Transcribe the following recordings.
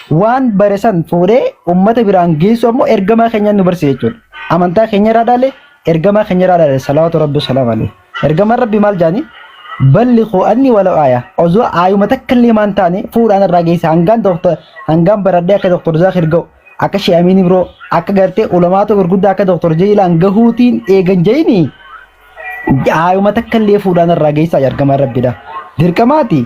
waan baresan fuudhee ummata biraan geessu ammoo ergamaa keenya nu barsiisa jechuudha. Amantaa keenya irraa dhaalee ergamaa keenya irraa dhaalee salawaatu rabbi salaam alayhi. Ergamaan rabbi maal jaani? Balliquu anni wala aaya. Osoo aayuma takka illee maan taane fuudhaan irraa geessa hangaan baradhee akka doktor Zaakir ga'u akka Shee'amiin biroo akka gartee ulamaata gurguddaa akka doktor Jeelaan gahuutiin eegan jeeni. Aayuma takka illee fuudhaan irraa geessa ergamaan rabbiidha. Dirqamaati.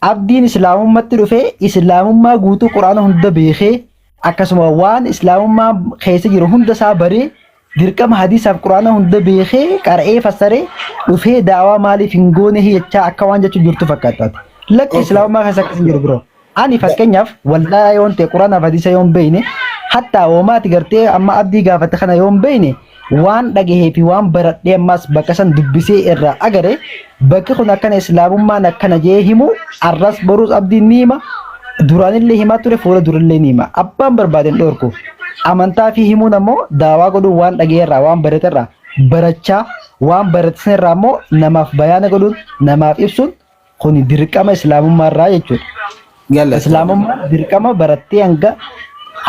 Abdiin islaamummaatti dhufee islaamummaa guutuu quraana hunda beekee akkasuma waan islaamummaa keessa jiru hunda isaa baree dirqama hadiisaaf quraana hunda beekee qara'ee fassaree dhufee daawaa maaliif hin goone jechaa akka waan jechuun jirtu fakkaataati. Lakki islaamummaa keessa akkas hin jiru biroo. Ani fakkeenyaaf waldaa yoon ta'e quraanaaf hadiisa yoon beekne hattaa hoomaati gartee amma abdii gaafate kana yoon beekne waan dhagahee fi waan baradhee ammas bakka san dubbisee irraa agare bakki kun akkana islaamummaan akkana jee himu arras boruus abdiin ni hima duraanillee himaa ture fuula durallee ni hima abbaan barbaaden dhoorku amantaa fi himuun ammoo daawaa godhuun waan dhagaheerraa waan baraterraa barachaa waan baratesanirraa ammoo namaaf bayaana godhuun namaaf ibsuun kun dirqama islaamummaarraa jechuudha. Islaamummaan dirqama barattee hanga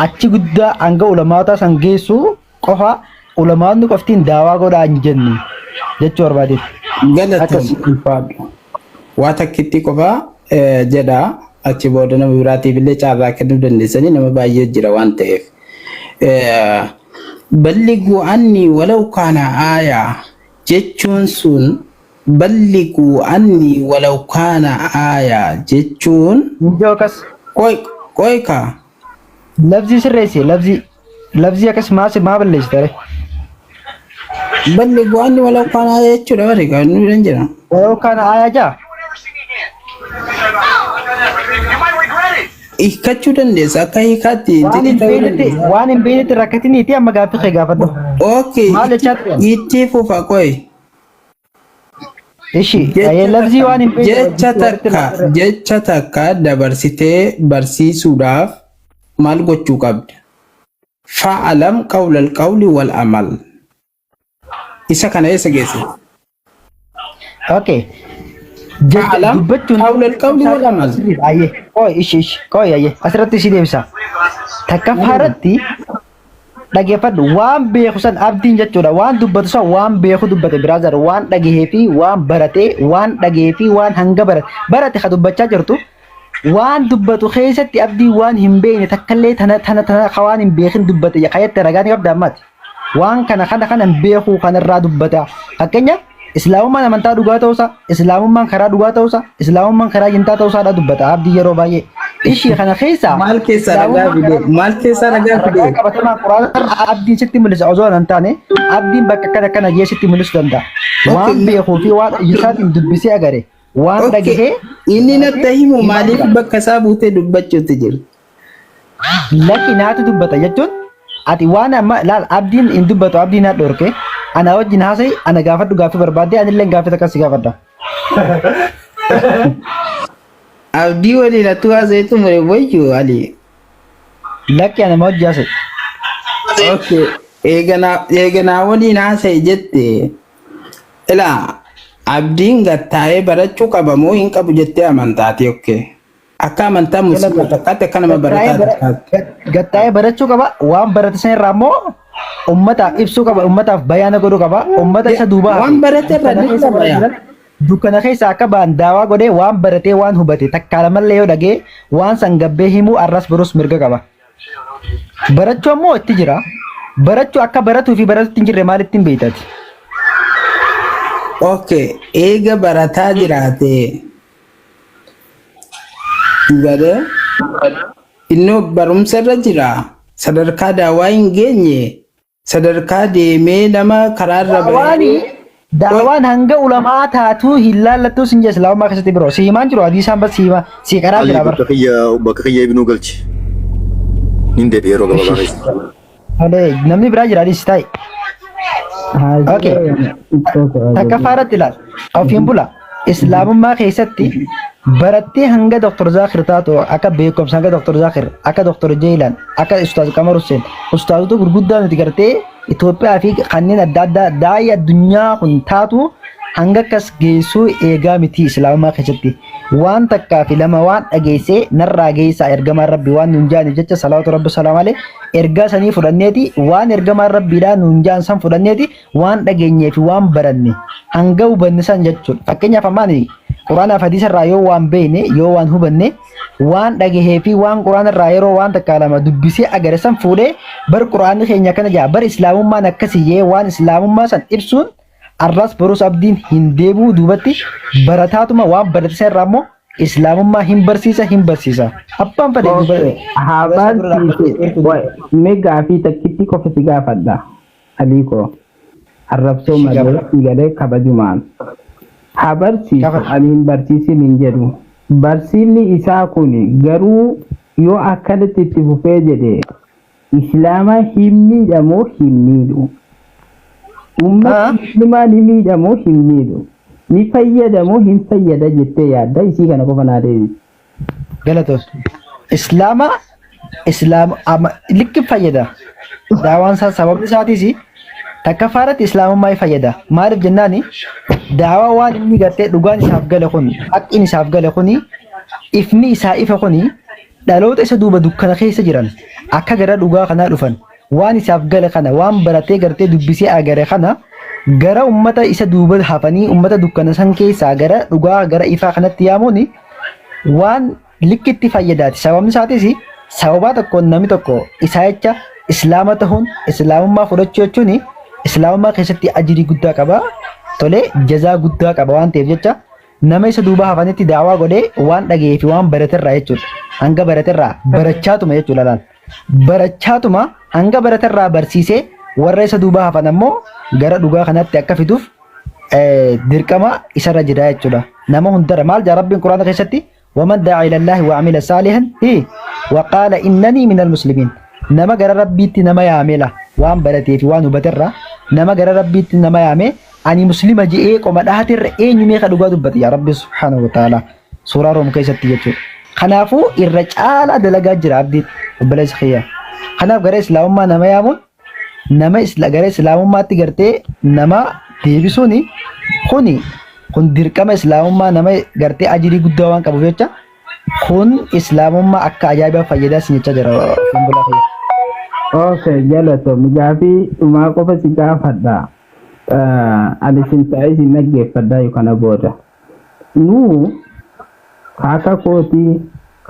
achi guddaa hanga ulamaataa san geessu qofa ulamaanni qoftiin daawaa godhaa hin jenne jechuu barbaadeef. Galatoon waa takkitti qofa jedha achi booda nama biraatiif illee carraa kennuu dandeessanii nama baay'ee jira waan ta'eef. Balliguu anni walau kaana aayaa jechuun sun balliguu anni walau kaana aayaa jechuun. Jookas. Qoyka. Labzii sirreessi labzii akkas maa balleessi tare. Balliguu anni walau kaana aayaa jechuudha bari kan nu danjira. Walau kaana aayaa jaa. Hiikkachuu dandeessa akka hiikaatti waan hin beeknetti rakkatiniiti amma gaaffii kee gaafadhu. Okay. Maal jechaatti? Itti fufa qoy. Ishi labzii waan hin beekne jecha takka dabarsitee barsiisuudhaaf maal gochuu qabda? Fa'alam qawlal qawli wal amal. Isa kana eessa geesse? Okay. Dubbachuun qawlal qawli wal amal. Ayyee qoy ayyee asirratti si deebisa. Takka faaratti dhageeffadhu waan beeku san abdiin jechuudha waan dubbatu san waan beeku dubbate biraazar waan dhagahee fi waan baratee waan dhagahee fi waan hanga barate ka dubbachaa jirtu waan dubbatu keessatti abdii waan hin beekne takkallee tana waan hin beekin dubbate kayyatti ragaan qabda ammaati waan kana beeku kanarraa dubbata fakkeenyaaf islaamummaan amantaa dhugaa ta'uusaa islaamummaan karaa dhugaa ta'uusaa islaamummaan karaa jintaa ta'uusaa dubbata abdii yeroo baay'ee ishii kana keessa maal keessa ragaa fide qabatamaa quraana abdiin sitti mul'isa osoo hin taane abdiin bakka kana jee sitti mul'isuu danda'a waan beekuu fi waan isaatiin dubbisee agare waan dhagahee inni natti himu maaliif bakka isaa buutee dubbachuutti jiru lakki naatu dubbata jechuun ati waan amma laal abdiin hin dubbatu abdiin haa dhorke ana wajjin haasa'e ana gaafadhu gaaffii barbaadde anillee gaaffii takka si gaafadha. Abdii waliin attuu haasa'etu mure boyyuu Ali. Lakki ana wajji haasa'e. Okay. Eeganaa waliin haasa'e jette ilaa abdiin gattaa'ee barachuu qaba moo hin qabu jettee amantaati okay. Akka amantaa musliima takkaatti akka nama barataa gattaa'ee barachuu qaba waan barate san irraa immoo ummataaf ibsuu qaba ummataaf bayaana godhuu qaba ummata isa duubaa waan barate irraa dukkana keessa akka ba'an daawaa godhee waan baratee waan hubate takkaalamallee yoo dhagee waan san gabbee himuu arras birus mirga qaba. Barachuu ammoo itti jira barachuu akka baratuu fi baratuutti hin jirre maalitti hin beektati. Okay eega barataa jiraatee. Gade innoo barumsa irra jira sadarkaa daawaa hin geenye sadarkaa deemee nama karaarra bahee daawaan hanga ulamaa taatu hin laallattuu sin jee islaamummaa keessatti biroo si himaan jiru hadiisaan bas si karaa jira bakka kiyya ibnuu galchi nin deebi yeroo gabaabaa namni biraa jira hadiis taa'e. Okay takka faaratti ilaal ofiin bula islaamummaa keessatti barattee hanga doktor Zaakir taatu akka beekumsa hanga doktor Zaakir akka doktor Jeelaan akka ustaaz Qamar Hussein ustaazota gurguddaa nuti gartee Itoophiyaa fi kanneen adda addaa daa'ii addunyaa kun taatu hanga akkas geessuu eegaa miti islaamummaa keessatti waan takkaa fi lama waan dhageessee narraa geessaa ergamaan rabbii waan nuun jaaniif jecha salaatu rabbi salaam alee ergaa sanii fudhanneeti waan ergamaan rabbiidhaa nuun jaan san fudhanneeti waan dhageenyee fi waan baranne hanga hubanne san jechuudha. Fakkeenyaaf ammaani quraanaaf hadiisa irraa yoo waan beekne yoo waan hubanne waan dhagahee fi waan quraana irraa yeroo waan takkaa lama dubbisee agare san fuudhee bar quraanni keenya kana jaa bar islaamummaan akkasiyyee waan islaamummaa san ibsuun arras barus abdiin hin deebi'u duubatti barataatuma waan barate irraa immoo islaamummaa hin barsiisa abbaan fedhe meegaa fi takkitti qofa si gaafadha aliiko arrabsoo malee galee kabajumaan haa barsiisu ani hin barsiisin hin jedhu barsiisni isaa kun garuu yoo akkanatti itti fufee jedhe islaama hin miidhamoo hin miidhu ummaa ni miidhamoo hin miidhu ni fayyadamoo hin fayyada jettee yaadda isii kana qofa naa deebi. Galatoos islaama likki fayyada daawaan isaa sababni isaatiis takka faaratti islaamummaa fayyada maaliif jennaani daawaa waan inni gartee dhugaan isaaf gale kun haqqiin isaaf gale kuni ifni isaa ifa kuni dhaloota isa duuba dukkana keessa jiran akka gara dhugaa kanaa dhufan waan isaaf gale kana waan baratee gartee dubbisee agare kana gara ummata isa duuba hafanii ummata dukkana san keessaa gara dhugaa gara ifaa kanatti yaamuun waan likkitti fayyadaati. Sababni isaatiis sababaa tokkoon namni tokko isaa jecha islaama ta'uun islaamummaa fudhachuu jechuun islaamummaa keessatti ajirii guddaa qaba tolee jazaa guddaa qaba waan ta'eef jecha nama isa duuba hafanitti daawaa godhee waan dhaga'ee fi waan baraterraa jechuudha. Hanga baraterraa barachaatuma jechuudha laal. Barachaatuma hanga baraterraa barsiisee warra isa duuba hafan ammoo gara dhugaa kanatti akka fiduuf dirqama isarra jira jechuudha. Nama hundara maal jaa rabbiin quraana keessatti ومن دعا إلى الله وعمل صالحا وقال إنني من المسلمين نما غير ربيتي نما يعمله وان برتي في وان بترى نما غير ربيتي نما يعمل أني مسلم جئ قم دهاتر يمي خدوغا دبت يا رب سبحانه وتعالى سورة روم كيست يجو خنافو الرجال دلغا جرا عبد بلاش خيا خناف غير اسلام ما نما يامون نما غير اسلام ما تغرتي نما ديبسوني خوني kun dirqama islaamummaa nama gartee ajirii guddaa waan qabuuf jecha kun islaamummaa akka ajaa'ibaa fayyadaa sin jecha jira fuuldura kee. Okay, galatoomii gaafii dhumaa qofa si gaafadha. Ani sin ta'ee sin dhaggeeffadhaa yookaan booda. Nuu kaaka kootii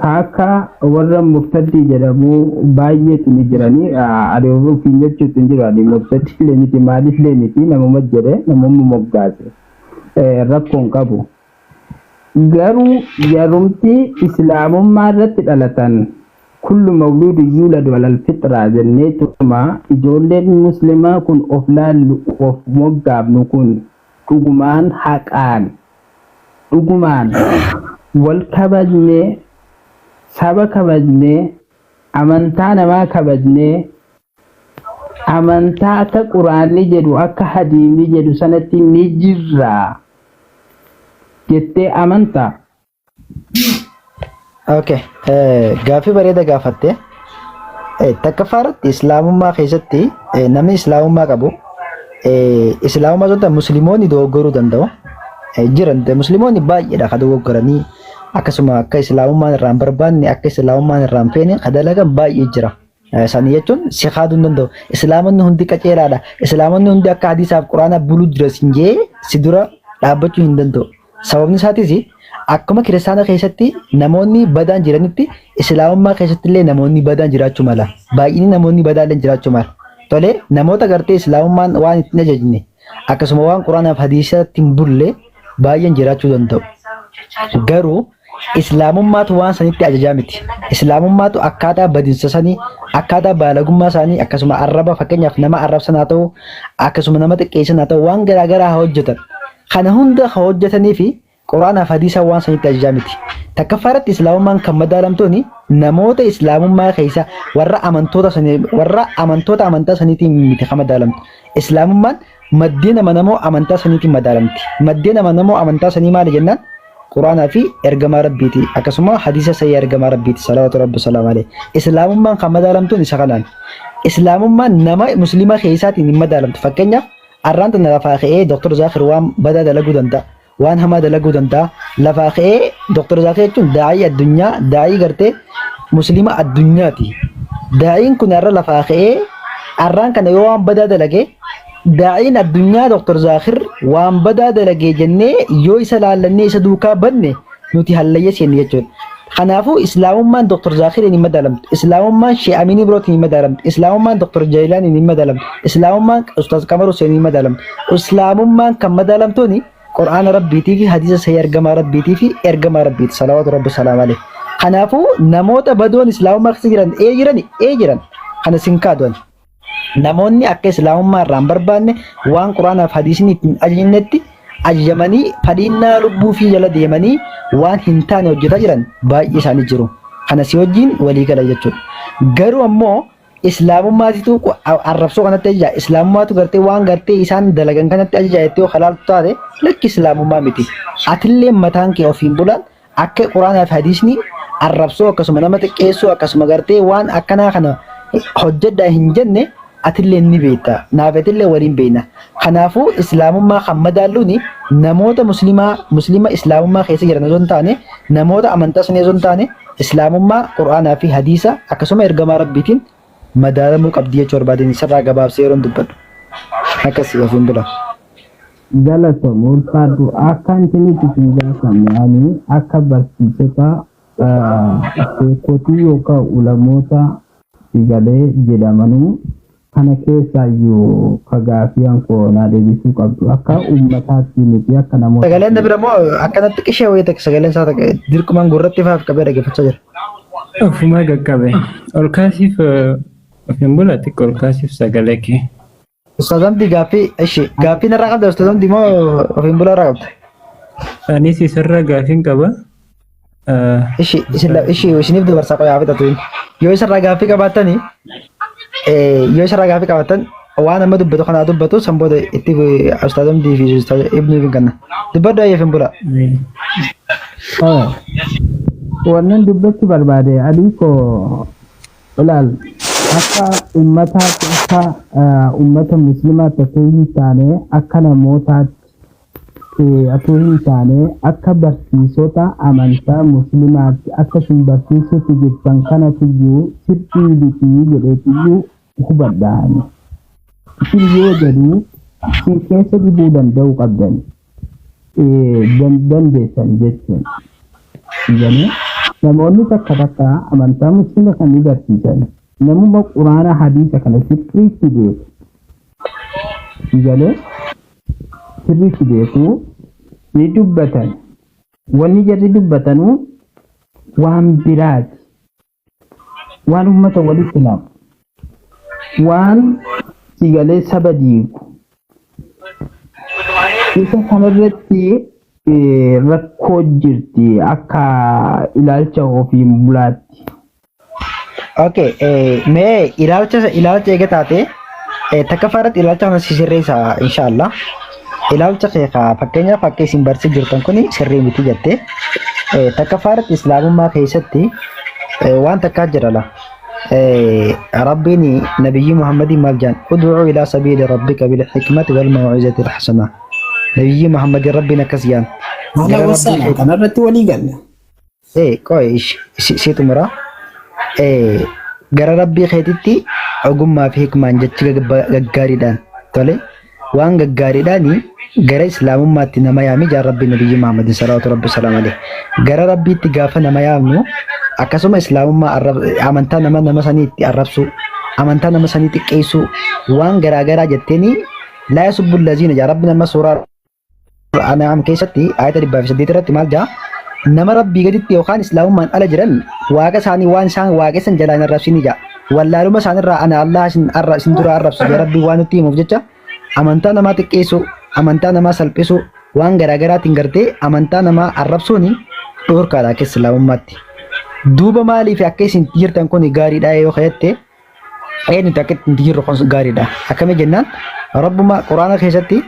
kaaka warra murtaddii jedhamu baay'eetu ni jiranii adeemuu fi jechuutu hin jiru ani murtaddii leeniti maaliif leeniti namuma jedhe namuma moggaase. Rakkoon qabu garuu yarumti islaamummaa irratti dhalatan kullu mawluudu yuuladu alal fitraa jennee tuma ijoolleen muslimaa kun of laallu of moggaafnu kun dhugumaan haqaan dhugumaan wal kabajnee saba kabajnee amantaa namaa kabajnee amantaa akka quraanni jedhu akka hadiisni jedhu sanatti ni jirra jettee amantaa. Okay, gaafii bareeda gaafatte takka faaratti islaamummaa keessatti namni islaamummaa qabu islaamummaa zonta musliimoonni dogoggoruu danda'u jiran musliimoonni baay'eedha kan dogoggoranii akkasuma akka islaamummaan irraa hin barbaanne akka islaamummaan irraa hin feene kan dalagan baay'ee jira. Sani jechuun si haaduu danda'u islaamonni hundi qaceelaadha islaamonni hundi akka hadiisaaf quraana buluu jira siin jee si dura dhaabbachuu hin danda'u. Sababni isaatiis akkuma kiristaana keessatti namoonni badaan jiranitti islaamummaa keessatti illee namoonni badaan jiraachuu mala baay'inni namoonni badaan illee jiraachuu mala tolee namoota gartee islaamummaan waan ittiin ajajne akkasuma waan quraanaaf hadiisatti hin bulle baay'een jiraachuu danda'u garuu islaamummaatu waan sanitti ajajaa miti islaamummaatu akkaataa badinsa sanii akkaataa baalagummaa isaanii akkasuma arraba fakkeenyaaf nama arrabsan haa ta'u akkasuma nama xiqqeessan haa ta'u waan garaagaraa haa hojjetan kana hunda haa hojjetanii fi quraanaaf hadiisa waan sanitti ajajaa miti takka faaratti islaamummaan kan madaalamtooni namoota islaamummaa keessa warra amantoota amantaa saniitiin miti kan madaalamtu islaamummaan maddeen amanamoo amantaa saniitiin madaalamti maddeen amanamoo amantaa sanii maali jennaan quraanaa fi ergamaa rabbiiti akkasuma hadiisa sayyaa ergamaa rabbiiti salawaatu rabbi salaam alayhi islaamummaan kan madaalamtuun isa kanaan islaamummaan nama muslima keessaatiin hin madaalamtu fakkeenyaaf arraanta lafaa ka'ee doktor Zaakir waan badaa dalaguu danda'a waan hamaa dalaguu danda'a lafaa ka'ee Dr. Zakir jechuun daa'ii addunyaa, daa'ii gartee muslima addunyaati. Daa'iin kun har'a lafaa ka'ee har'aan kana yoo waan badaa dalage daa'iin addunyaa Dr. Zakir waan badaa dalage jennee yoo isa laallannee isa duukaa banne nuti hallayya seenne jechuudha. Kanaafuu islaamummaan Dr. Zakir hin madaalamtu, islaamummaan Sheekh Amin birootiin hin madaalamtu, islaamummaan Dr. Jailaan hin madaalamtu, islaamummaan Ustaz Qamar Hussein hin madaalamtu. Islaamummaan kan madaalamtuuni Qur'aana Rabbiitii fi hadiisa sahih ergamaa Rabbiitii fi ergamaa Rabbiiti salawaatu Rabbi salaam alayhi. Kanaafuu namoota badoon islaamummaa keessa jiran kana sinkaadwan. Namoonni akka islaamummaa irraa hin barbaanne waan Qur'aanaaf hadiisni ittiin ajajnetti ajajamanii fadhiinnaa lubbuu fi jala deemanii waan hin taane hojjetaa jiran baay'ee isaanii jiru. Kana si wajjin walii gala jechuudha. Garuu ammoo islaamummaatitu arrabsoo kanatti ajaja. Islaamummaatu gartee waan gartee isaan dalagan kanatti ajaja jettee yoo halaaltu taate lakki islaamummaa miti. Atillee mataan kee ofiin bulaan akka Qur'aanaa fi hadiisni arrabsoo akkasuma nama xiqqeessuu akkasuma gartee waan akkanaa kana hojjedhaa hin jenne atillee ni beekta. Naafetillee waliin beekna. Kanaafuu islaamummaa kan madaalluuni namoota muslima islaamummaa keessa jiran osoo hin taane namoota amantaa sunii osoo hin taane islaamummaa Qur'aanaa fi hadiisa akkasuma ergamaa Rabbiitiin madaalamuu qabdi jechuu barbaadeen isarraa gabaabsee yeroon dubbadhu. Akkasii ofiin bula. Galatoom ulfaadhu akka intinitti siin gaafamu akka barsiisota seekotii yookaan ulamoota sigalee jedhamanuu kana keessaayyuu kagaafiyaan koo naa deebisuu qabdu akka uummataatti miti akka namoota. Sagaleen na bira moo akkanatti qishee wayii takka sagaleen isaa takka dirqumaan gurratti faaf qabee dhaggeeffachaa jira. Ofuma gaggabee ol kaasiif ofiin bula xiqqoo ol kaasiif sagalee kee. Ustaazamti gaaffii narraa qabda ustaazamti moo ofiin bula irraa qabda? Anis isarra gaaffiin qaba. Isiniif dabarsaa qoyaa fixatu. Yoo isarraa gaaffii qabaatanii waan amma dubbatu kanaa dubbatu san booda itti ustaazamtii fi ibnii fi kanna. Dubbaddu ayyee ofiin bula. Wannan dubbachuu barbaade adii koo ilaal akka uummataatti akka uummata musliimaatti osoo hin taane akka namootaatti osoo hin taane akka barsiisota amantaa musliimaatti akka isin barsiisutti jirtan kanatiyyuu sirrii bitii jedheetiyyuu hubadhaan. Isin yoo jedhu isin keessa dibuu danda'uu qabdan dandeessan jechuun. Namoonni takka amantaa musliima kan ni barsiisan namuma quraana hadiisa kana sirriitti beeku. Sirriitti beeku ni dubbatan. Wanni jarri dubbatanuu waan biraati. Waan uummata walitti laamu. Waan sigalee saba diigu. Isa kanarratti rakkoo jirti akka ilaalcha ofiin bulaatti. Okay, mee ilaalcha eega taate takka faaratti ilaalcha kana sirreessa inshallah. Ilaalcha kee fakkeenyaaf akka isin barsiisaa jirtan kuni sirrii miti jettee takka faaratti islaamummaa keessatti waan takkaa jirala. Rabbiin nabiyyi Muhammadin maal jedhan ud'uu ilaa sabiili rabbika bil hikmati wal maw'izati al hasanah. Nabiyyi Muhammadin Rabbiin akkas jedhan. Kanarratti walii galle. Qoy siitu mura. Gara Rabbii keetitti ogummaa fi hikmaan jechi gaggaariidhaan tole waan gaggaariidhaan gara islaamummaatti nama yaami jaan Rabbii nabiyyi Muhammadin salawaatu Rabbi salaam alayhi. Gara Rabbiitti gaafa nama yaamnu akkasuma islaamummaa amantaa nama saniitti arrabsu amantaa nama sanii xiqqeessu waan garaagaraa jetteeni laa yasubbu allaziina jaa Rabbi nama suuraa An'aam keessatti ayata 108 irratti maal jaa nama Rabbii gaditti yookaan islaamummaan ala jiran waaqa isaanii waan isaan waaqessan jalaan arrabsini jaa wallaaluma isaanirraa ana Allah isin dura arrabsu jaa Rabbii waan nutti himuuf jecha amantaa namaa xiqqeessu amantaa namaa salphisu waan garaagaraatiin gartee amantaa namaa arrabsuuni dhorkaadha akka islaamummaatti. Duuba maaliif akka isin jirtan kun gaariidha yoo ka'ette eenyutu akka itti jirru kun gaariidha akkami jennaan Rabbuma Quraana keessatti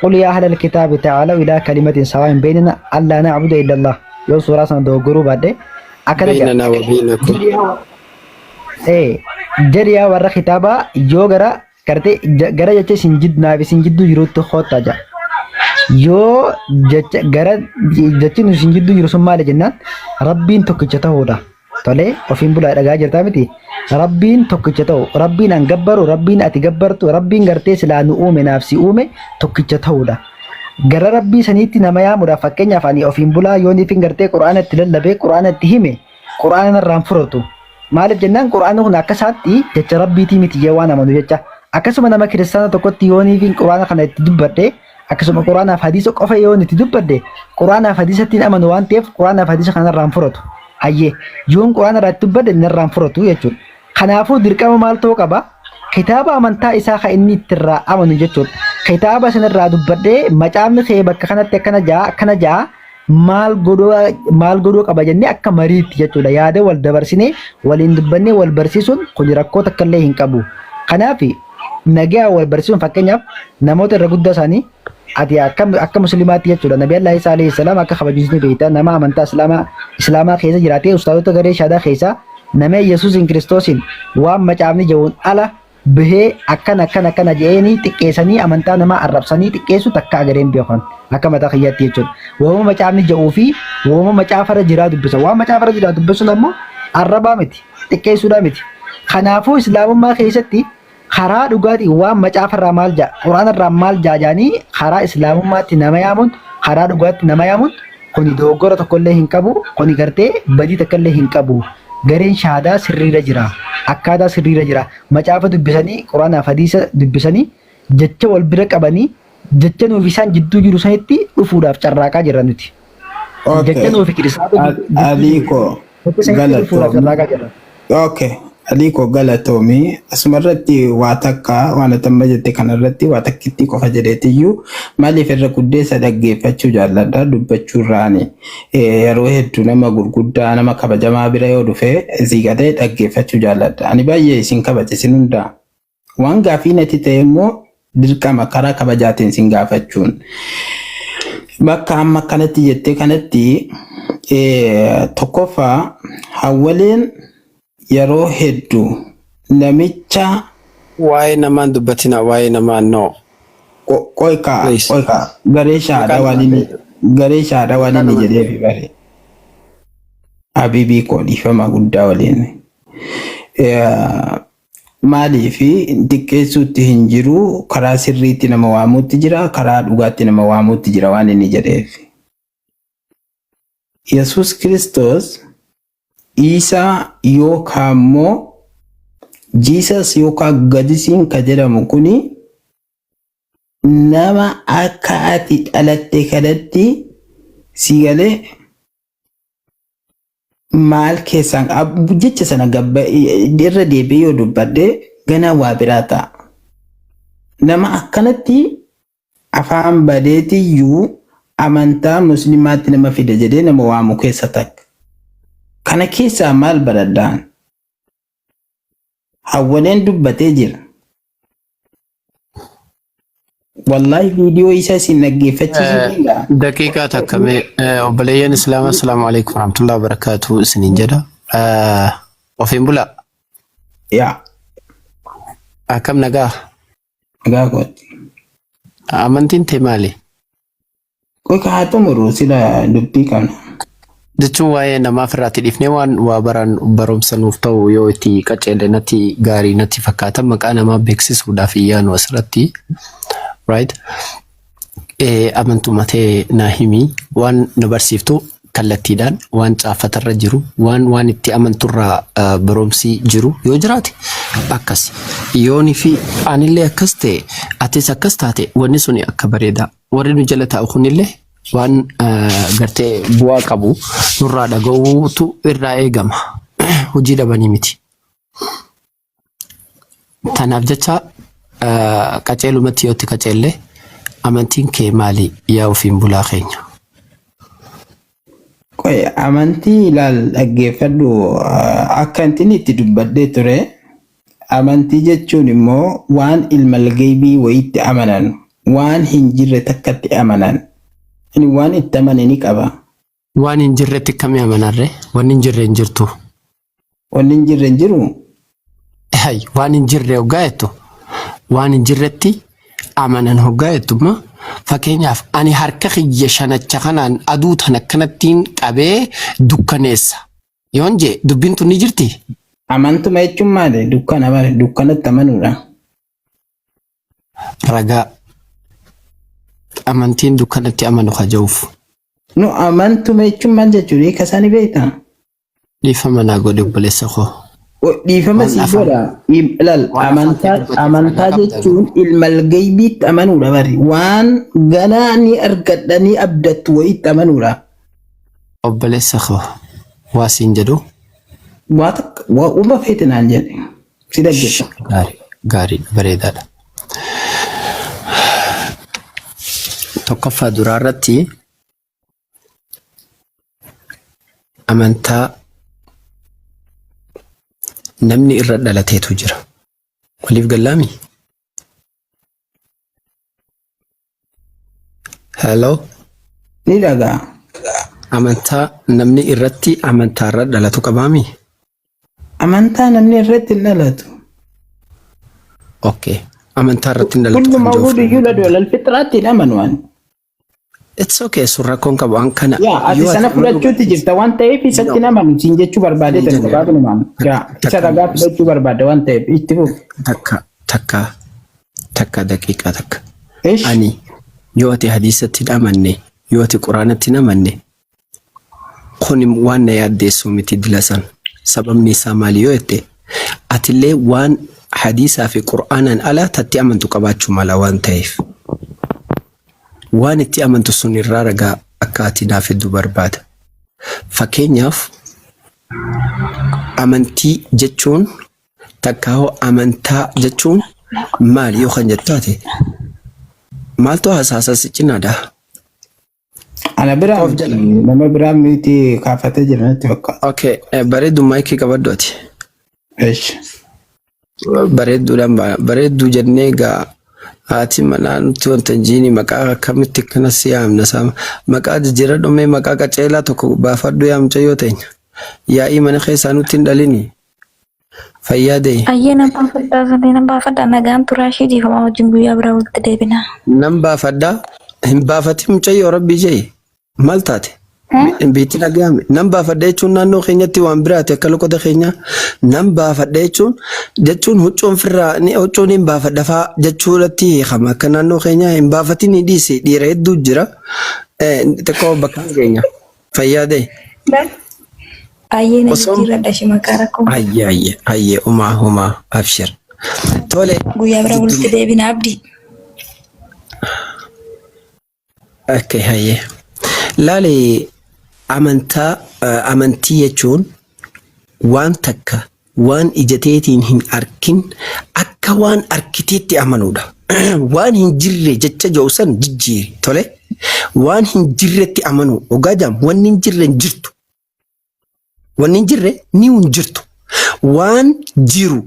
قل يا أهل الكتاب تعالوا إلى كلمة سواء بيننا ألا نعبد إلا الله يو سورة سنة غروب بعد بيننا وبينكم جريا ورا خطابا جو غرا كرتي غرا جچ سنجد نافي سنجد يروت خوتا جا yoo jecha gara jechi nu isin jidduu jiru sun maali jennaan rabbiin tokkicha ta'uudha. Tolee ofiin bulaa dhagaa jirtaa miti. Rabbiin tokkicha ta'u, rabbiin an gabbaru, rabbiin ati gabbartu, rabbiin gartee silaa nu uume naaf si uume tokkicha ta'uudha. Gara rabbii saniitti nama yaamuudhaaf fakkeenyaaf ani ofiin bulaa yooniifin gartee quraana itti lallabee quraana itti hime quraana irraan furatu. Maaliif jennaan quraana kun akka isaatti jecha rabbiitii miti jee waan amanu jecha. Akkasuma nama kiristaana tokkotti yooniifin quraana kana itti dubbadhe akkasuma quraanaaf hadiisa qofa yoon itti dubbadhe quraanaaf hadiisatti hin amanu waan ta'eef quraanaaf hadiisa kanarraan furatu. Hayyee yoon quraana irratti dubbadhe irraan furatu jechuudha. Kanaafuu dirqama maal ta'uu qaba? Kitaaba amantaa isaa kan inni ittirraa amanu jechuudha. Kitaaba sanarraa dubbadhee macaafni kee bakka kanatti akkana jaa maal godhuu qaba jennee akka mariitti jechuudha. Yaada wal dabarsinee waliin dubbannee wal barsiisuun kun rakkoo takka illee hin qabu. Kanaaf nagaa wal barsiisuun fakkeenyaaf namoota irra guddaa isaanii ati akka musliimaatti jechuudha. Nabi Allah Isa alayhi salaam akka kabajuusni beektaa nama amantaa islaamaa keessa jiraatee ustaadota garee shaadaa keessa nama Yesuusin Kiristoosin waan macaafni jedhuun ala bahee akkana je'anii xiqqeessanii amantaa namaa arrabsanii xiqqeessu takka agareen beekan akka mataa kiyyaatti jechuudha. Wooma macaafni jedhuu fi wooma macaafarra jiraa dubbisa. Waan macaafarra jiraa dubbisuun ammoo arrabaa miti xiqqeessuudhaa miti. Kanaafuu islaamummaa keessatti karaa dhugaatii waan macaafarraa maal jaa quraanarraa maal jaajanii karaa islaamummaatti nama yaamuun karaa dhugaatti nama yaamuun kuni dogoggora tokkollee hin qabu kuni gartee badii takkallee hin qabu. Gareen shaadaa sirriirra jira. Akkaataa sirriirra jira. Macaafa dubbisanii quraanaaf hadiisa dubbisanii jecha wal bira qabanii jecha nuuf isaan jidduu jiru sanitti dhufuudhaaf carraaqaa jirra nuti. Jecha nuuf Aliko galatoomi. Okay. Aliko galatoomi. Asumarratti waa takka waan atamma jette kanarratti waa takkitti qofa jedheetiyyuu maaliif irra guddeessa dhaggeeffachuu jaalladha dubbachuurraani. Yeroo hedduu nama gurguddaa nama kabajamaa bira yoo dhufe siqatee dhaggeeffachuu jaalladha. Ani baay'ee isin kabaje isin hundaa. Waan gaafii natti ta'e immoo dirqama karaa kabajaatiin isin gaafachuun. Bakka amma kanatti jettee kanatti tokkoffaa hawwaleen yeroo hedduu namicha waa'ee namaan dubbatina waa'ee namaan no qoyka garee shaada waliin jedhee fi bare Habibii koo dhiifama guddaa waliin maaliif xiqqeessuutti hin jiru karaa sirriitti nama waamuutti jira karaa dhugaatti nama waamuutti jira waan inni jedheef Yesuus Kiristoos Isa yookaan immoo Jesus yookaan gadisiin ka jedhamu kuni nama akka ati dhalatte kanatti si galee maal keessaan jecha sana irra deebi'ee yoo dubbadde gana waa biraa ta'a. Nama akkanatti afaan badeetiyyuu amantaa musliimaatti nama fida jedhee nama waamu keessa takka. Kana keessaa maal baraddaan? Hawwaleen dubbatee jira. Wallahi viidiyoo isaa isin dhaggeeffachiisuu daqiiqaa takkamee obboleeyyan islaamaa assalaamu alaikum warahmatullahi wabarakatuh isiniin jedha. Ofiin bulaa. Yaa. Akkam nagaa? Nagaa kooti. Amantiin tee maali? Koi ka haa xumuru sila dubbii kana. Jechuun waa'ee namaaf irraatti dhiifnee waan waa barumsa nuuf ta'u yoo itti qaceelle natti gaarii natti fakkaata maqaa namaa beeksisuudhaaf iyyaanu asirratti right amantummaa ta'e naa himii waan na barsiiftu kallattiidhaan waan caaffatarra jiru waan itti amanturraa barumsi jiru yoo jiraate akkas yoonii fi anillee akkas ta'e atis akkas taate wanni suni akka bareedaa warri nu jala taa'u kunillee waan gartee bu'aa qabu nurraa dhaga'uutu irraa eegama hojii dhabanii miti. Tanaaf jecha qaceelumatti yoo itti qaceelle amantiin kee maali yaa ofiin bulaa keenya? Qoy amantii ilaal dhaggeeffadhu akka inni itti dubbadhee ture amantii jechuun immoo waan ilmal gaybii wayitti amanan waan hin jirre takkatti amanan. Ini waan itti amananii qaba. Waan hin jirretti akkamii amanarre? Waan hin jirre hin jirtu. Waan hin jirre hin jiru? Waan hin jirre hoggaa jettu. Waan hin jirretti amanan hoggaa jettu Fakkeenyaaf ani harka kiyya shanacha kanaan aduu tan akkanattiin qabee dukkaneessa. Yoon jee dubbiin tun ni jirti? Amantuma jechuun maali? Dukkana bare dukkanatti amanuudha. Ragaa. Amantiin dukkanatti amanu kaja'uuf. No amantuma jechuun maal jechuudha? Hiika isaanii beektaa? Dhiifama naa godhe obboleessa koo. Dhiifama si godha. Ilal amantaa jechuun ilmal gaybiitti amanuudha bari. Waan ganaa ni argadha ni abdattu wayitti amanuudha. Obboleessa koo waa siin jedhu. Waa feete naan jedhe. Si dhaggeessa. Gaarii bareedaadha. Tokkoffaa duraa irratti amantaa namni irra dhalateetu jira. Waliif gallaami? Hello? Ni dhagaa. Amantaa namni irratti amantaa irra dhalatu qabaami? Amantaa namni irratti hin dhalatu. Okay. Amantaa irratti hin dhalatu. Kullu mawluudin yuladu alal fitraatti hin amanuwan. It's okay. Surraa koon qabu an kana. Yaa ati sana fudhachuutti jirta waan ta'eef isatti hin amanu siin jechuu barbaade ta'e gabaabni maal. Yaa isa ragaa fudhachuu barbaade waan ta'eef itti fuuf. Takka daqiiqaa takka. Eesh. Ani yoo ati hadiisatti hin amanne yoo ati quraanatti hin amanne kun waan na yaaddeessu miti dilasan. Sababni isaa maali yoo jette atillee waan hadiisaa fi quraanaan ala tatti amantu qabaachuu mala waan ta'eef. Waan itti amantu sun irraa ragaa akka ati naaf hedduu barbaada. Fakkeenyaaf amantii jechuun takkaa'oo amantaa jechuun maal yoo kan jettu ati maaltu haasaasaa si cinaadha? Ana biraa nama biraa miti kaafatee jira natti fakkaata. Okay, bareedduu maayikii qabaddu ati. Eesh. Bareedduu jennee gaa haati manaa nuti wanta jiini maqaa akkamitti akkanas yaamna sama maqaa jijjiirra dhumee maqaa qaceelaa tokko baafadhu yaamcha yoo ta'e yaa'ii mana keessaa nutti hin dhalini fayyaadee. Ayyee nan baafadhaa sadii nan baafadhaa nagaan turaashii jiifama wajjin guyyaa biraa walitti deebina. Nan baafadhaa hin baafati mucayyoo rabbii jee maal taate? Biitti dhagaame nan baafadha jechuun naannoo keenyatti waan biraati akka loqota keenya nan baafadha jechuun huccuun firraa ni huccuun hin baafadha faa jechuudhatti hiikama akka naannoo keenya hin baafatin dhiise dhiira hedduu jira xiqqoo bakka keenya fayyaadee. Ayyee na jijjiirradha shi maqaa rakkoo. Ayyee humaa abshir. Tole. Guyyaa biraa walitti deebina abdii. Okay ayyee. Laalee. Amantii jechuun waan takka waan ijateetiin hin arkin akka waan arkiteetti amanuudha. Waan hin jirre jecha joosan jijjiiri tole. Waan hin jirretti amanuu ogaa jaam wanni hin jirre hin jirtu. Wanni hin jirre ni hin jirtu. Waan jiru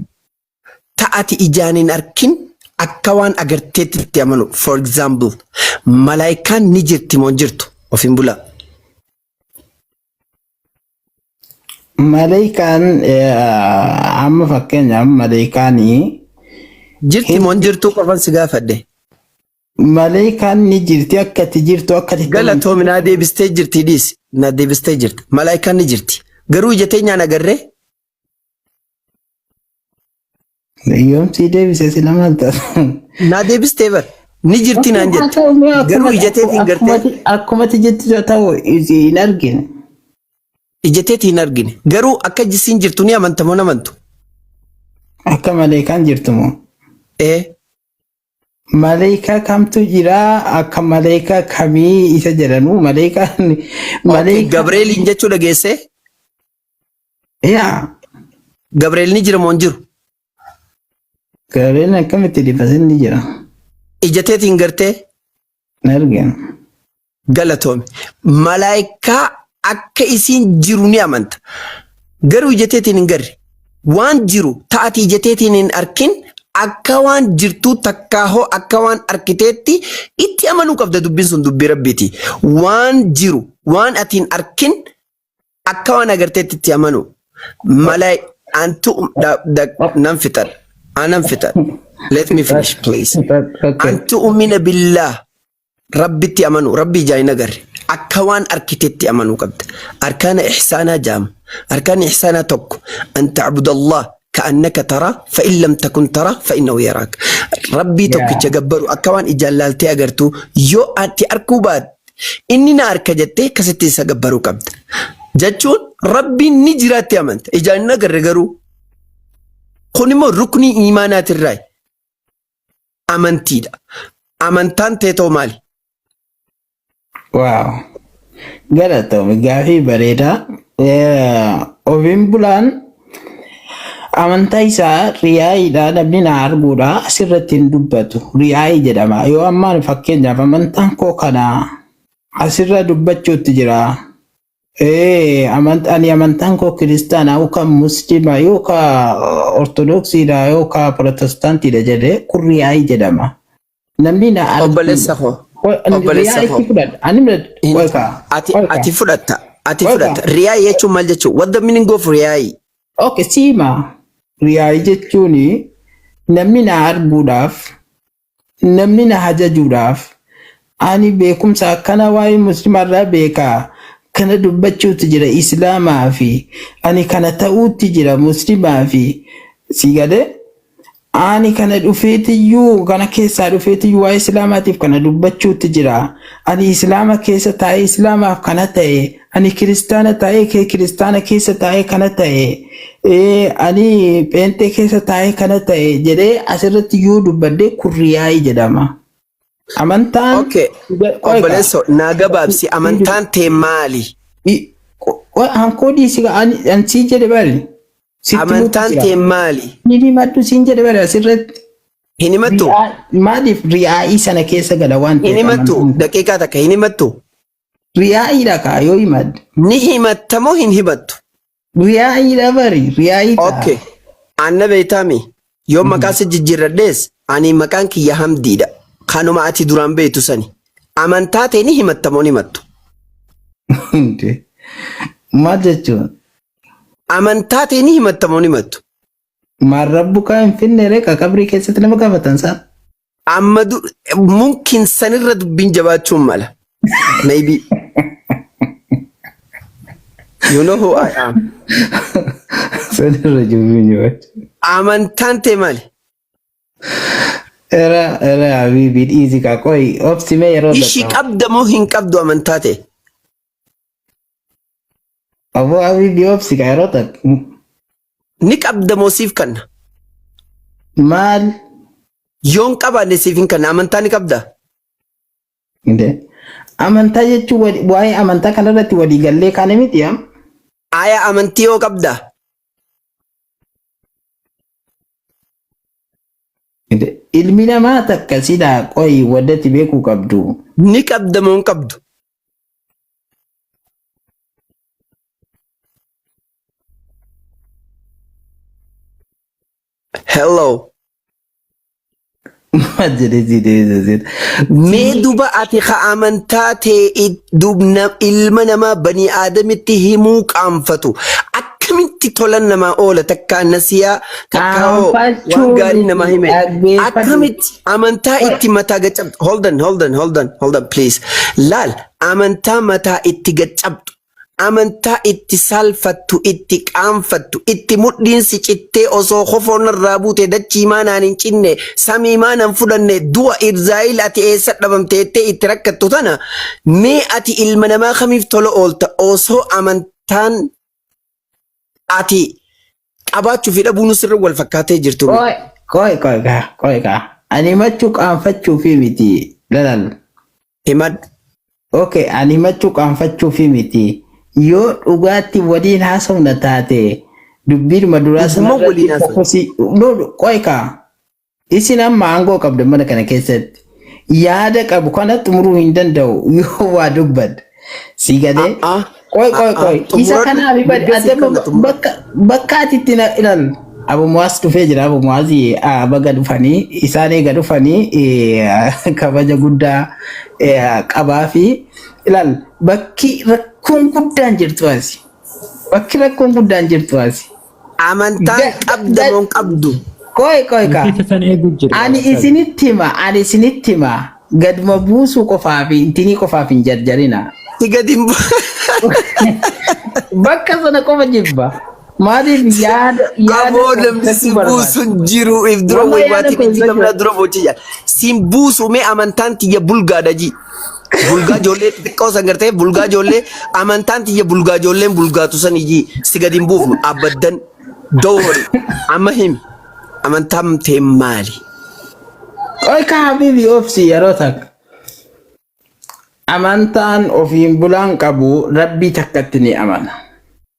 ta'ati ijaan hin arkin akka waan agarteetti amanu. For example malaayikaan ni jirti moo hin jirtu ofiin bulaa. Malaayikaan amma fakkeenyaaf malaayikaanii jirti moo hin jirtu qofan si gaafadhe. Malaayikaan ni jirti akka itti jirtu akka itti galatoomi naa deebistee jirti dhiisi naa deebistee jirti malaayikaan ni jirti garuu ijatee nyaan agarree. Yoom si deebisee si lama ta'a. Naa deebistee bar ni jirti naan jetti garuu ijatee hin gartee. Akkuma itti jettu ta'u hin argine. Ijateeti hin argine garuu akka jisiin jirtu ni amantamoo namantu. Akka malaayikaan jirtu moo? Malaayikaa kamtu jira akka malaayikaa kamii isa jedhanu malaayikaan. Gabreeliin jechuu dhageesse? Yaa. Gabreel ni jira moo hin jiru? Gabreel akkamitti dhifasin ni jira. Ijateeti hin gartee? Hin argine. Galatoomi malaayikaa. Akka isiin jiru ni amanta. Garuu ijateetiin hin garre. Waan jiru taati ijateetiin hin arkin akka waan jirtuu takkaahoo akka waan arkiteetti itti amanuu qabda dubbiin sun dubbii rabbiiti. Waan jiru waan ati hin arkin akka waan agarteetti itti amanuu. Malaay antu nan fitan. Anan fitan. Let me finish please. Antu umina billah. rabbitti amanu rabbi jaayina garre akka waan arkiteetti amanu qabda arkaana ihsaanaa jaam arkaan ihsaanaa tokko an ta'budallah كأنك ترى فإن لم تكن ترى فإنه يراك ربي توكي جبرو أكوان إجلالتي أجرتو يو أنتي أركوبات إني نارك جتة كستي سجبرو كبد جتون ربي نجرات أمانت إجالنا جرجرو خنيمو ركني إيمانات الرأي أمانتي دا أمانتان تيتو مالي واو قالتو مقافي بريدا وفين amantaa isaa riyaayiidha namni na arguudha asirratti hin dubbatu riyaayii jedhama yoo ammaan fakkeenyaaf amantaan koo kana asirra dubbachuutti jira ani amantaan koo kiristaanaa yookaan musliima yookaan ortodoksiidha yookaan protestaantiidha jedhee kun riyaayii jedhama namni na arguudha obboleessa koo ati fudhatta riyaayii jechuun maal jechuun what the meaning of riyaayii okay siima riyaayii jechuun namni na arguudhaaf namni na hajajuudhaaf ani beekumsa akkana waa'ee musliimarraa beekaa kana dubbachuutti jira islaamaa fi ani kana ta'uutti jira musliimaa fi sigade ani kana dhufeetiyyuu kana keessaa dhufeetiyyuu waa'ee islaamaatiif kana dubbachuutti jira ani islaama keessa taa'ee islaamaaf kana ta'e ani kiristaana taa'ee kiristaana keessa taa'ee kana ta'e ani pheenxee keessa taa'ee kana ta'e jedhee asirratti yoo dubbadde kun riyaayii jedhama. Amantaan obboleessa naa gabaabsi amantaan tee maali? Hankoo dhiisi ansii jedhe bari. Amantaan tee maali? Ni himattu siin jedhe bari asirratti. Hin himattu? Maaliif riyaayii sana keessa gala waan ta'eef? Hin himattu daqiiqaa takka hin himattu? Riyaayiidha kaa yoo himadde. Ni himattamoo hin himattu? Riyaayiidha bari riyaayiidha. Okay. Anna beeytaami yoo maqaa si jijjiirradhees ani maqaan kiyya hamdiidha. Kanuma ati duraan beeytu sani. Amantaa ta'e ni himattamoo ni himattu? Maal jechuun? Amantaa ta'e ni himattamoo ni himattu? Maarrabbu kaa hin finne reeqa qabrii keessatti nama gaafatan saa. Amma mumkin sanirra dubbiin jabaachuun mala. Maybe. You know who I am. Sanirra dubbiin jabaachuun. Amantaan ta'e maali? Era habibi dhiisi kaa qoyi obsimee yeroo dhaqaa. Ishii qabda moo hin qabdu amantaa ta'e? Aboo habibi obsi kaa yeroo takka. Ni qabda moo siif kanna? Maal? Yoon qabaanne siif hin kanna amantaa ni qabda? Amantaa jechuun waa'ee amantaa kanarratti walii gallee kaane miti yaa? Aya amantii yoo qabda? Ilmi namaa takka sidaa qoyi waddatti beekuu qabdu. Ni qabda moo hin qabdu? Hello. Mee duba ati ka amantaa ta'e ilma namaa bani aadamitti himuu qaanfatu akkamitti tolan namaa oola takka nasiyaa kakkaa'oo waan gaarii namaa hime akkamitti amantaa itti mataa gaccabdu hold on please laal amantaa mataa itti gaccabdu amantaa itti salfattu itti qaanfattu itti mudhiinsi cittee osoo kofoon irraa buute dachii maanaan hin cinne samii maanaan fudhanne du'a irzaayil ati eessa dhabamteettee itti rakkattu tana mee ati ilma namaa kamiif tola oolta osoo amantaan ati qabaachuu fi dhabuu sirra wal fakkaatee jirtu. Qoy ani machuu qaanfachuu fi miti lalal. Himad. Okay ani machuu qaanfachuu fi miti. Yoo dhugaatti waliin haasawna taate dubbiin maduraa sanarratti qoy kaa isin amma aangoo qabda mana kana keessatti yaada qabu kana xumuruu hin danda'u yoo waa dubbadde si gadee qoy isa kanaaf bakka ati itti ilal Abu Muaz dhufee jira Abu Muaz baga dhufanii isaan eega dhufanii kabaja guddaa qabaa fi ilal bakki rakkoon guddaan jirtu asi. Bakki rakkoon guddaan jirtu asi. Amantaan qabda moo qabdu? Qoy kaa. Ani isinitti hima. gad ma buusu qofaa fi intini qofaa fi hin jarjarina. Tigadin Bakka sana qofa jibba. Maaliif yaada Amo namni simbuusun jiru if dura waybaati miti gamna dura bochiya. Simbuusu mee amantaan tiyya bulgaadha ji. Bulgaa ijoollee xixiqqoo san gartee bulgaa ijoollee amantaan tiyya bulgaa ijoolleen bulgaatu san iji si gadi hin buufnu abaddan dawwari amma himi amantaan tee maali? Oi ka habibi ofsi yeroo takka. Amantaan ofiin bulaan qabu rabbii takkatti ni amana.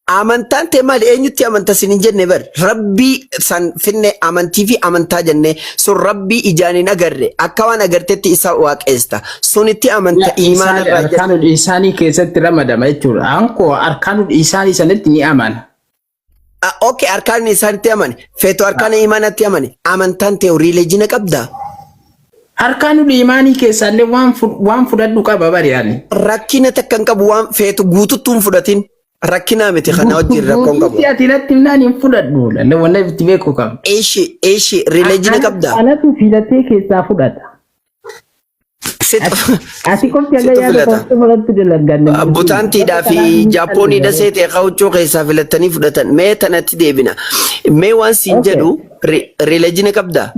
Amantaan tee maali? Eenyutti amanta sin hin jenne bar rabbii san finne amantii fi amantaa jenne sun rabbii ijaanin agarre akka waan agartetti isa waaqeesta sunitti amanta imaana irraa arkaanul isaanii keessatti ramadama jechuudha. Anko arkaanul isaanii sanatti ni amana. Okay, arkaan isaanitti amane feetu arkaan imaanatti amane amantaan tee riileejina qabdaa? Arkaanul imaanii keessallee waan fudhadhu qaba bari'ani. Rakkina takkan qabu waan feetu guututtuun fudhatin. Rakkina miti kana wajjin rakkoon qabu. Ati natti naan hin fudhadhu. Wanna itti beeku qabu. Eeshi riileejina qabdaa? Anatu filatee keessaa fudhata. Ati qofti aga yaada qofti fudhattu dalaganne. Butaantiidhaa fi Jaappooniidha seetee qawuchoo keessaa filatanii fudhatan. Mee tanatti deebina. Mee waan siin jedhu riileejina qabdaa?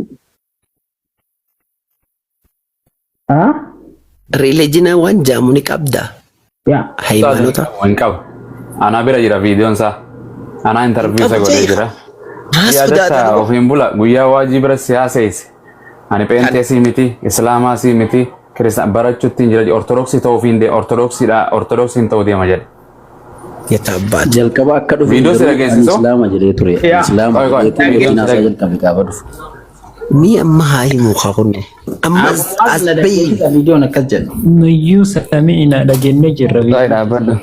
Riileejina waan jaamu ni qabdaa? Haymaanota. Waan qaba. Ana bira jira videoon isaa. Ana interview isa godhee jira. Yaadata ofiin bula guyyaa waajii bira siyaasees. Ani peenteesii miti, islaamaasii miti, kiristaan barachuutti hin jira ortodoksii ta'uu fi ortodoksiin ta'uu deema jedhe. Yatabbaan. Jalqaba akka dhufu Video sira geessisu. Islaama jedhee ture. Islaama jedhee ture. Naasaa jalqabe gaafa dhufu. Mi amma haayimu kakunne. Amma as bayi. Videoon akkas jedhu. Nuyyuu sami'ina dhageenye jirra. Wallahi dhaabbadhu.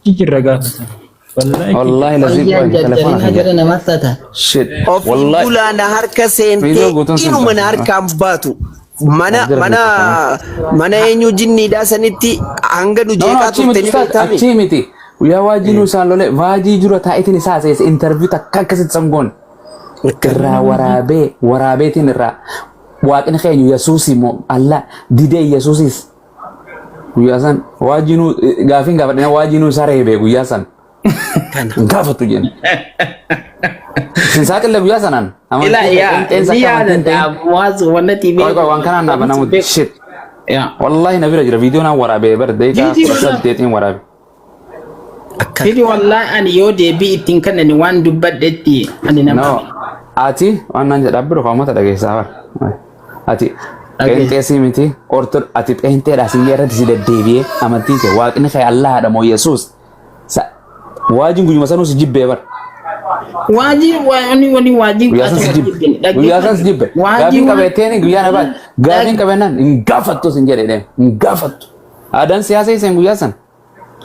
Jirra gaafa. Wallahi lazim telefoona gara namaaf taata. Shit. Ofiin Wallahi bulaana harka seentee Video guutuun sun inuma na harkaan baatu. Mana eenyu jinniidhaa sanitti hanga nu jeeqaa turtanii beektaami. Achii miti. Guyyaa waajii isaan lole waajii jira taa'itiin isaa seese interview takka akkasitti sangoon. Irraa waraabeetiin irraa waaqni keenya Yesuus immoo Allah didee Yesuusis. Guyyaa san waajii gaafiin gaafadhina waajii isaa reebee guyyaa san. Gaafatu jenna. Sinsaa qillee guyyaa sanaan. Ila yaa waazu wanna TV. Waan kanaan dhaaba namutti shit. Wallahi na bira jira viidiyoo naan waraabee bar deekaa 18 waraabe. Fili wallahi ani yoo deebii ittiin kannani waan dubbadhetti ani nama. No. Ati waan naan jedhaa biro qaamota dhageessaa bar. Ati peenteesii miti ati peenteedhaa si irratti si deddeebi'ee amantiin kee waaqni kee Allahaadha moo Yesuus. Wajin guyyuma sanuu si jibbee bar. Wajin guyyaa san si jibbe. Gaafiin qabeetteen guyyaa na baate. Gaafiin qabeennan hin gaafattu sin jedhee hin gaafattu. Aadaan siyaasa iseen guyyaa san.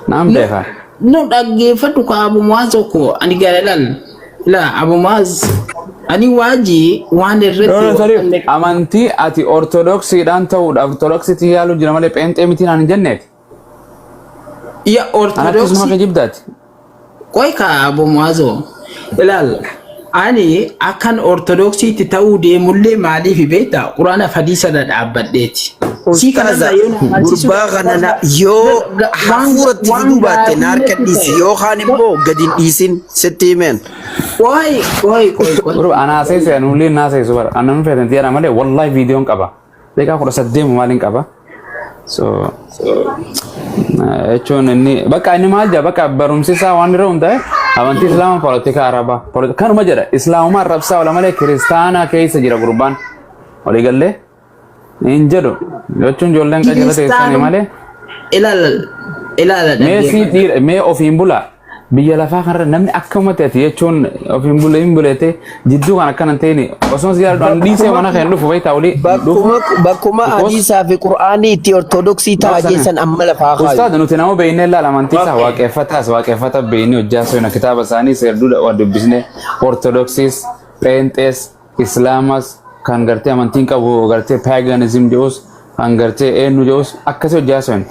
Naam beekaa. No dhaggeeffadhu ka Abu Muaz ko ani gaalalan. La Abu Muaz ani waji waan irratti amantii ati ortodoksiidhaan ta'uudha ortodoksiitii yaaluu jira malee pheenxee miti naan hin jenneeti. Ya Anakisuma ortodoksi. jibdaati. Koi ka Abu Muazo. Ilal ani akan ortodoksiitti ta'uu deemullee maaliif beekta Quraana hadiisa dhaabbadheeti. Si kana gurbaa kanana yoo hafuuratti fiduu baatte na harka dhiisi yookaan immoo gadi hin dhiisin sitti himeen. Koi. Anaa seese anullee naa seesu bara annan feetan tiyaadha malee wallahi viidiyoon qaba. Deekaa 18 maaliin qaba. So jechuun inni bakka inni maal jedha bakka barumsi isaa waan irra hundaa'e amantii islaamaa polotika arabaa kanuma jedha islaamummaa arrabsaa wala malee kiristaanaa keessa jira gurbaan walii gallee hin jedhu jechuun ijoolleen qajeela teessanii malee ilaala mee ofiin bulaa biyya lafaa kanarra namni akka uummateeti jechuun ofiin buleete jidduu kan akkanan ta'ini osoo si yaadu dhiisee mana kan dhufu wayitaa olii bakkuma hadiisaa fi qur'aanii itti ortodoksii ta'a jeessan amma lafaa kaayu. Ustaad nuti nama beeknee laala amantii isaa waaqeffata beeknee hojjaa soina kitaaba isaanii seerduudha waan dubbisne ortodoksiis pheenxees islaamas kan gartee amantiin qabu gartee paganism jedhus kan gartee eenyu jedhus akkasii hojjaa soina.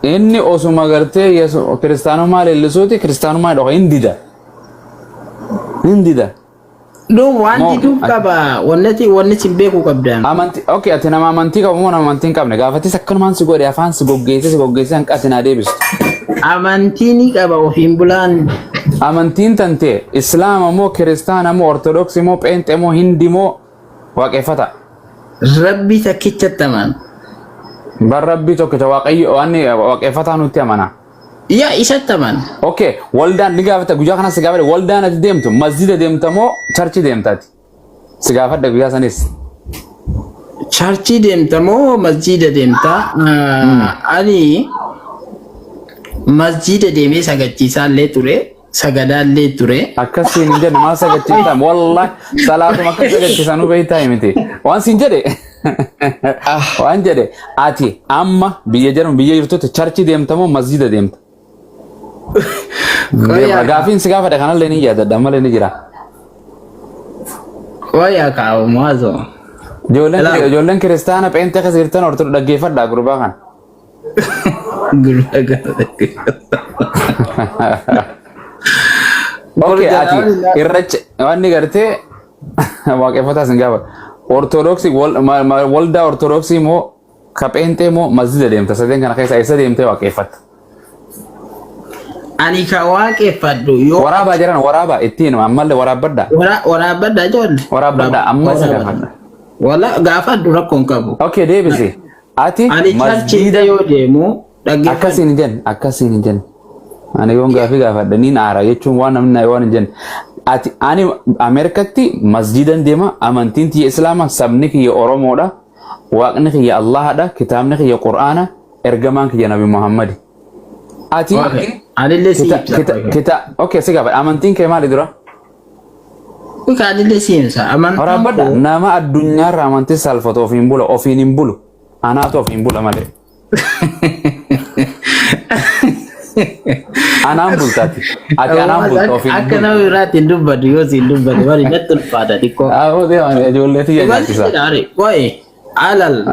Inni osuma gartee kiristaanummaa leellisuuti kiristaanummaa dhoqa hin dida. No wanti dukkaba wannati beeku qabdan. Amantii okay ati nama amantii qabu moo nama amantii hin qabne gaafatis akkanumaan si godhe afaan si goggeesse hanqate naa deebistu. Amantii ni qaba ofiin bulaan. Amantiin tante islaama moo kiristaana moo ortodoksii moo pheenxee moo hindi moo waaqeffata. Rabbi takkichatti amana. Bar rabbi tokkicha waaqayyo waan waaqeffataa nutti amana. Yaa isatti amana. Okay waldaan ni gaafata guyyaa kana si gaafate waldaan ati deemtu masjida deemta moo charchi deemtaati. Si gaafadha guyyaa sanis. Charchi deemta moo masjida deemta? Ani masjida deemee sagachiisaa illee ture. Sagadaallee ture. Akkasiin hin jedhe maal sagachiifta wallahi salaatuma akka sagachiisanuu beektaa himiti. Waan siin jedhe waan jedhe ati amma biyya jedhamu biyya jirtutti charchi deemta moo masjida deemta? Gaafiin si gaafadha kanallee ni yaadadha malee ni jira. Qoyaa kaa'u maazo. Ijoolleen kiristaana pheenxee keessa jirtan ortodoksii dhaggeeffadhaa gurbaa kana. Gurbaa kana Okay, ati irracha wanni gartee waaqeffataa sin gaafa ortodoksii waldaa ortodoksii moo pheenxee moo masjida deemta sadeen kana keessa eessa deemtee waaqeffatta? Ani ka waaqeffadhu yoo waraabaa jiran waraabaa ittiin ammallee waraabbadha. Waraabbadha ijoollee. Waraabadha amma isa gaafadha. Wala gaafadhu rakkoon qabu. Okay deebisi. Ati masjida yoo deemu dhaggeeffadhu. Akkasiin hin jenne. Ani yoon gaafadha niin aara jechuun waan namni waan hin jenne. Ati ani Ameerikatti masjidan deema amantiin tiyya islaama sabni kiyya Oromoodha waaqni kiyya Allahadha kitaabni kiyya Qur'aana ergamaan kiyya Nabi Muhammad. Ati anillee si okay si gaafadha amantiin kee maali dura? Kuka anillee si himsa amantiin waraabadha nama addunyaarra amantii salphatu ofiin hin bulu anaatu ofiin bula malee. Anaan bultaati. Ati anaan bulta ofiin. Akka nama biraatti hin dubbatu yoo si hin dubbatu wali natti ulfaata xiqqoo. Ijoollee tiyya nyaachisa. Qo'e alal.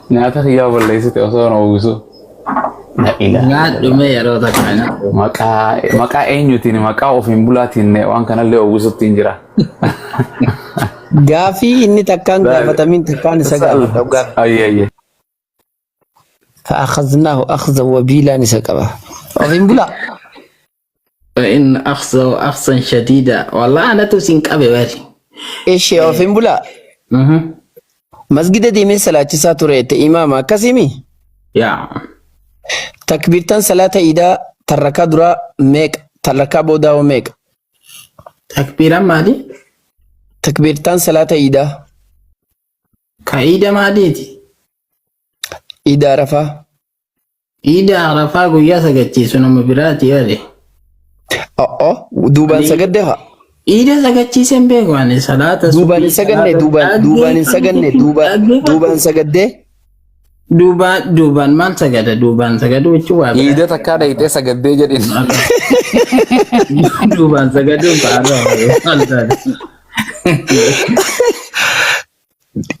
Nyaata kiyyaa balleessite osoo na uwwisu. Nyaadhume yeroo takkaan. Maqaa eenyutiin maqaa ofiin bulaatiin waan kanallee uwwisutti hin jira. Gaafii inni takkaan gaafatamin takkaan isa gaafata. Ayyee. فأخذناه أخذا وبيلا نسكبه وفين بلا إن أخذا شديدا والله أنا تسينك أبي باري إيش وفين بلا مسجد دي من صلاة ساتوريت إماما كسيمي يا تكبيرتان صلاة إذا تركا درا ميك تركا بودا وميك تكبيرا مالي تكبيرتان صلاة إذا كايدا مالي إذا رفا قويا سجدتي سنم براتي هذه دوبان سجدها إذا سجدتي سنبيغواني صلاة دوبان سجدني دوبان سجده دوبان ما سجد وشوا إذا تكاد إذا سجده جدين دوبان سجد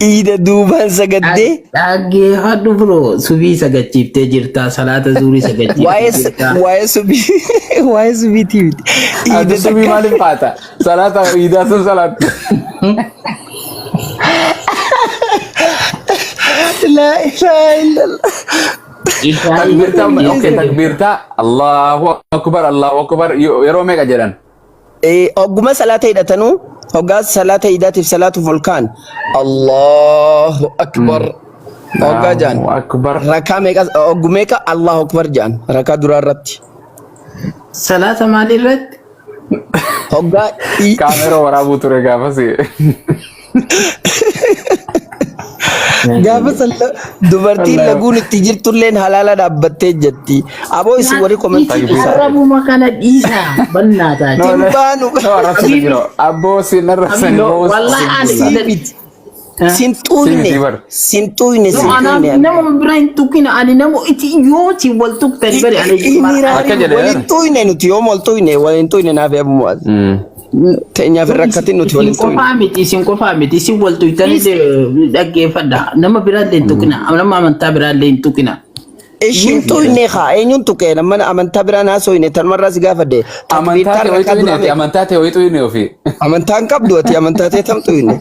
إذا دوبان سجده أجي هادو برو سبي سجدتي تجرتا صلاة زوري سجدتي واي سبي تيجي إذا سبي مالي فاتا صلاة إذا سن صلاة لا إله إلا الله تكبيرتا أوكي تكبيرتا الله أكبر يرومي كجران أقوم صلاة إذا تنو أوقات صلاة إيدات في صلاة فولكان الله أكبر أوقات جان أكبر ركع ميكا أوقميكا الله أكبر جان ركع درارات صلاة مالي رد أوقات كاميرا ورابو تريقا فسي gaafa salla dubartiin laguun itti jirtu illeen halaala dhaabbattee jetti aboo isin warri komentii Arabu makana dhiisa bannaata timbaanu aboo sinarrasani wallahi ani sintuine nama bira hin tuqina ani nama iti yoo si wal tuqtani bari ani walituine nuti yoo waltuine walituine naaf yabumaas Tenya firrakkatiin nuti waliin tuqina. Isin qofaa miti isin wal tuqtanii dhaggeeffadha. Nama biraallee hin tuqina. Nama amantaa biraallee hin tuqina. Ishintu inni haa eenyutu kenna mana amantaa biraan haasoo inni tanmarraa si gaafadhe. Amantaa ta'e wayitu inni ofii. Amantaan qabdu ati amantaa ta'e tamtu inni.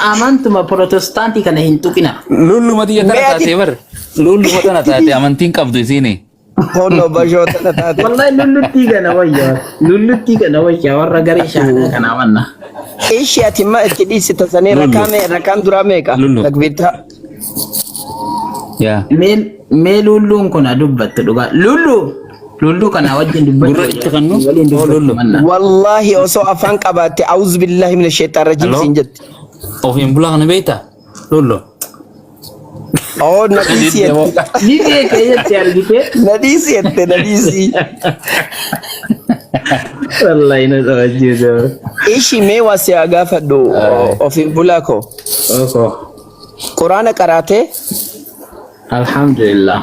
Amantuma Protestantii kana hin tuqina. Lulluma tiyya tana taatee bar. Lulluma tana taatee amantiin qabdu isiini. Hono bashoo tana taate. Wallahi lullutti kana wayyaa warra garee shaanaa kana amanna. Ishi ati ma itti dhiisita sanii rakaan duraa meeqa? Takbiirtaa. Yaa. Mee lulluun kun dubbattu dhugaa. Lullu kana wajjin gurraacha kan nu lullu. Wallahi osoo afaan qabaate a'uuzu billahi minash shaitaan rajiim siin jetti. Ofiin bulaa kana beektaa? Lullu. Oh nadhiisi jette. Ni beeka jetti argite. Nadhiisi jette nadhiisi. Wallahi na tawajido. Ishi mee wasi gaafadhu ofiin bulaa ko. Oko. Quraana qaraate? Alhamdulillah.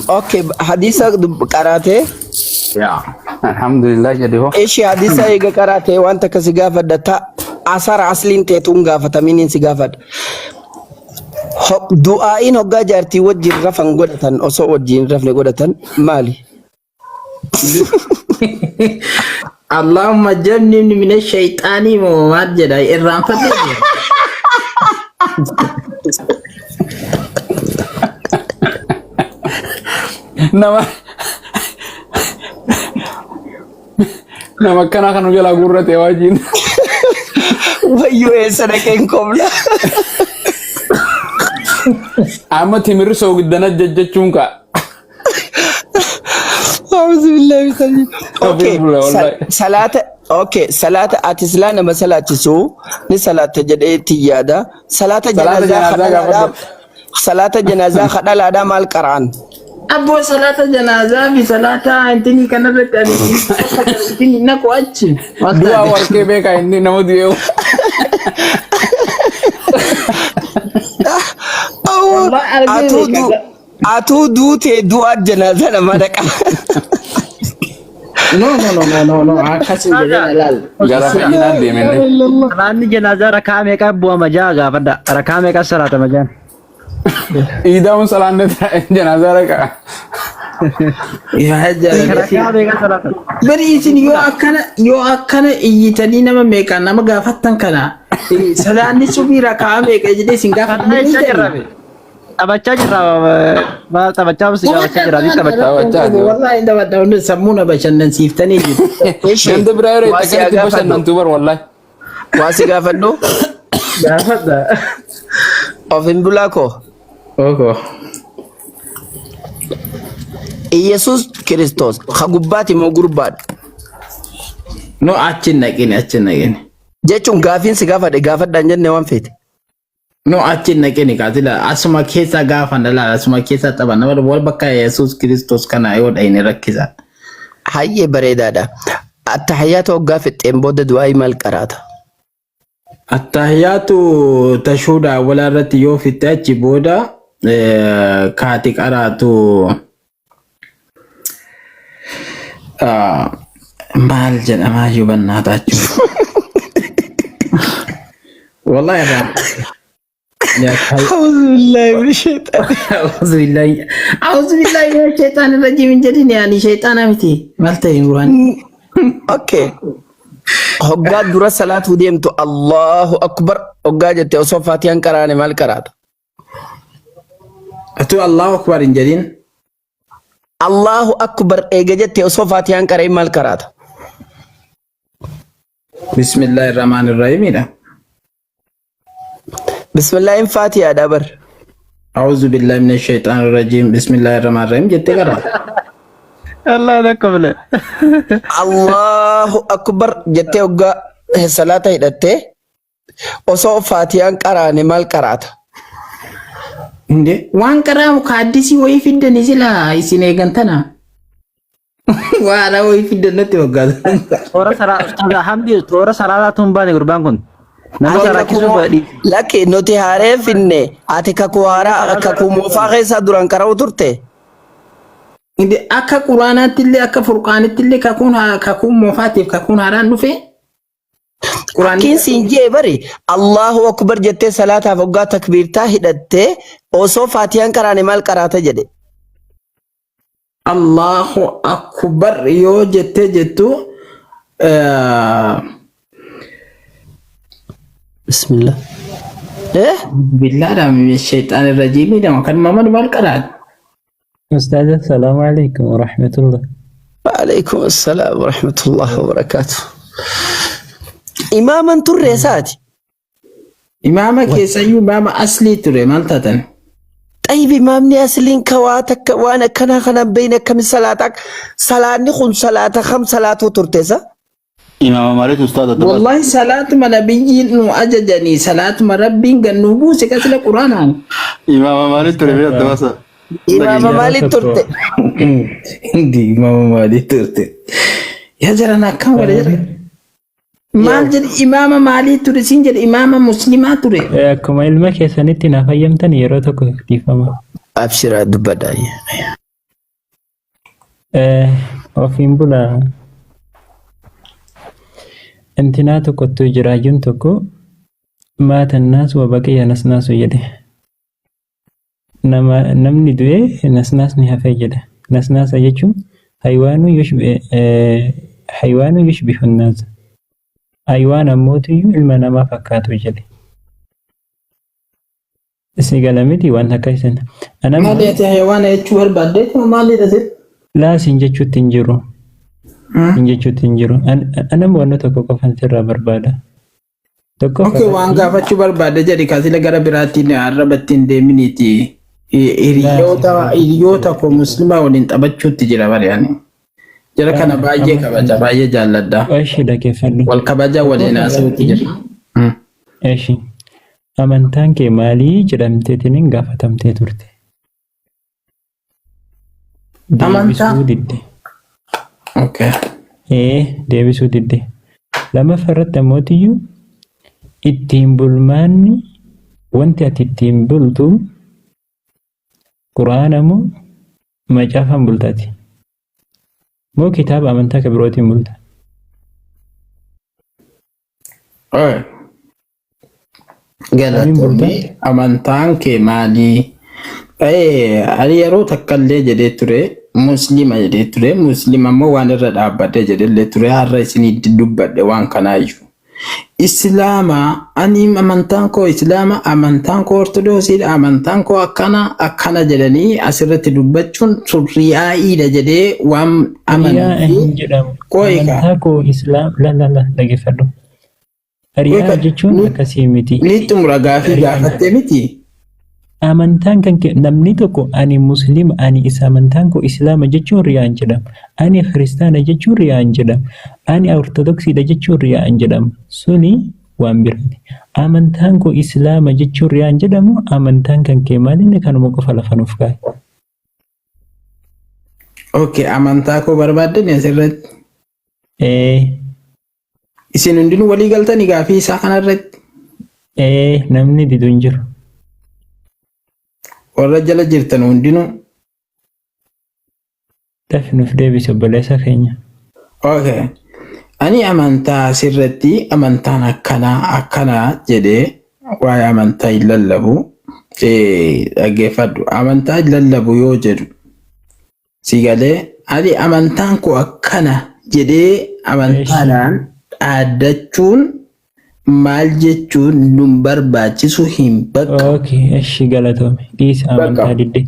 Okay, hadisa qaraate? Ya. Alhamdulillah jadi ho. Ishi hadisa eega qaraate wanta kasi gaafadhata asara asliin teetuun gaafataminiin si gaafadha. Du'aa'iin hoggaa jaartii wajjin rafan godhatan osoo wajjin rafne godhatan maali? Allahumma jannibni minash shaytaanii moo maal jedha irraanfatee nama kana kan ujala gurrate wajin. Wayyo eessa dhaqeen komla. Amma timir soo giddana jajjachuun ka. A'uuzu billahi min salata ati silaa nama salaachisu ni salata jedhee tiyyaada. Salata janazaa kadhalaadhaa maal qara'an? Abbo salata janazaa fi salata intini kanarratti intini naqu achi. Dua warqee beeka inni nama du'eewu. Atuu duute du'a janazaa nama dhaqa. No. Akkasii jedhee laal. Gara fayyinaan deemenne. Salaanni janazaa rakaa meeqa bu'a majaa gaafadha. Rakaa meeqa salaata majaan? Idaun salanne janazaa raqa. Rakaa meeqa salaata? Bari isin yoo akkana iyyitanii nama meeqaan nama gaafattan kana salaanni subii rakaa meeqa jedhee isin gaafattan. Taphachaa jirra maal taphachaa musi taphachaa jirra ni taphachaa. Wallahi taphadha sammuu na bashannansiiftanii jiru. Ganda biraa yeroo itti akkatti bashannantu bar wallahi. Waasi gaafadhu. Gaafadha. Ofiin bulaa ko. Oko. Iyesus Kristos ha gubbaati moo gurbaadha? No achin naqini. Jechuun gaafiin si gaafadhaan jenne waan feete. No achin naqini kaatila asuma keessa gaafan dhala asuma keessa taphan nama wal bakka Yesus Kristos kana yoo dhayne rakkisa. Hayyee bareedaadha. Attahiyyaatu hoggaa fixxeen booda du'aa maal qaraata? Attahiyyaatu tashuudha walaarratti yoo fitte achi booda kaati qaraatu maal jedhamaa yubannaa taachuu. Wallahi irraa. أعوذ بالله من الشيطان. أعوذ بالله من الشيطان الرجيم جدين يعني شيطان أمتي مالتي نوران. أوكي. هقعد درا صلاة وديم تو الله أكبر هقعد جت وصفاتي أنكراني مال كرات. أتو الله أكبر إن جدين. الله أكبر إجت وصفاتي أنكراني مال كرات. بسم الله الرحمن الرحيم. بسم الله فاتحة دبر. أعوذ بالله من الشيطان الرجيم بسم الله الرحمن الرحيم جت كرا. الله أكبر. الله أكبر جت وجا صلاة هدته وصو فاتحة أنكراني مال كرات. إنده وان كرا مكادسي ويفيد نزلا إسنة جنتنا. وأنا ويفيد نتوقع. Tora salah hamdi tora salah tumba ni gurbaan kun. Nama salah kisu badi. Laki nuti hare finne ati kakuara kakumufaa keessa duraan karau turte. Inde akka quraanaatti illee akka furqaanitti illee kakuun moofaatiif kakuun haaraan dhufe. Akkiin siin jee bari Allahu akbar jettee salaataaf hoggaa takbiirtaa hidhattee osoo faatiyaan qaraane maal qaraata jedhe. Allahu akbar yoo jettee jettu Bismillah. billaadhaan shayxaan irra jiimidhama kan mamad maal qaraat. Ustaaz, assalamu alaikum wa rahmatullah. Waalaikum assalaam wa rahmatullahi wa barakatuh. Imaaman turre isaati. Imaama keessayyuu imaama aslii ture maal taatan. Xayib imaamni asliin kawaa takka waan akkanaa kana beeyna akkami salaanni kun salaata kam salaatu turteessa. إمام مالك أستاذ الدرس والله صلاة ما نبي إنه أجدني صلاة ما ربي جنوبه سكت القرآن. إمام مالك تربية الدرس Imaama maaliif turte? Hindi imaama maalii turte? Yaa jarana akkam wala jara. Maal jedhi imaama maalii ture siin jedhi imaama muslimaa ture. Akkuma ilma keessanitti na fayyamtan yeroo tokko dhiifama. Abshiraa dubbadhaa. Ofiin bulaa. Intinaa tokkottuu jiraayyuun tokko maatan naasu wabaqee nasnaasu jedhe. Namni du'ee nasnaasni hafee jedhe. Nasnaasa jechuun hayiwaanu yushbihu naasa. Hayiwaan ammootiyyuu ilma namaa fakkaatu jedhe. Si galamiti waan akka isin. Maali ati hayiwaana jechuu barbaadde maali dhase? Laasiin jechuutti hin jiru. Hin jechuutti hin jiru. Anam waan tokko qofan sirraa barbaada. Okay, waan gaafachuu barbaadde jedhi kaasila gara biraattiin arrabatti hin deeminiiti. Hiriyoota koo muslimaa waliin taphachuutti jira bariyaan. Jara kana baay'ee kabaja baay'ee jaalladha. Eeshi dhaggeeffadhu. Wal kabaja waliin haasawutti jira. Eeshi. Amantaan kee maalii jedhamteetiin gaafatamtee turte? Amantaan? Deebisuu didde. Okay. Deebisuu didde. Lamaffaarratti ammootiyyuu ittiin bulmaanni wanti ati ittiin bultu Quraana moo macaafaan bultaati? Moo kitaaba amantaa kan birootiin bulta? Galatoomii amantaan kee maalii? Ani yeroo takkallee jedhee ture muslima jedhee ture muslima immoo waan irra dhaabbadde jedhee ture har'a isinii dubbadhe waan kanaayyuu. Islaama ani amantaan koo islaama amantaan koo ortodoksiidha amantaan koo akkana jedhanii asirratti dubbachuun surriyaa'iidha jedhee waan amantii amantaa koo islaam la dhaggeeffadhu. Riyaa jechuun akkasii miti. Ni xumura gaafii gaafattee miti. Amantaan kan namni tokko ani muslima ani isa amantaan koo islaama jechuun riyaan jedhama. Ani kiristaana jechuun riyaan jedhama. Ani ortodoksiidha jechuun riyaan jedhama. Suni waan biraati. Amantaan koo islaama jechuun riyaan jedhamu amantaan kan kee maalinni kanuma qofa lafa nuuf kaa'e. Okay, amantaa koo barbaaddan asirratti. Isin hundinuu walii galtanii gaafii isaa kanarratti. Namni didu hin jiru. Warra jala jirtan hundinuu. Nuuf deebisa obboleessa keenya. Okay. Ani amantaa asirratti amantaan akkanaa jedhee waa'ee amantaa hin lallabu. Dhaggeeffadhu. Amantaa hin lallabu yoo jedhu. Si galee ani amantaan koo akkana jedhee amantaadhaan dhaaddachuun maal jechuun nun barbaachisu hin bakka. Okay, eshi galatoome. Dhiisa amantaa didde.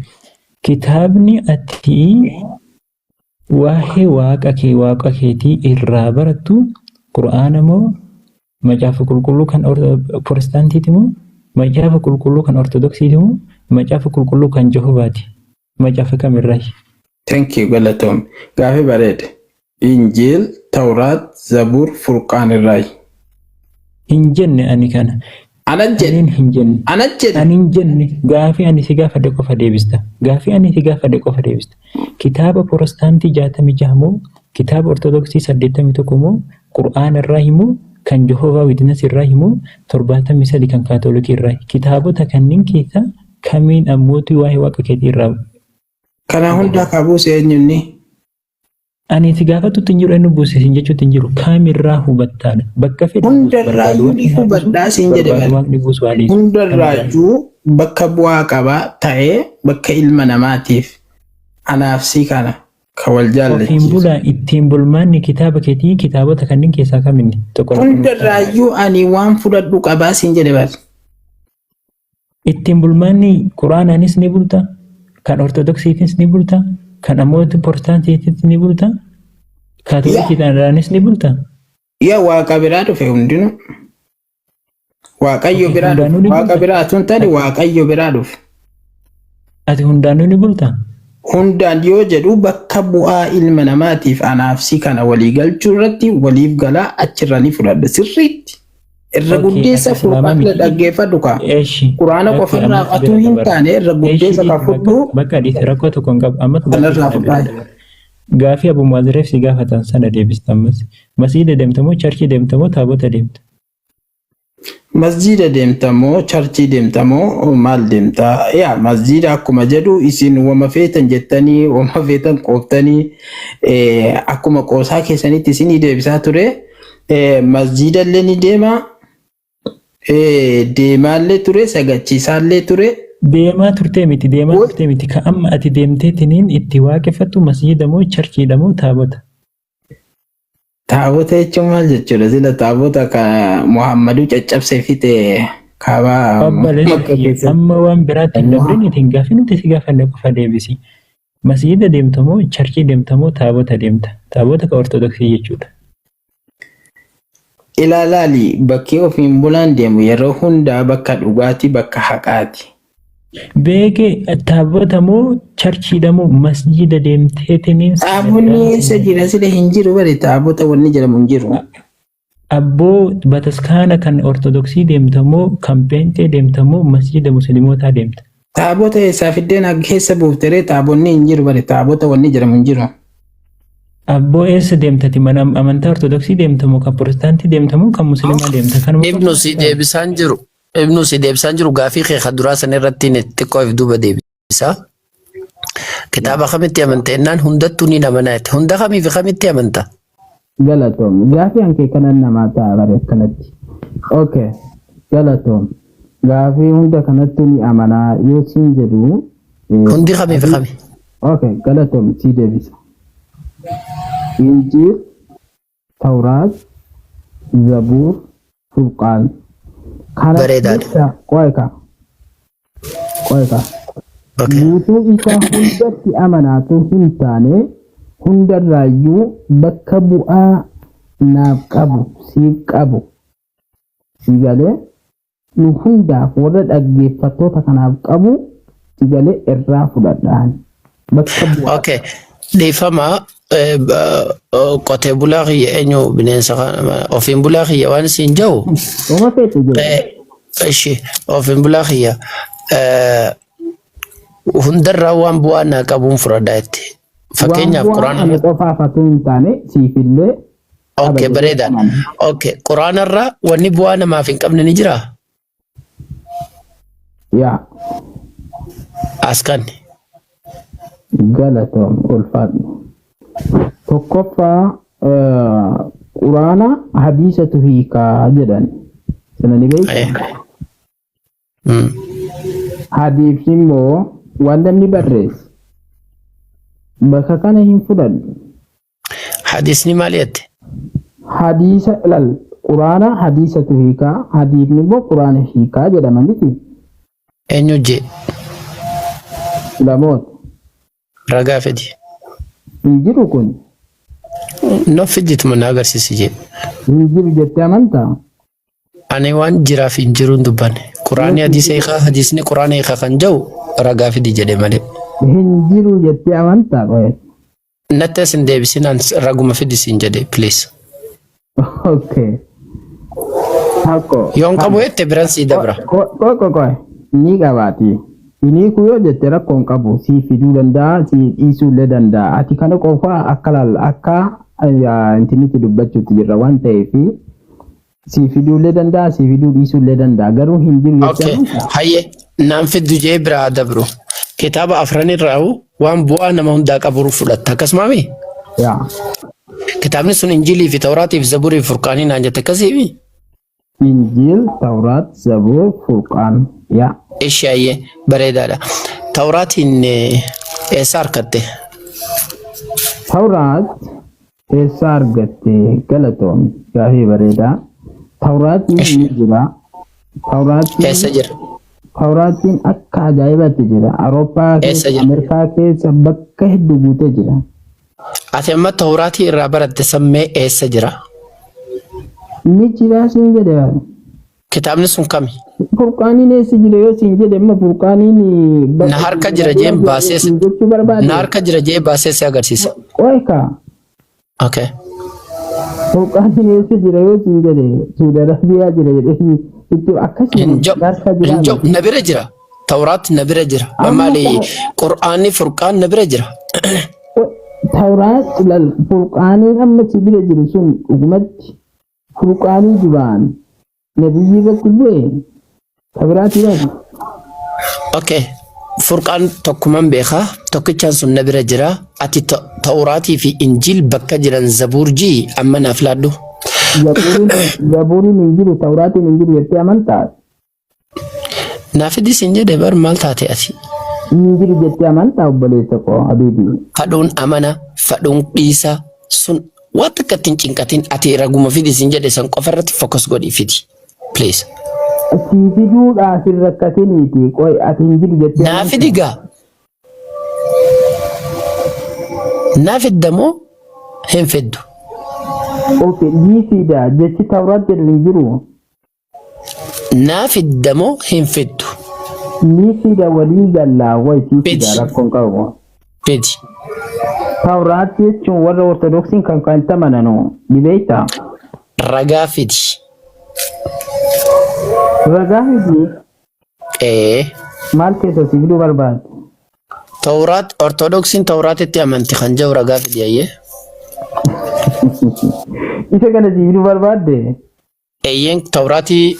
Kitaabni ati waa'ee waaqa keetii irraa barattu Qur'aana moo macaafa qulqulluu kan Protestaantiiti moo macaafa qulqulluu kan Ortodoksiiti moo macaafa qulqulluu kan Jehovaati? Macaafa kamirraayi? Thank you galatoome. Gaafii bareede. Injiil, Tawraat, Zabuur, Furqaan irraayi. Hin jenne ani kana. Anajjen. Hin jenne. Anajjen. Ani hin jenne. Gaafii ani si gaafadhe qofa deebista. Gaafii ani si gaafadhe qofa deebista. Kitaaba Protestaantii 66 moo kitaaba Ortodoksii 81 moo Qur'aana irraa himoo kan Jehovaa Witness irraa himoo 73 kan Kaatoolikii irraa. Kitaabota kanneen keessaa kamiin ammootii waa'ee waaqa keetii irraa? Kana hunda qabuus eenyunni? Ani itti gaafatutti hin jiru eenyu buusisin jechuutti hin jiru kaamirraa hubattaadha. Bakka fedhe hundarraayyuu ni hubadhaa siin jedhe bari. Hundarraayyuu bakka bu'aa qaba ta'ee bakka ilma namaatiif anaaf si kana kan wal jaallachiisu. Ofiin bulaa ittiin bulmaanni kitaaba keetii kitaabota kanneen keessaa kaminni tokko. Hundarraayyuu ani waan fudhadhu qabaa siin jedhe bari. Ittiin bulmaanni Quraanaanis ni bulta, kan Ortodoksiitis ni bulta, kan ammoo Protestantiitis ni bulta, Kaatolikiidhaanis ni bulta. Yaa waaqa biraa dhufe hundinuu. Waaqayyo biraa dhufe. Waaqa biraa tun tani waaqayyo biraa dhufe. Ati hundaanuu ni bulta? Hundaan yoo jedhu bakka bu'aa ilma namaatiif anaaf si kana walii galchuu irratti waliif galaa achirra ni fudhadha sirriitti. Irra guddeessa fudhadha dhaggeeffadhu kaa. Quraana qofarraa qatuu hin taane irra guddeessa ka fudhu. Bakka dhiitti rakkoo tokko hin qabu. Kanarraa fudhadha. Gaafii Abu Maazireef si gaafatan sana deebista ammas. Masjiida deemtamoo charchii deemtamoo taabota deemta? Masjiida deemtamoo charchii deemtamoo maal deemtaa? Yaa masjiida akkuma jedhu isin wama feetan jettanii wama feetan qooftanii akkuma qoosaa keessanitti isinii deebisaa ture. Masjiida illee ni deema. Deemaallee ture sagachiisaallee ture. Deemaa turtee miti ka amma ati deemteetiniin itti waaqeffattu masjiida moo charchiidha moo taabota? Taabota jechuun maal jechuudha? Sila taabota ka Muhammadu caccabsee fite kaabaa. Amma waan biraatti hin dabreenitiin gaafii nuti si gaafanne qofa deebisi. Masjiida deemtamoo charchii deemtamoo taabota deemta? Taabota ka Ortodoksii jechuudha. Ilaalaali bakki ofiin bulaan deemu yeroo hundaa bakka dhugaatii bakka haqaati. Beeke taabota moo charchiidha moo masjiida deemteetiniin? Taabonni eessa jira sila hin jiru bari taabota wanni jedhamu hin jiru. Abboo bataskaana kan Ortodoksii deemtamoo kan Pheenxee deemtamoo masjiida Muslimootaa deemta? Taabota eessaa fiddeen keessa buufteree taabonni hin jiru bari taabota wanni jedhamu hin jiru. Abboo eessa deemtati mana amantaa Ortodoksii deemtamoo kan Protestantii deemtamoo kan Muslimaa deemta? Ibnu si deebisaan jiru. Ibnu si deebisaan jiru gaafii kee duraa san irratti xiqqoo if duuba deebisa. Kitaaba kamitti amanta ennaan hundattuu ni amanaa jette. Hunda kamiif kamitti amanta? Galatoom. Gaafii hankee kanan namaa ta'a bare akkanatti. Okay. Galatoom. Gaafii hunda kanattuu ni amanaa yoo siin jedhu. Hundi kamiif kami? Okay. Galatoom si deebisa. Injiil, Tawraat, Zabuur, Furqaan. Bareedaadha. Qoyka. Guutuu isaa hundatti amanaatu hin taane hundarraayyuu bakka bu'aa naaf qabu siif qabu. Sigalee nu hundaaf warra dhaggeeffattoota kanaaf qabu sigalee irraa fudhadhaan. Bakka bu'aa. Okay. Dhiifama qotee bulaa kiyya eenyu bineensa ofiin bulaa kiyya waan siin jiru. Ofiin bulaa kiyya hundarraa waan bu'aa naa qabuun fudhadhaa jetti. Fakkeenyaaf quraana. Qofaaf hatuu hin taane siifillee. Okay bareedaadha. Okay quraanarraa wanni bu'aa namaaf hin qabne ni jiraa? Yaa. Askanni. Galatoom ulfaadhu. Tokkoffaa quraana hadiisatu hiikaa jedhan. Sana ni beektaa? Hadiisni immoo waan namni barreesse. Bakka kana hin fudhadhu. Hadiisni maal jette? Hadiisa ilal quraana hadiisatu hiikaa hadiisni immoo quraana hiikaa jedhama miti. Eenyu jee? Lamoota. Ragaa fedi. Hin jiru kun. No fijitu mana agarsiisi jee. Hin jiru jettee amantaa? Ani waan jiraaf hin jiruun dubbanne. Quraanni hadiisa hiikaa hadiisni quraana hiikaa kan jiru ragaa fidi jedhe malee. Hin jiru jettee amantaa qoye. Natti asin deebisinaan raguma fidisiin jedhe please. Okay. Hakko. Yoon qabu jette biraan sii dabra. Qoy. Ni qabaati. Ini kuyo jette rakkoon qabu si fiduu danda'a si dhiisuu illee danda'a. Ati kana qofaa akka intinitti dubbachuutti jirra waan ta'eef si fiduu illee danda'a si fiduu dhiisuu illee danda'a garuu hin jiru jechuudha. Okay. Hayyee naan fiddu jee biraa dabru. Kitaaba afran irraa waan bu'aa nama hundaa qabu fudhatta akkasumaami? yaa Kitaabni sun Injilii fi Tawraatii fi Zaburii fi Furqaanii naan jette akkasiifi. Injil, Tawraat, Zabur, Furqaan. Yaa. Ishaayyee bareedaadha. Tawraatiin eessa argatte? Tawraat eessa argatte galatoom gaafii bareedaa. Tawraatiin ni jira. Eessa jira? Tawraatiin akka ajaa'ibaatti jira. Awurooppaa keessa, Ameerikaa keessa bakka hedduu guutee jira. Ati amma Tawraatii irraa baratte sammee eessa jira? Ni jira siin jedhe. Kitaabni sun kami? Furqaaniin eessa jira yoo siin jedhe amma Furqaaniin na harka jira jee baasee na harka jira jee baasee si agarsiisa. Qoyka. Okay. Furqaaniin eessa jira yoo siin jedhe Suudi Arabiyaa jira jedhee itti akkasii harka jira. Injo na bira jira. Tawraat na bira jira. Maali Qur'aanni Furqaan na bira jira. Tawraat lal Furqaaniin amma si bira jiru sun dhugumatti Furqaanii jibaan nabiyyi irratti bu'e Tawraatii yaadu. Okay. Furqaan tokkuman beekaa tokkichaan sun na bira jira. Ati Tawraatii fi Injil bakka jiran Zabuurjii amma naaf laaddu. Zaburiin hin jiru Tawraatiin hin jiru jettee amantaa? Naafidis hin jedhe bar maal taate ati? Hin jiru jettee amantaa obboleessa koo Habiibii. Fadhuun amana, fadhuun dhiisa sun waan akka ittiin cinqatiin ati raguma fidis hin jedhe san qofa irratti fokus godhii fidi. Please. Sii fiduudhaaf hin rakkatiniiti qoy ati hin jiru jettee. Naa fidi gaa. Naa fiddamoo hin fiddu. Okay, ni fida jechi Tawraat jedhu hin jiru. Naa fiddamoo hin fiddu. Ni fida walii gallaa wayi fida rakkoon qabu. Fidi. Tawraat jechuun warra Ortodoksiin kan tamananu ni beektaa? Ragaa fidi. Ragaa fidi? Maal keessa si fiduu barbaadu? Tawraat Ortodoksiin Tawraatitti amanti kan jiru ragaa fidi ayyee. Isa kana si fiduu barbaadde? Eeyyeen Tawraatii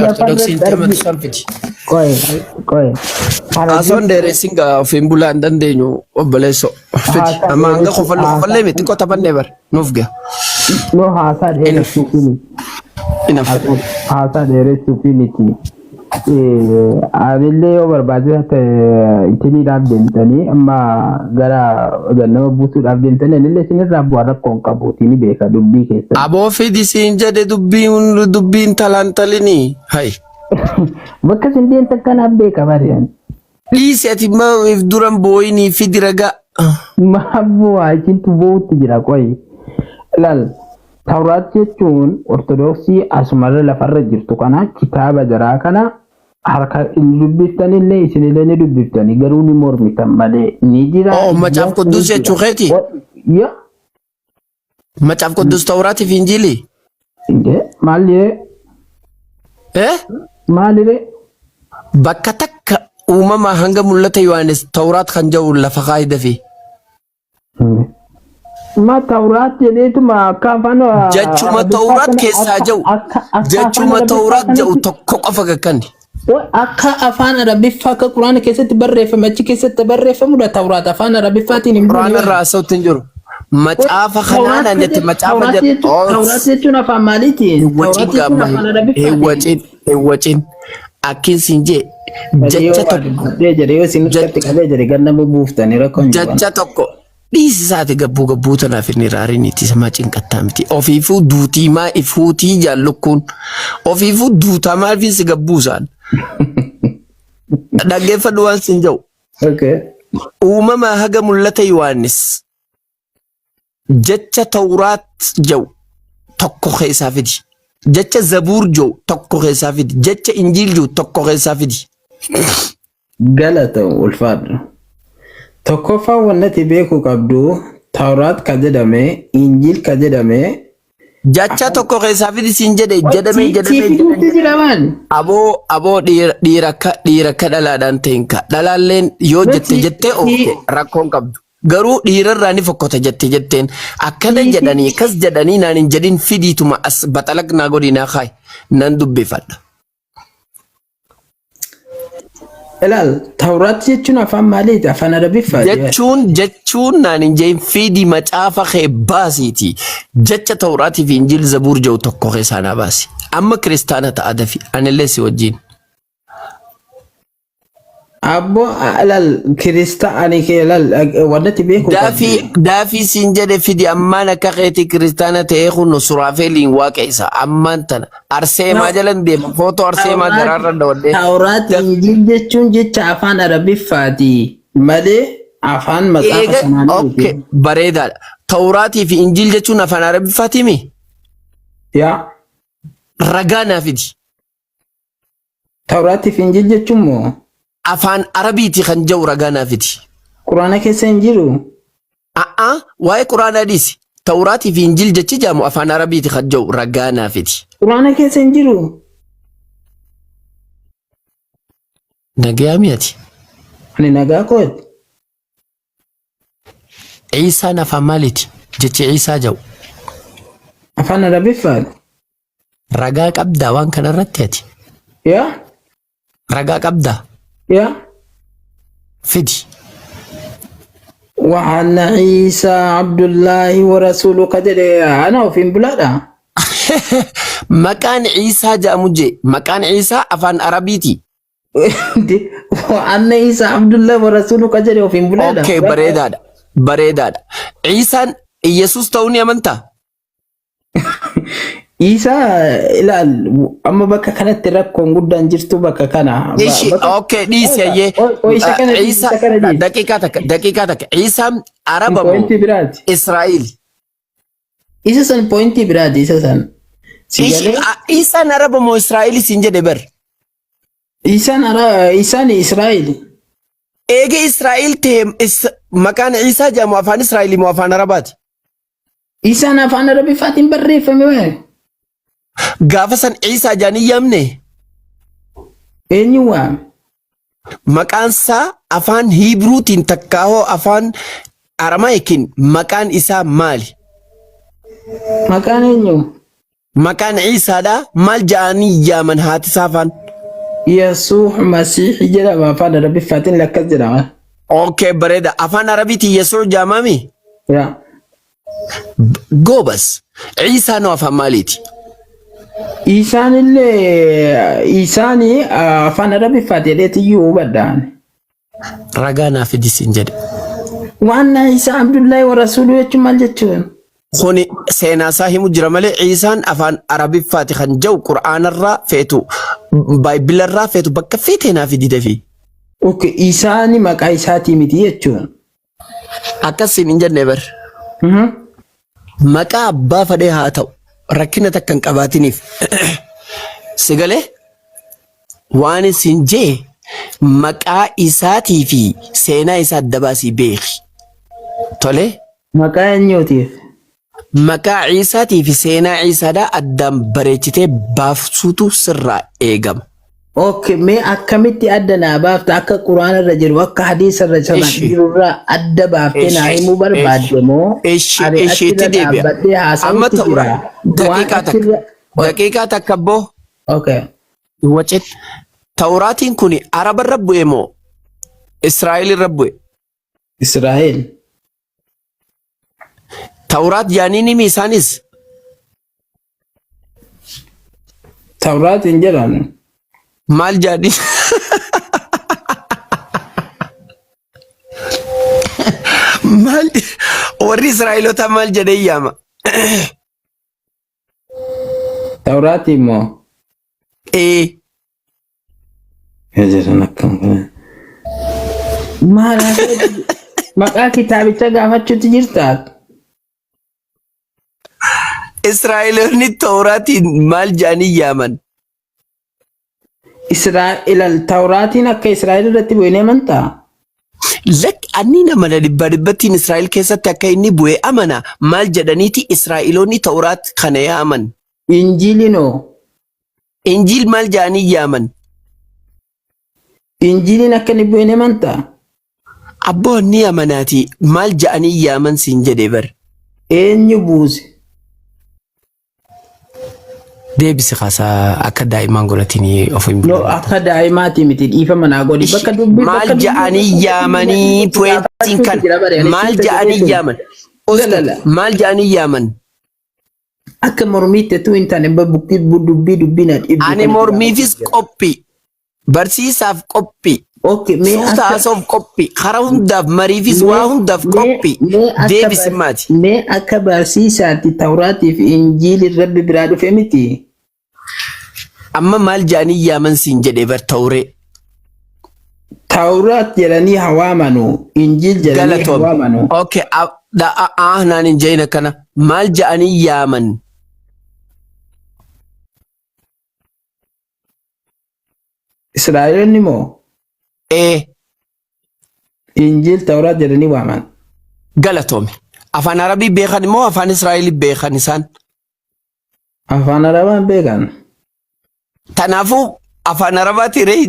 Ortodoksiin amanti san fidi. Qoy. Asoon dheeressin gaa ofiin bulaa hin dandeenyu obboleessoo. Fidi. Amma hanga qofallee miti qota bannee bar nuuf gaa. No haasaa dheeressuufi miti. Haasaa dheeressuufi miti. Anillee yoo barbaade itiniidhaaf deemtanii amma gara gannama buusuudhaaf deemtanii anillee isinirraa bu'aa rakkoon qabu ni beeka dubbii keessa. Aboo fidi siin jedhe dubbiin talantalinii. Hai. Bakka isin deemtan kanaaf beeka bari'an. Dhiisi ati if duran booyinii fidi ragaa. Maaf bu'aa isintu boo'utti jira qoyi. Lal. Tawraat jechuun Ortodoksii asumarra lafarra jirtu kana kitaaba jaraa kana harka dubbiftanillee isinillee ni dubbiftanii garuu ni mormitan malee ni jira. Oh, Macaaf Quddus jechuu keeti? Yaa. Macaaf Quddus Tawraatii fi Injilii? Maaliree? Maaliree? Bakka takka uumamaa hanga mul'ata Yohaanis Tawraat kan jiru lafa kaayida fi. Ma Tawraat jedheetuma akka afaan jechuma Tawraat keessaa jiru jechuma Tawraat jiru tokko qofa gakkanni. Akka afaan Arabiffaa akka Quraana keessatti barreeffame achi keessatti barreeffamudha Tawraat afaan Arabiffaatiin hin bu'u. Quraana irraa asootti hin jiru. Macaafa kanaan anjatti macaafa jedhu. Tawraat jechuun afaan maaliiti? Tawraat jechuun afaan Arabiffaatiin. Hewwaciin akkin siin jee jecha tokko. Jecha tokko. Dhiisi isaati gabbuu tanaaf inni raariniiti sama cinqattaa miti. Ofiifuu duutii maa ifuutii jaallukkuun. Ofiifuu duutaa maal fiinsi gabbuu isaan. Dhaggeeffadhu waan siin jiru. Uumamaa haga mul'ata Yohaannis. Jecha Tawraat jiru tokko keessaa fidi. Jecha Zabuur jiru tokko keessaa fidi. Jecha Injiil jiru tokko keessaa fidi. Galata ulfaadhu. Tokkoffaa wannati beeku qabdu Tawraat ka jedhame Injil ka jedhame jecha tokko keessaa fidi siin jedhame aboo dhiira ka dhalaadhaan ta'in ka dhalaalleen yoo jettee oofte rakkoon qabdu garuu dhiirarraa ni fokkota jetteen akkana jedhanii akkas jedhanii naan hin jedhin fidiituma as baxalaqnaa godhinaa kaayi nan dubbifadha. Ilaal tawraat jechuun afaan maaliiti? Afaan Arabiffaati. jechuun naan hin jeen fiidi macaafa kee baasiiti. Jecha Tawraatii fi Injiil Zabuur jedhu tokko keessaanaa baasi. Amma kiristaana ta'a dafi anillee si wajjin. Abbo ilaal kiristaani kee ilaal wannati beeku. Daafii siin jedhe fidi ammaan akka keetii kiristaana ta'ee kun suraafeeliin waaqessa ammaan tana arseemaa jalan deema footoo arseemaa garaarra dawadhee. Tawraat Injiil jechuun jecha afaan Arabiffaati malee afaan macaafa sanaanii. Okay, bareedaadha. Tawraatii fi Injiil jechuun afaan Arabiffaati mi? Yaa. Ragaa naa fidi. Tawraatii fi Injiil jechuun moo? Afaan Arabiiti kan jiru ragaa naa fidi. Quraana keessa hin jiru. Waa'ee Quraanaa dhiisi. Tawraatii fi Injiil jechi jaamu afaan Arabiiti kan jiru ragaa naa fidi. Quraana keessa hin jiru. Nagaa mi'ati. Ani nagaa kooti. Ciisaan afaan maaliiti? Jechi Ciisaa jiru. Afaan Arabiffaati. Ragaa qabdaa waan kanarratti ati. Yaa. Ragaa qabdaa. Yaa. Fidi. وأن عيسى عبد الله ورسوله قدر أنا وفين بلادا مكان عيسى جاء مجي مكان عيسى أفان عربيتي وأن عيسى عبد الله ورسوله قدر وفين بلادا أوكي بريداد عيسى يسوس توني أمنتا عيسى لا أما بكا كانت تركون قدام جرتو بكا كان أوكي ديس يا عيسى دقيقة عيسى عرب إسرائيل عيسى سن بوينتي براد عيسى سن عيسى عرب مو إسرائيل سنجد بر عيسى إسرائيل إيجي إسرائيل تهم مكان عيسى جا موافان إسرائيلي موافان عربات عيسى نافان عربي فاتن بري فمي Gaafasan Ciisaa jaanii yaamne. Eenyu waame? Maqaan isaa afaan Hiibruutiin takkaahoo afaan Aramaayikiin maqaan isaa maali? Maqaan eenyu? Maqaan Ciisaadha. Maal jaanii yaaman haati isaa afaan? Yesuus Masiixi jedhama afaan Arabiffaatiin lakkas jedhama. Okay, bareeda. Afaan Arabiitiin Yesuus jaamami? Yaa. Goobas. Ciisaa noo afaan maaliiti? Isaani afaan Arabiffaati jedheeti iyyuu hubadhaan. Ragaa naaf fidisiin jedhe. Waan Isaa Abdullahi wa Rasuuluu jechuun maal jechuun? Kuni seenaa isaa himu jira malee Ciisaan afaan Arabiffaati kan jiru Qur'aanarraa feetu Baayibilarraa feetu bakka feetee naaf fidideefi. Okay, Isaani maqaa isaatii miti jechuun. Akkasiin hin jenne bar. Maqaa abbaa fedhe haa ta'u. Rakkina takka hin qabaatiniif sigalee waan isin jee maqaa isaatii fi seenaa isaa adda baasii beeki. Tole. Maqaa eenyuutiif? Maqaa Ciisaatii fi seenaa Ciisaadhaa addaan bareechitee baafsuutu sirraa eegama. Okay, mee akkamitti adda naa baafta akka Quraana irra jiru akka hadiisa irra jirurraa adda baaftee naa himuu barbaadde moo? Isheetti deebi'a. Amma ta'u daqiiqaa takka boo. Okay. Wacit Tawraatiin kun Araba irra bu'e moo Israa'el irra bu'e? Israa'el. Tawraat jaaniin himi isaanis? Tawraat hin jedhamu. Maal jaani? Maal warri Israa'eloota maal jedhee yaama? Tawraat immoo. Jedhan akkam kana. Maal maqaa kitaabicha gaafachuutti jirtaa? Israa'eloonni Tawraatiin maal jaanii yaaman? Israa'el Tawraatiin akka Israa'el irratti bu'ee amantaa? Lak ani nama dhibba dhibbattiin Israa'el keessatti akka inni bu'ee amana maal jedhaniiti Israa'eloonni Tawraat kana yaaman? Injiilinoo. Injiil maal jaanii yaaman? Injiiliin akka inni bu'ee amantaa? Abboonni amanaati maal jaanii yaaman siin jedhee bar? Eenyu buuse? deebisi khasa akka daa'imaan godhatini of hin No akka daa'imaati miti dhiifama naa godhi bakka dubbii maal ja'anii yaamanii puentiin kan maal ja'anii yaaman maal ja'anii yaaman akka mormiitti tu intaan babbukki dubbii na dhibbi ani mormiifis qophi barsiisaaf qophi suuta asoof qophi hara hundaaf mariifis waa hundaaf qophi deebisi maati mee akka barsiisaatti tawraatiif injiilii rabbi biraa dhufe miti amma maal ja'anii yaaman siin jedhe bar tawree tawraat jedhanii hawaamanu injiil jedhanii hawaamanu okay naan hin jayna kana maal ja'anii yaaman Israa'eloonni moo injiil tawraat jedhanii waaman galatoome afaan arabii beekan moo afaan israa'elii beekan isaan afaan arabaan beekan tanaafuu afaan arabaati ree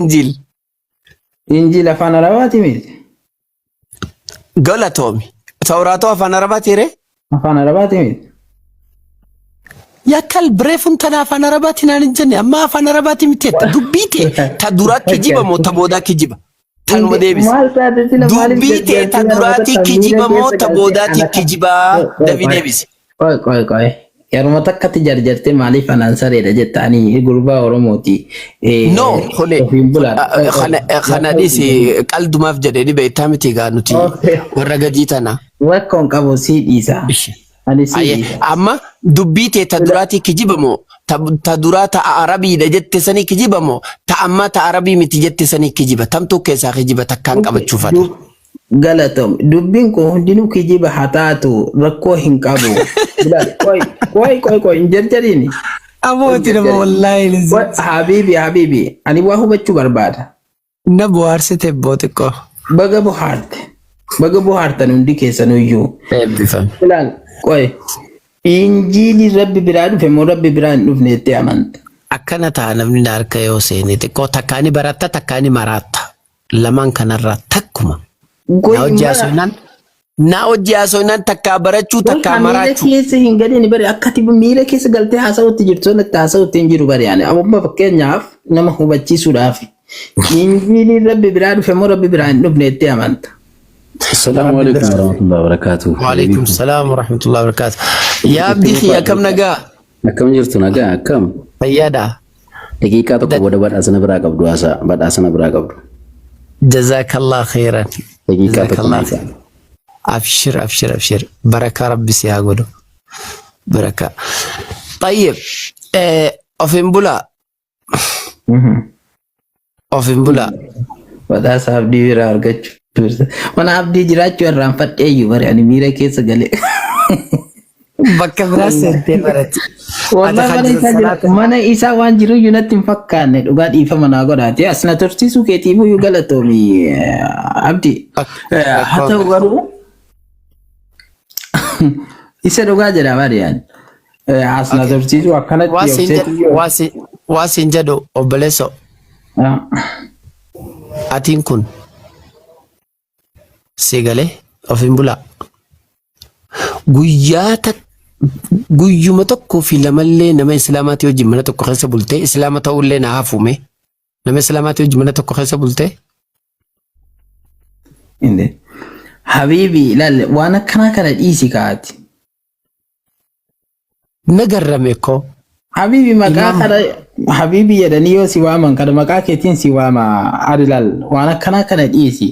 injiil afaan arabaati miti galatoome tawraatoo afaan arabaati ree afaan arabaati miti yakkal bireefun tana afaan arabaati naan hin jenne amma afaan arabaati miti dubbiite ta duraa kijiba moo ta boodaa kijiba tanuma deebise dubbiite ta duraati kijiba moo ta boodaati kijibaa dabi deebise qoy yeruma takkatti jarjarte maaliif anaan sareedha jettaanii gurbaa oromooti no hole kana dhisi qaldumaaf jedhee beektaa miti gaa nuti warra gadii tana wakkoon qabu sii dhiisa amma dubbiite ta duraati kijibamoo ta duraa ta arabiidha jette sanii kijibamoo ta amma ta arabii miti jette sanii kijiba tamtuu keessaa kijiba takkaan qabachuufadha. Galatom dubbiin kun hundinuu kijiba haa taatu rakkoo hin qabu. Qoy hin jarjariini. Amooti nama wallaahi. Habibi ani waa hubachuu barbaada. Na bohaarsite bootiqqoo. Baga bohaartan hundi keessanuyyuu. Eebbifame. Ilaal qoy injiili rabbi biraa dhufe moo rabbi biraa hin dhufne jettee amanta. Akkana ta'a namni na harka yoo seene xiqqoo takkaani baratta takkaani maraatta lamaan kanarraa takkuma. Na hojii haasofnaan takkaa barachuu takkaa maraachuu. Miila keessa hin gadeen bari akkati miila keessa galtee haasawutti jirtu natti haasawutti hin jiru bari yaani amma fakkeenyaaf nama hubachiisuudhaaf injiili rabbi biraa dhufe moo rabbi biraa hin dhufne jettee amanta. Assalamu alaikum warahmatullahi wabarakatuh. Wa alaikum salam warahmatullahi wabarakatuh. Ya abdi akkam nagaa. Akkam jirtu nagaa akkam. Fayyaadha. Daqiiqaa tokko booda badhaasana biraa qabdu haasaa badhaasana biraa qabdu. Jazakallah khairan. Daqiiqaa tokko. أبشر بركة ربي سياقوله بركة طيب أوفين بولا ودا صاحب دي ويرا أرجع وانا عبدي جرات جو رامفت أيو بري أنا ميرا كيس قالي بكة براسة تبرت والله mana isa waan jiru yunatti hin fakkaanne dhugaa dhiifama naa godhaate asna tursiisuu keetiifuu yoo galatoomi abdi haa ta'u garuu isa dhugaa jedha baadiyaan asna tursiisuu akkanatti waasin jedhu obboleesso atiin kun sigalee ofiin bulaa guyyuma tokko fi lamallee nama islaamaati wajjin mana tokko keessa bultee islaama ta'ullee na hafuume nama islaamaati wajjin mana tokko keessa bultee. Inde habibi ilaale waan akkanaa kana dhiisi kaati. Nagarrame ko. Habibi maqaa kana habibi jedhanii yoo si waaman kana maqaa keetiin si waama adilaal waan akkanaa kana dhiisi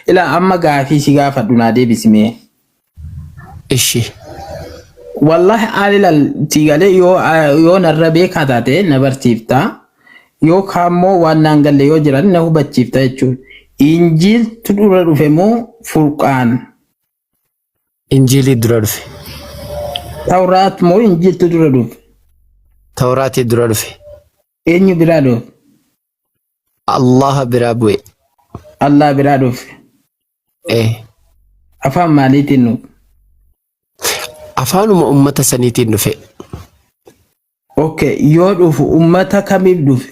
ila amma gaafii si gaafadhu naa deebisimee. Ishi. Wallahi alilal tigale yo narrabe katate na bartifta yo kamo wannan galle yo jiran na hubachifta jechuun injil tudura dhufe moo furqaan injili dura dhufe tawraat moo injil tudura dhufe tawraati dura dhufe eenyu biraa dhufe Allah biraa bu'e Allah biraa dhufe afaan maaliitiin dhufe afaanuma ummata saniitiin dhufe. Okay, yoo dhufu ummata kamiif dhufe?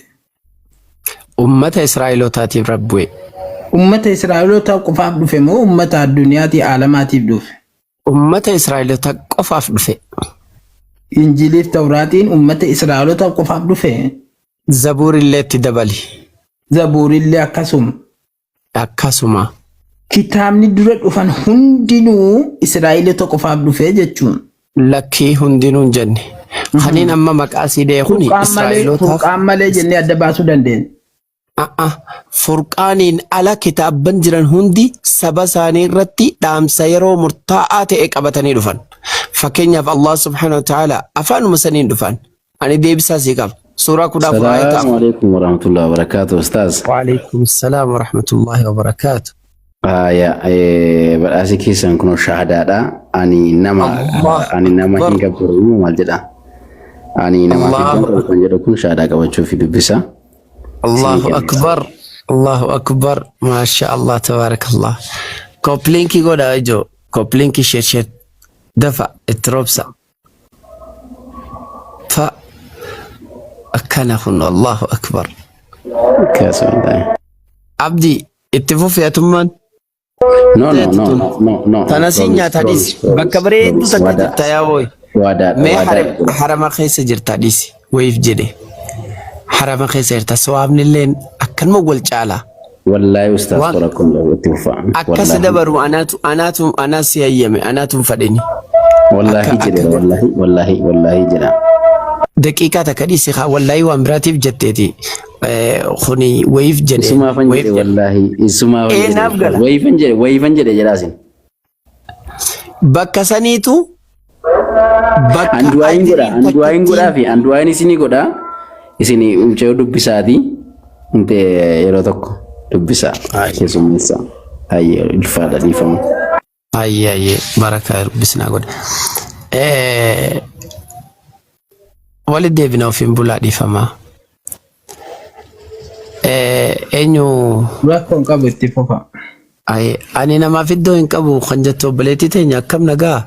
Ummata Israa'elootaatiif rabbu'e. Ummata Israa'elootaa qofaaf dhufe moo ummata addunyaati aalamaatiif dhufe? Ummata Israa'elootaa qofaaf dhufe. Injiliif Tawraatiin ummata Israa'eloota qofaaf dhufe. Zabuurillee itti dabali. Zabuurillee akkasuma. Akkasuma. Kitaabni dura dhufan hundinuu Israa'eloota qofaaf dhufe jechuun. Lakkii hundinuu hin jenne. Kaniin amma maqaa sidee kuni Israa'elootaaf. Furqaan malee jennee adda baasuu dandeenya. Furqaaniin ala kitaabban jiran hundi saba isaanii irratti dhaamsa yeroo murtaa'aa ta'e qabatanii dhufan. Fakkeenyaaf Allah subhanahu wa ta'ala afaanuma saniin dhufan. Ani deebisaa sii qaba. Suuraa kudha afur ayata. Assalamu alaikum warahmatullahi wabarakatuh Ustaz. Wa alaikum salam warahmatullahi wabarakatuh. Badhaasi keessan kun shahaadaadha. Ani nama hin gabbaramu maal jedha. Ani nama hin gabbaramu kan jedhu kun shahaadaa qabachuuf dubbisa. Allahu akbar. Allahu akbar. Masha Allah tabarakallah. Koplinki goda ajo. Koplinki sheshet. Dafa itrobsa. Fa akkana kun Allahu akbar. Abdi ittifuuf yaatummaan. No. Tanasi nyaata dhisi. Bakka bareedduu takka jirta yaa boy. Mee harama keessa jirta dhisi. Wayiif jedhe. Harama keessa jirta sawaabni illee akkanuma wal caala. Wallahi Ustaz qorakum ittifufa. Akkas dabaru anaatu yayyame anaatu fadhini. Wallahi jedhe wallahi jedha. Daqiiqaa takka dhisi wallahi waan biraatiif jetteeti. Khuni wayiif jedhe. Isumaafan jedhe wallahi wayifan jedhe jedhaasin. Bakka saniitu anduwaayin godhaa fi anduwaayin isinii godhaa isinii umchee dubbisaati inte yeroo tokko dubbisa keessummeessa hayyee ulfaadha dhiifamu. Hayyee barakaa dubbisnaa godha. Wali deebina ofiin bulaa dhiifamaa. Eenyu rakkoon qabu itti fufa. Ani namaaf iddoo hin qabu kan jettu obboleettii teenya akkam nagaa.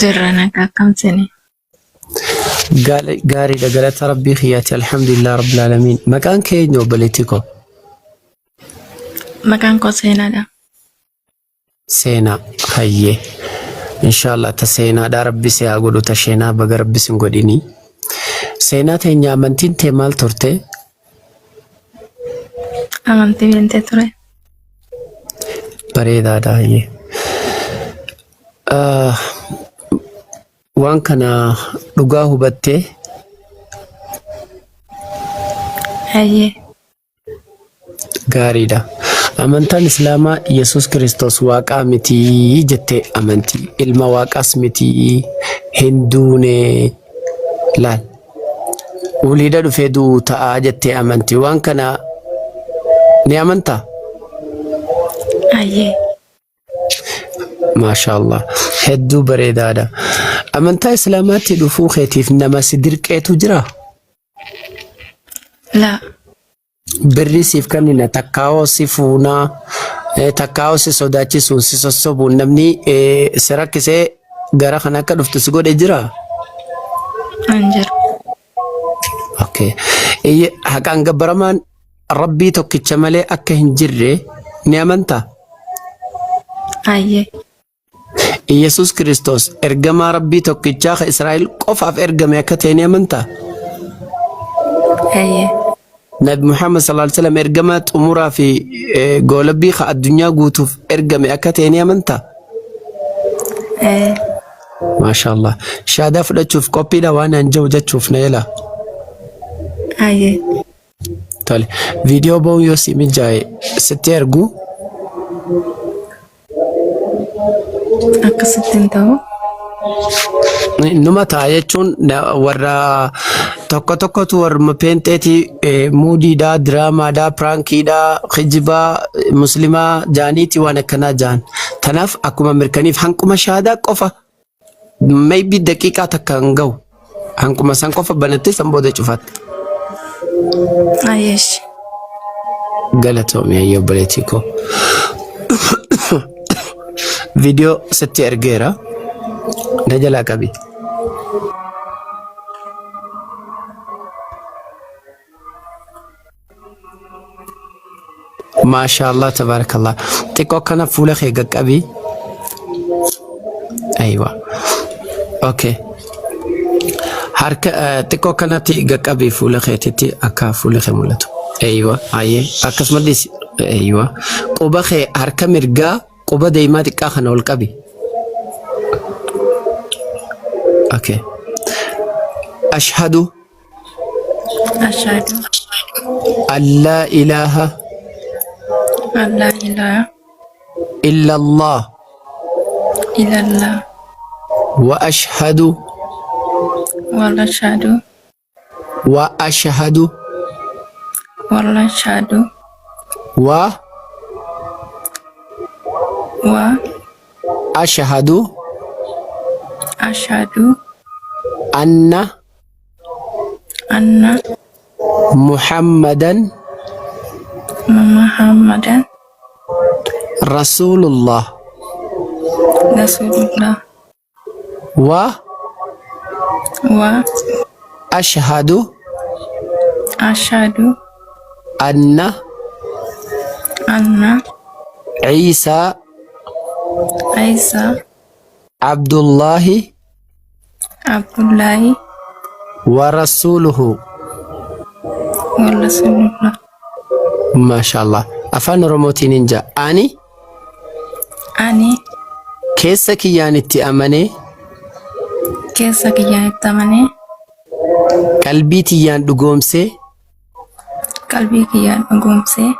Jirra nagaa akkam sini. Gaariidha galata rabbii kiyyaati alhamdulillah rabbil alamin. Maqaan kee eenyu obboleettii koo? Maqaan koo Seenaadha. Seenaa hayyee. Inshallah ta seenaadha rabbi si haa godhu ta sheenaa baga rabbi sin godhini. Seenaa teenya amantiin tee maal turte? Amantii bintee ture. Bareedaadha hayyee. Waan kana dhugaa hubattee? Hayyee. Gaariidha. Amantaan Islaamaa Yesuus Kiristoos waaqaa miti jettee amantii. Ilma waaqaas miti hinduune laal. Uliidha dhufee duu ta'aa jettee amantii. Waan kana ni amantaa? Hayyee. Masha Allah. Hedduu bareedaadha. Amantaa Islaamaatti dhufuu keetiif nama si dirqeetu jira? La. Birri siif kennina takkaawoo si fuunaa takkaawoo si sodaachisuun si sossobuun namni si rakkisee gara kana akka dhuftu si godhe jira? Anjiru. Okay. Haqaan gabbaramaan rabbii tokkicha malee akka hin jirre ni amantaa? Hayyee. Yesuus Kiristoos ergamaa rabbii tokkichaa ka Israa'el qofaaf ergame akka ta'e ni amantaa? Hayyee. Nabi Muhammad sallallahu alaihi wasallam ergamaa xumuraa fi goolabbii ka addunyaa guutuuf ergame akka ta'e ni amantaa? Masha Allah. Shahaadaa fudhachuuf qophiidha waan an jiru jechuuf na yala. Hayyee. Tole. Viidiyoo ba'uun yoo si mijaa'e sitti ergu? Akkasittiin ta'u. Numa ta'a jechuun warra tokkotu warra peenteetii muudiidhaa, diraamaadhaa, piraankiidhaa, kijibaa, muslimaa jaaniiti waan akkanaa jaan. Tanaaf akkuma mirkaniif hanquma shahaadaa qofa maybe daqiiqaa takka hin ga'u. Hanquma san qofa banattee san booda cufatte. Ayyeesh. Galatoomii ayyoo obboleettii koo. Viidiyoo sitti ergeera. Na jalaa qabi. Maashaallah tabaarakallah. Xiqqoo kana fuula kee qaqqabi. Aywa. Okay. Harka xiqqoo kanatti qaqqabii fuula keetitti akka fuula kee mul'atu. Eeywa, ayyee akkasumas eeywa. Quba kee harka mirgaa quba deemaa xiqqaa kana ol qabi. Okay. Ashhadu Ashhadu an laa ilaaha an la ilaha illa Allah illallah wa ashhadu wa ashhadu wa ashhadu wa ashhadu ashhadu anna anna Muhammadan Muhammadan Rasulullah Rasulullah wa ashhadu ashhadu anna anna Isa Isa Abdullahi Abdullahi wa rasuluhu. wa Rasulullah. Mashallah. Afaan Oromootiin hin jaa. Ani keessa kiyyaan itti amanee keessa kiyyaan itti amanee qalbii tiyyaan dhugoomsee qalbii kiyyaan dhugoomsee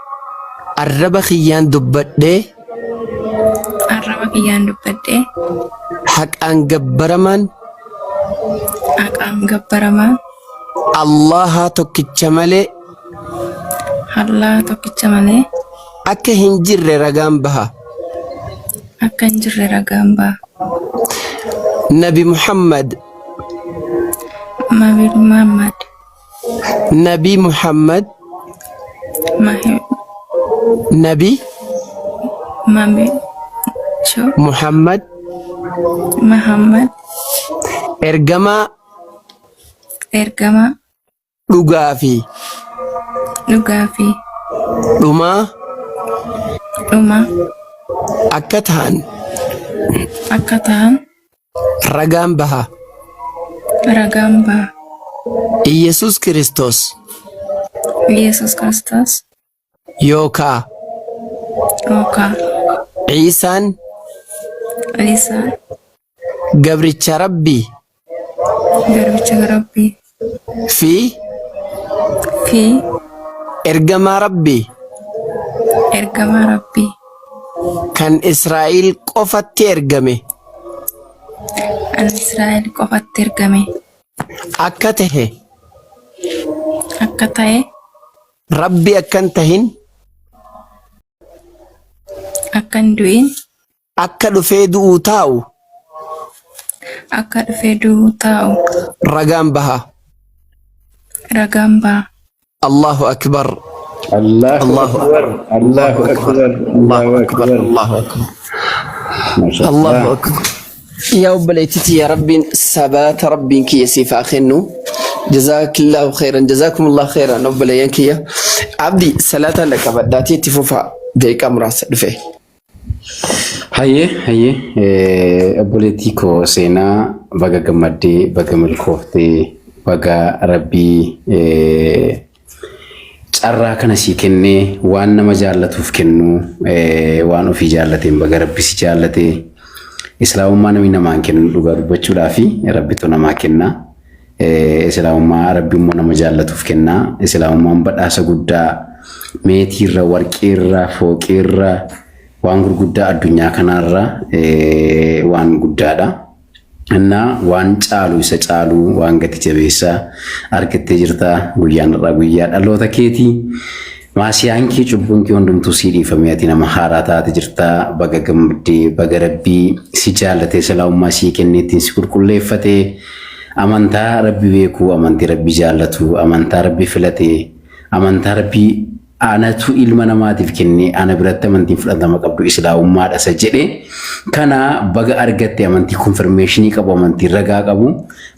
arraba kiyyaan dubbadhee haqaan gabbaramaan Allaha tokkicha malee akka hin jirre ragaan baha. Nabi Muhammad Nabi Muhammad Nabi Muhammad ergamaa dhugaa fi dhumaa akka ta'an ragaan baha. Iyesus Kristos yookaa Ciisaan gabricha Rabbii fi ergamaa Rabbii kan Israa'el qofatti ergame akka ta'e Rabbi akkan tahin akka dhufee du'uu taa'u ragaan baha. Allahu akbar. Allahu akbar. Allahu akbar. Allahu akbar. Allahu akbar. Allahu akbar. يا وبليتي يا رب ثبات ربك يسيف أخنو جزاك الله خيرا جزاكم الله خيرا وبليانك يا عبدي صلاة لك بداتي تفوفا ديك أمراس دفه hayyee obboleettii koo seenaa baga gammaddee baga milkooftee baga rabbii carraa kana sii kennee waan nama jaallatuuf kennu waan ofii jaallateen baga rabbi si jaallatee islaamummaa namni namaan kennu dhugaa dubbachuudhaa fi rabbitu namaa kenna. Islaamummaa rabbi immoo nama jaallatuuf kenna. Islaamummaan badhaasa guddaa meetiirra warqiirra fooqiirra waan gurguddaa addunyaa kanarra waan guddaadha. Inna waan caalu isa caalu waan gati jabeessa argattee jirta guyyaan irraa guyyaa dhaloota keetii. Maasiyaan kee cubbuun kee hundumtuu sii dhiifamee ati nama haaraa taate jirta baga gammaddee baga rabbii si jaallatee islaamummaa sii kenneettiin si qulqulleeffatee amantaa rabbi beekuu amantii rabbi jaallatu amantaa rabbi filatee amantaa rabbi anatu ilma namaatiif kennee ana biratti amantii fudhatama qabdu islaamummaadha isa jedhee kana baga argattee amantii konfirmeeshinii qabu amantii ragaa qabu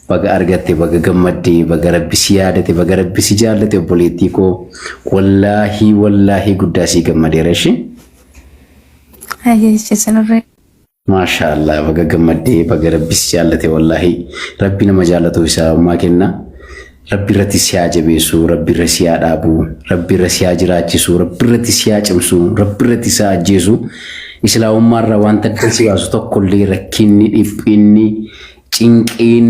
baga argattee baga gammaddee baga rabbi si yaadate baga rabbi si jaallate obboleettii koo wallaahi guddaa si gammadeera ishee. ማሻአላህ በገገመዴ በገረብስ ያለቴ ወላሂ ረቢ ነመጃለቱ ይሳማ ከና ረቢ ረቲ ሲያጀቤሱ ረቢ ረሲያ ዳቡ ረቢ ረሲያ ጅራቺሱ ረቢ ረቲ ሲያጭምሱ ረቢ ረቲ ሳጄሱ ኢስላም ማራ ዋንተ ደሲያሱ ተኮሊ ረኪኒ ዲፍኒ ጭንቂን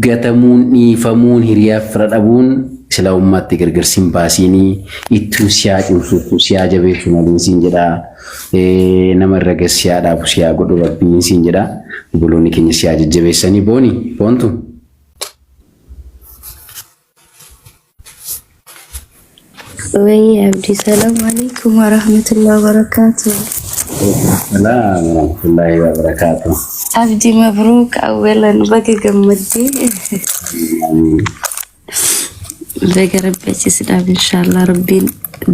ገተሙን ይፈሙን ሂሪያ ፍረዳቡን ኢስላም ማት ገርገር ሲምባሲኒ ኢቱ ሲያጭምሱ ሲያጀቤሱ ነው ሲንጀዳ ነመረገ ሲያዳቡ ሲያጎዱ ረቢ ሲንጀዳ ብሎኒ ከኝ ሲያጀቤሰኒ ቦኒ ቦንቱ ወይ አብዲ ሰላም አለይኩም ወራህመቱላሂ ወበረካቱ። ሰላም ወራህመቱላሂ ወበረካቱ። አብዲ መብሩክ አወለን በገገመዴ በገረበች ስዳብ ኢንሻአላህ ረቢን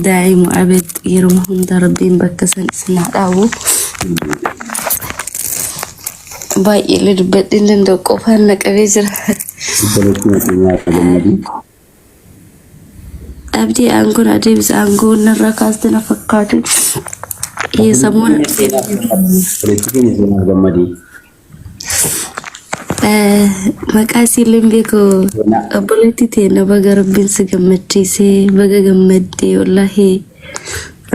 ዳይሙ አበድ ይርሙን ረቢን በከሰን ስናዳው ባይልድ በድል እንደቆፋን ነቀቤ ጅራ አብዲ አንጎን አደብስ አንጎን ነራካስ ተነፈካቱ የሰሞን ፖለቲከኛ ዘና ገመዲ መቃሲ ለምቤኮ ፖለቲቴ ነበገርብን ስገመጪሴ በገገመዴ ወላሂ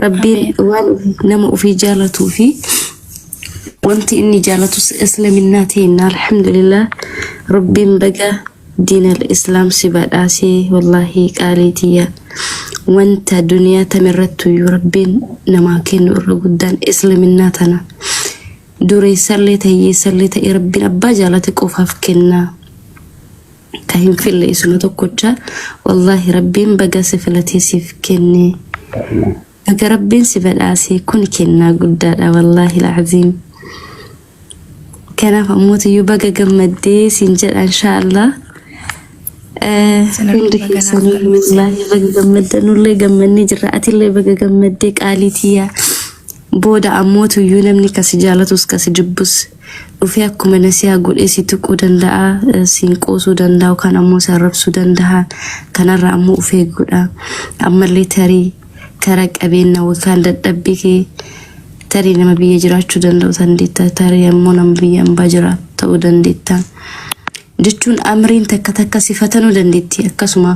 ረቢን ዋን ነሙ ፊ ጃለቱ ፊ ወንቲ ኢኒ ጃለቱ እስላሚናቴና አልহামዱሊላህ ረቢን በጋ دين الإسلام سباداسي والله قاليتيا وانت دنيا تمرت يربين نماكن الرقدان إسلامناتنا دوري سليت ربنا أباجالتك وفافكنا كاين في اللي سنة كوتشا والله ربين بقى سفلتي سيفكني بقى ربين سباداسي كون كنا قدادا والله العظيم كان فموت يبقى قمدي سنجل إن شاء الله عندك سنة والله بقى نولي قمني جرأتي اللي بقى قمديك آليتيا بودا أموت يونمني كسجالتوس كسجبس وفيكم نسيا قول إيسي تكو دندا سينكوسو دندا وكان أمو سربسو دندا كان الرأمو في قولا أما اللي ترك أبينا وكان دبيكي تري نما بيجراتشو دندا وتنديتا تري أمو نمبيا مباجرات تو دنديتا jechuun amriin takka sifatanu dandeetti akkasuma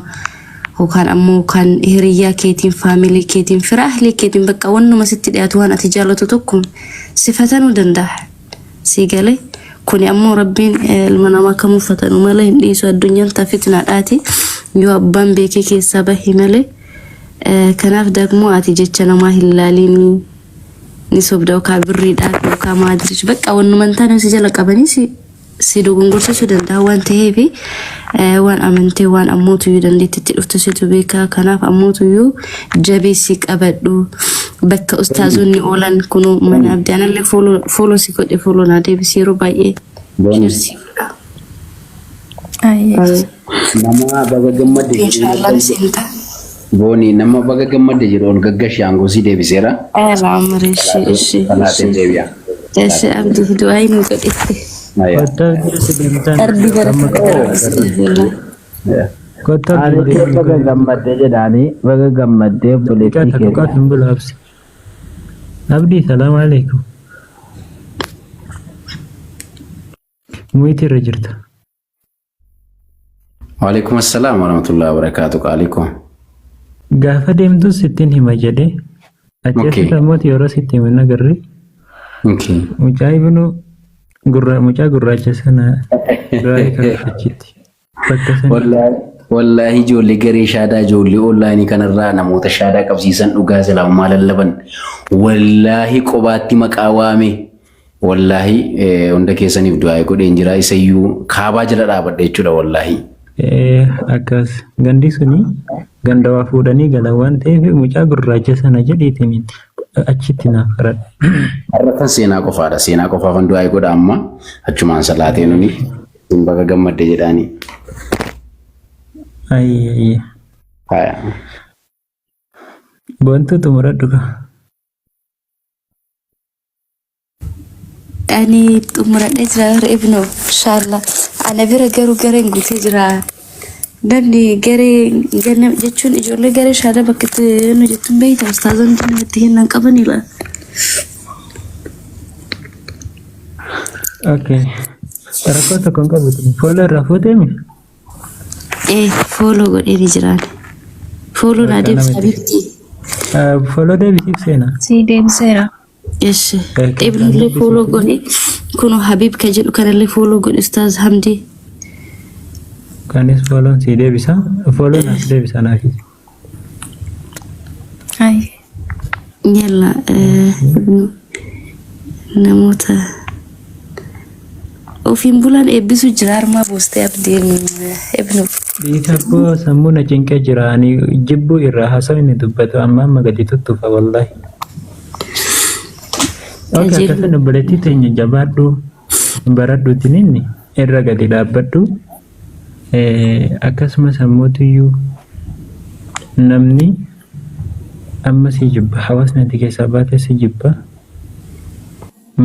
hokaan ammoo kan hiriyaa keetiin faamilii keetiin fira ahli keetiin bakka wannuma sitti dhiyaatu waan ati jaalatu tokko sifatanu danda'a sigale kuni ammoo rabbiin ilma namaa kamuu fatanu malee hin dhiisu addunyaan tafitnaadhaati yoo abbaan beekee keessaa bahi malee kanaaf dagmoo ati jecha namaa hin laalini ni sobda'u kaa birriidhaaf yookaan maadirish bakka wannuma taanuu si jala qabanii sido gongorsa sudah wan tehebi wan amante wan amotu yu dan ditti duftu situ beka kanaf amotu yu jabe sik abadu bakka ustazuni olan kunu man abdana le follow siko de follow na de bisiro baye merci ay nama baga gamade inshallah sinta boni nama baga gamade jiron gaggash yango si de bisera la amre shi kana tendebiya shi abdi duai nu gadite أرضي بقى جمد جداني بقى جمد بوليتيك أبدي السلام عليكم مويتي رجرت وعليكم السلام ورحمة الله وبركاته عليكم قافة ديمتو ستين هما جدي أجاسي تموت يورا ستين من نقري مجايبنو mucaa gurraacha sana raayii kan fachitti bakka sana wallahi ijoollee garee shaadaa ijoollee onlaayinii kanarraa namoota shaadaa qabsiisan dhugaa islaamaa lallaban wallahi qobaatti maqaa waame wallahi hunda keessaniif du'aa godheen jira isayyuu kaabaa jala dhaabadha jechuudha wallahi akkas gandi suni ganda waa fuudhanii galan waan ta'eef mucaa gurraacha sana jedhiitiin achitti naaf qaradha. Har'atan seenaa qofaaf du'aa godha amma achumaan salaatee nuni baga gammadde jedhaani. Ayye. Haya. Bontu tumuradhu ka. Ani tumuradhe jira ibnu inshallah ana bira gareen guutee jira. Danni garee ganna jechuun ijoollee garee shaada bakka nu jettuun beeyta ustaazonni namatti hinnan qabanila. Okay. Rakkoo tokko hin qabu. Follow irraa fuutee follow godhee ni jiraan. Follow na deebisa bifti. follow deebisiif seenaa. Si deebiseera. Yes. Ibnillee follow godhe. Kuno Habib ka jedhu kanallee follow godhe Ustaaz Hamdi. Kanis follow si deebisa. Follow naaf deebisa naafis. Hai. Yalla namoota ofiin bulan eebbisu jira armaa boostee abdiin ibnu. Dhiisaboo sammuu na cinqee jira ani jibbuu irraa haasa'u inni dubbatu amma gadi tuttufa wallahi. Okay, akkasuma obboleettii teenya jabaadhu baradhuutiin inni irra gadi dhaabbadhu. Akkasuma sammuutiyyuu namni amma si jibba hawaasni ati keessaa baate si jibba.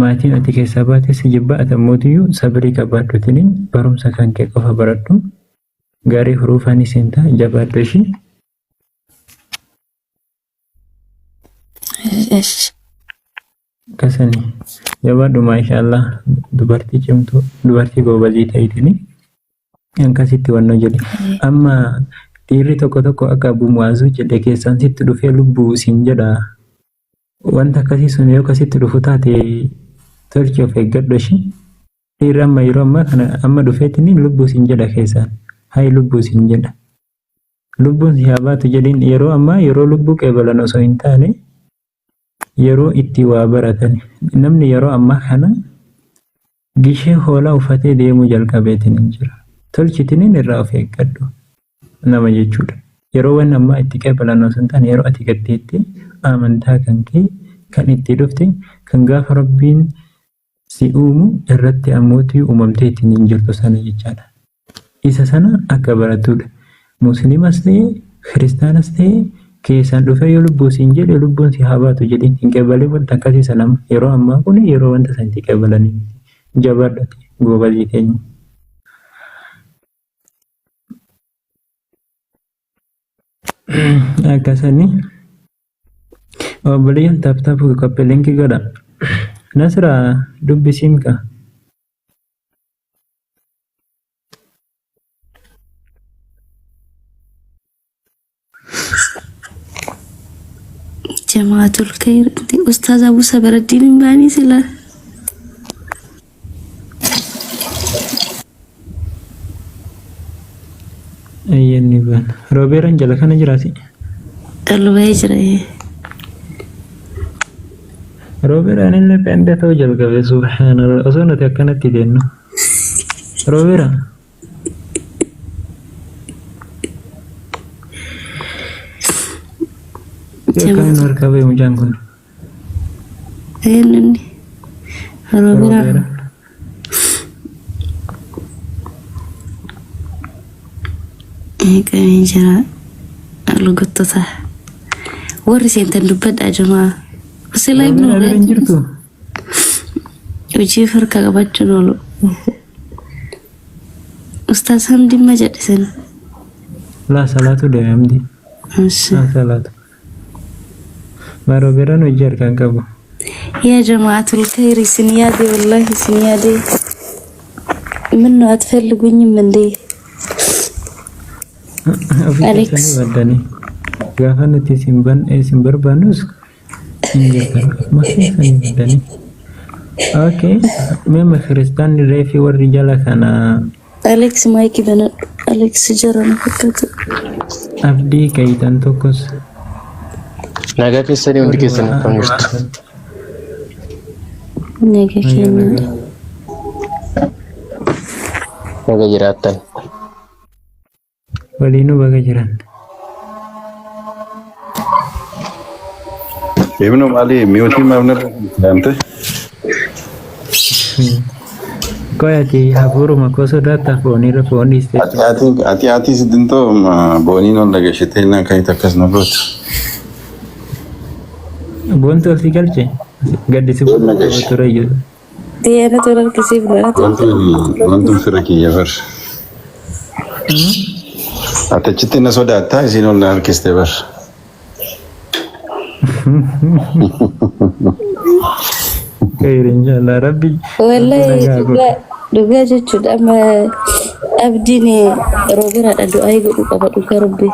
Maatiin ati keessaa baate si jibba atamootiyyu sabrii qabaadhuutiin barumsa kan kee qofa baradhu gaarii huruufaan isiin ta'a jabaadhu ishii. Kasani jabaadhu maashaallah dubartii cimtuu dubartii goobazii ta'iitiin akkasitti wannoo jedhe amma dhiirri tokko akka bumuwaazuu jedhe keessaan sitti dhufee lubbuu siin jedha. Wanta akkasii sun yoo akkasitti dhufu taate tolchi of eeggadhu ishii. Dhiirri amma yeroo ammaa kana amma dhufeetiin lubbuu siin jedha keessaan. Hayi lubbuu siin jedha. Lubbuun si haa baatu jedhiin yeroo ammaa yeroo lubbuu qeebalan osoo hin taane yeroo itti waa baratan. Namni yeroo ammaa kana gishee hoolaa uffatee deemuu jalqabeetiin hin jira. Tolchitiin irraa of eeggadhu nama jechuudha. Yeroo waan ammaa itti qeebalan osoo hin taane yeroo ati gaddeetti amantaa kan kee kan itti dhufte kan gaafa rabbiin si uumu irratti ammootii uumamtee ittiin hin jirtu sana jechaadha. Isa sana akka baratudha. Musliimas ta'ee kiristaanas ta'ee keessaan dhufee yoo lubbuu siin jedhe lubbuun si haa baatu jedhiin hin qeebalee wanta akkasii sana yeroo ammaa kun yeroo wanta sana itti qeebalanii jabaadhate goobazii keenya. Akkasanii obboleeyyan taaptaap koppeelinki godha. Nasra dubbisiin ka. Jamaatul Khair Ustaz Abu Sabaraddin bani sila. Ayyan ni ban. Robeeran jala kana jiraati. Alway jira. Robeeran illee pende ta'uu jalqabe subhanallah osoo nuti akkanatti deemnu. Robeera. Kan harka bahe mucaan kun. Ini Robeera. Kami jira luguttota warri seentan dubbadha jamaa sila ibnu hojii harka qabachuun oolu Ustaaz Hamdi ma jedhe sana laa salaatu deeme Hamdi salaatu Robeeraan hojii harkaan qabu yaa jamaatul khayri isin yaade wallahi isin yaade minnu atፈልጉኝም እንዴ Alex gaafa nuti isin barbaannus okay mema kiristaanni reefi warri jala kana Alex maayikii bana Alex jarana fakkaatu abdii kayitan tokkos nagaa keessanii hundi keessanii akkam jirtu nagaa keenya nagaa jiraattan waliinu baga jiran. Ibnu Mali miuti mabner ante. Koyati haburu makoso data foni refoni ste. Ati sidinto boni non lage shitena kai takas na bot. Bonto sigalche gaddi si turayu. Tiada turan kisih berat. Bonto firaki yaver. Achitti na sodaata isin ol harkiste bar. خير إن شاء الله ربي. والله دوغا جتشود أما أبديني روبرا الدعاء يقول قبل ربي.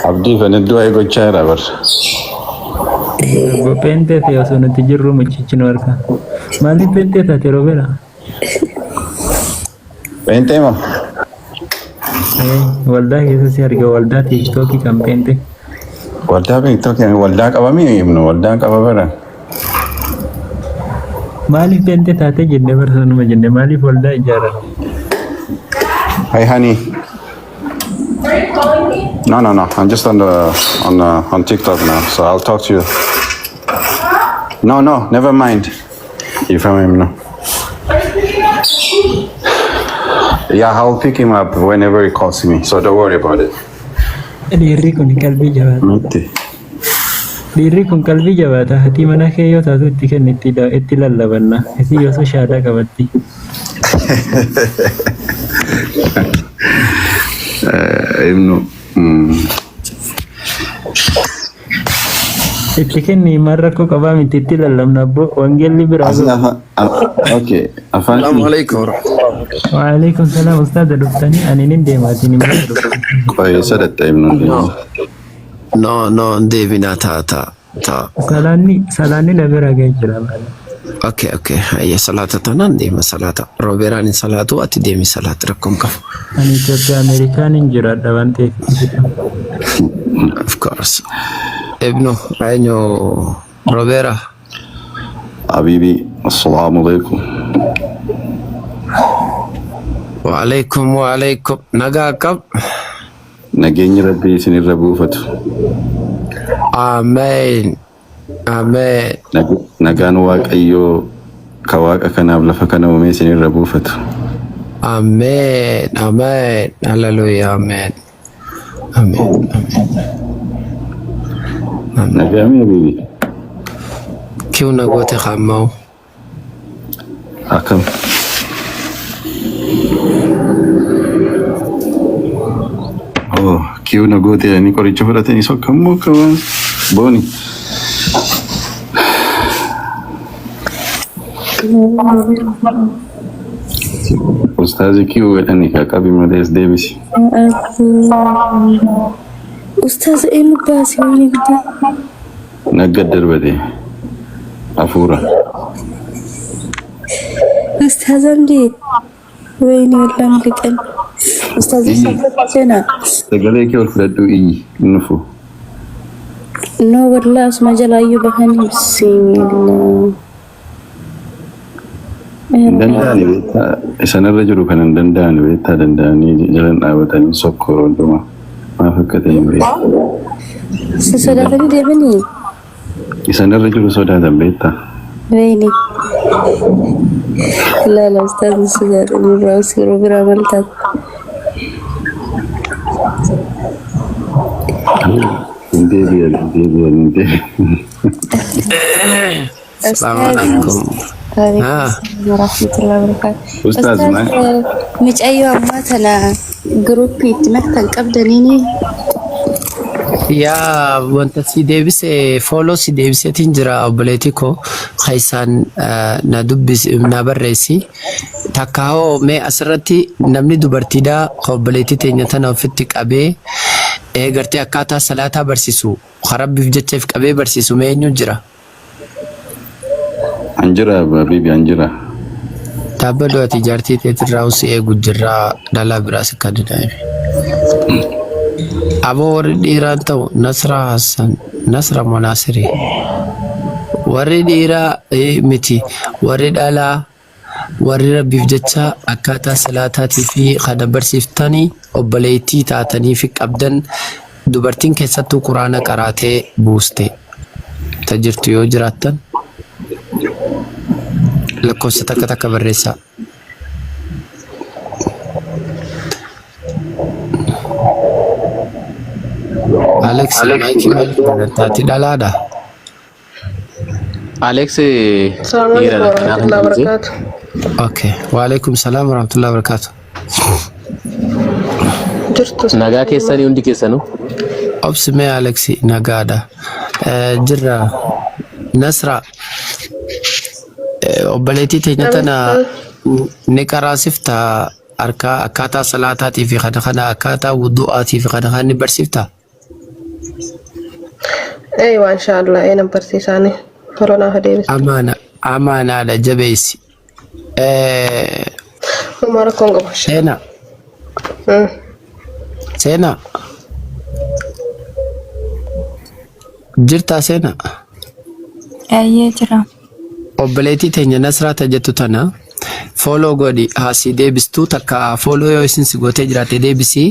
abdii kan iddoo ay gochaa jira bar. Pente fi osoo nuti jirru mucichi nu arga. Maaliif pente taate Roobera? Beentee moo? Waldaa keessa si arga waldaa tiiktookii kan pente. Waldaa beektookii waldaa qabamii himnu waldaa qaba bara. Maaliif pente taate jennee barsanuma jenne maaliif waldaa ijaarra? Hey honey. No, I'm just on TikTok now, so I'll talk to you. No, never mind. You from him now? Yeah, I'll pick him up whenever he calls me, so don't worry about it. Dhiirri kun qalbii jabaata. Dhiirri kun qalbii jabaata. Hatii mana kee yoo taatu itti kenni itti lallabanna. Isii yoo shaadaa qabatti. Ibnu. Itti kenni marra koo qabaa miti itti lallabna abbo wangeelli biraa. Okay. Assalamualaikum. Waalaikum salam ustaz dhuftanii ani nin deemaatiin hin bada Qoy sadatta ibnu. No, deebina ta. Salaanni na bira ga'ee jira. Okay. Ayya salata tanan deema salata. Rooberaan salatu ati deemi salata rakkoon qabu. Ani Itoophiyaa Ameerikaanin jiraadha waan ta'eef. Of course. Ibnu ayo Roobera. Habibi, assalamualaikum. Waalaikum. Nagaa qab. Nageenyi Rabbii isinirra buufatu. Amen. Nagaan Waaqayyoo ka Waaqa kanaaf lafa kana uumee isinirra buufatu. Amen. Hallelujah. Amen. Nagaami Habibi. Kiu nagote khamau. Akkam. Kiu nagote ani qoricha fudhatanii sokkammoo qaban booni. Ustaazi kiu wedhani ka qabi malees deebisi. Ustaz emu baasi wani gudi. Naggad darbate. Afuura. Ustaz amdi. Wayni wallan liqan. Ustaz sena. Sagalee kee ol fudhadhu iyyi nufu. No wallah asma jalaayyu bahani bismillah. Danda'ani beektaa isanirra jiru kan hin danda'ani beektaa danda'anii jalan dhaabatanii sokkoo hunduma maaf akka ta'e hin beektu. Sodaatanii deemanii? Isanirra jiru sodaatan beektaa. Wayni. Lala ustaz sodaatanii raawusii Roobera maltaat. Assalamualaikum. Warahmatullahi wabarakatuh. Ustaz Mucayyoo ammaa tana gruupiitti maxxan qabdaniini. Yaa wanta si deebise follow si deebiseetiin jira obboleetii koo kaysaan na barreessi takkaa'oo mee asirratti namni dubartiidhaa obboleetii teenya tana ofitti qabee gartee akkaataa salaataa barsiisu karabbiif jecheef qabee barsiisu mee eenyu jira? Anjira Habibi Anjira. Taabbaloo ati jaartii teetirraa usii eegu jirraa dhalaa biraas akka didaaime. Aboo warri dhiiraan ta'u Nasra Hassan, Nasra Monasiri. Warri dhiiraa miti, warri dhalaa, warri rabbiif jecha akkaataa salaataatii fi kana barsiiftanii obboleettii taatanii fi qabdan dubartiin keessattuu quraana qaraatee buuste. Tajirtu yoo jiraattan lakkoofsa takka barreessaa. Alex, taati dhalaadha. Alex, Okay. Waalaikum salam warahmatullahi wabarakatuh. nagaa keessanii hundi keessanuu? Obsime Alex nagaadha. Jirra Nasra obboleettii teenya tana ni qaraasifta harka akkaataa salaataatii fi kana akkaataa wudu'aatii fi kana ni barsiifta. ايوه ان شاء الله انا برسيساني كورونا هدي amaana la jabeessi. مره كونغو باش Seenaa jirtaa seenaa. Ayyee jira. Obboleettii teenya Nasraata jettu tana follow godhi haasii deebistuu takka follow yoo isin si gootee jiraate deebisii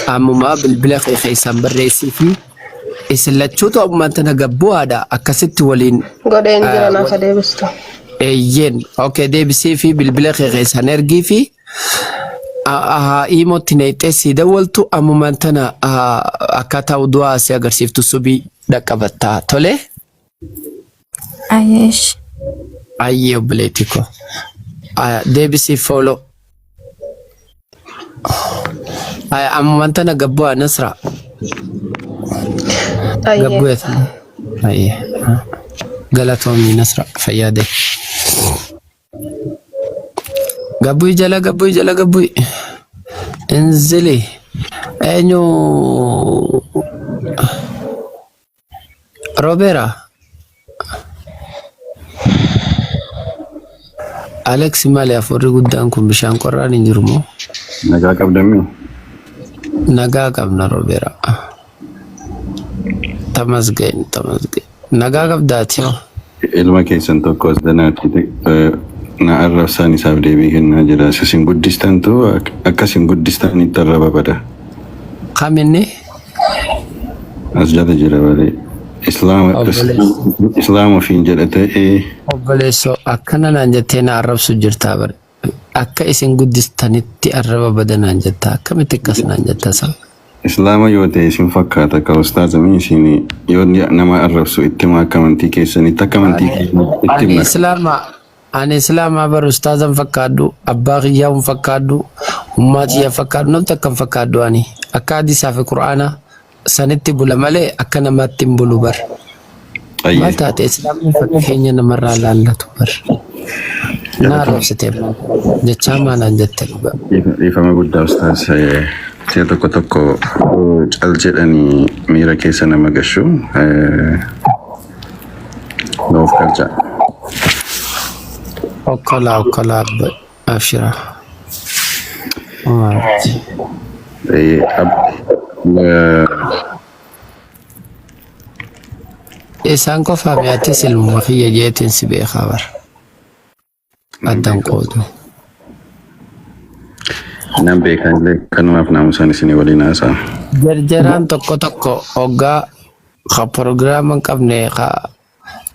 ammumaa bilbila keessan barreessii fi isin lachuutu ammaan tana gabbu'aadha akkasitti waliin godheen jira naaf deebistu. Eeyyeen okay deebisii fi bilbila keessan ergii fi imotti neexxeessii dawwaltu ammumaan tana akkaataa wudu'aa si agarsiiftu subii dhaqqabattaa tole. Ayyeesh. Ayyee obboleettii ko deebisii follow. Ammumaan tana gabbu'aa Nasraa. Gabbu'eet. Ayyee. Galatoomii Nasraa fayyade. Gabbu'i jala gabbu'i. Inzili. Eenyu Robeera. Alex malee afurri guddaan kun bishaan qorraan hin jiru moo? Nagaa qabdammi. Nagaa qabna Robeera. Tamasgeen. Nagaa qabdaati yoo. Ilma keessan tokko as danaatti na arrabsaan isaaf deebii kennaa jira. Isin guddistantu akkasin guddistanitti arraba bada. Kaminni? As jala jira balee. Islaama ofiin jedhatee. Obboleessoo akkana naan jettee na arrabsu jirtaa bare. Akka isin guddistanitti arraba badanaan jettaa akkamitti akkas naan jettaa saba. Islaama yoo ta'e isin fakkaata ka ustaazamii isin yoo nama arrabsu itti amantii keessanitti akka amantii keessanitti. Ani islaama bar ustaazan fakkaaddu abbaa kiyyaa fakkaaddu ummaa kiyyaa fakkaaddu namni takka fakkaaddu ani akka hadiisaa fi quraana sanitti bula malee akka namatti hin bulu bar. Maal taate islaamni fakkeenya namarraa laallatu bar. Na arrabsitee jechaa maalaan jette dhuga. Dhiifama guddaa ustaaz si'a tokko cal jedhanii miira keessa nama gashu noof galcha. Okkola abshira. Isaan qofaa mi'aattis ilmuma kiyya jeetiin si beekaa bara. Addan qoodu. Nan beekan illee kanumaaf naamusaan isinii waliin haasa'a. Jarjaraan tokko hoggaa ka proogiraama hin qabne ka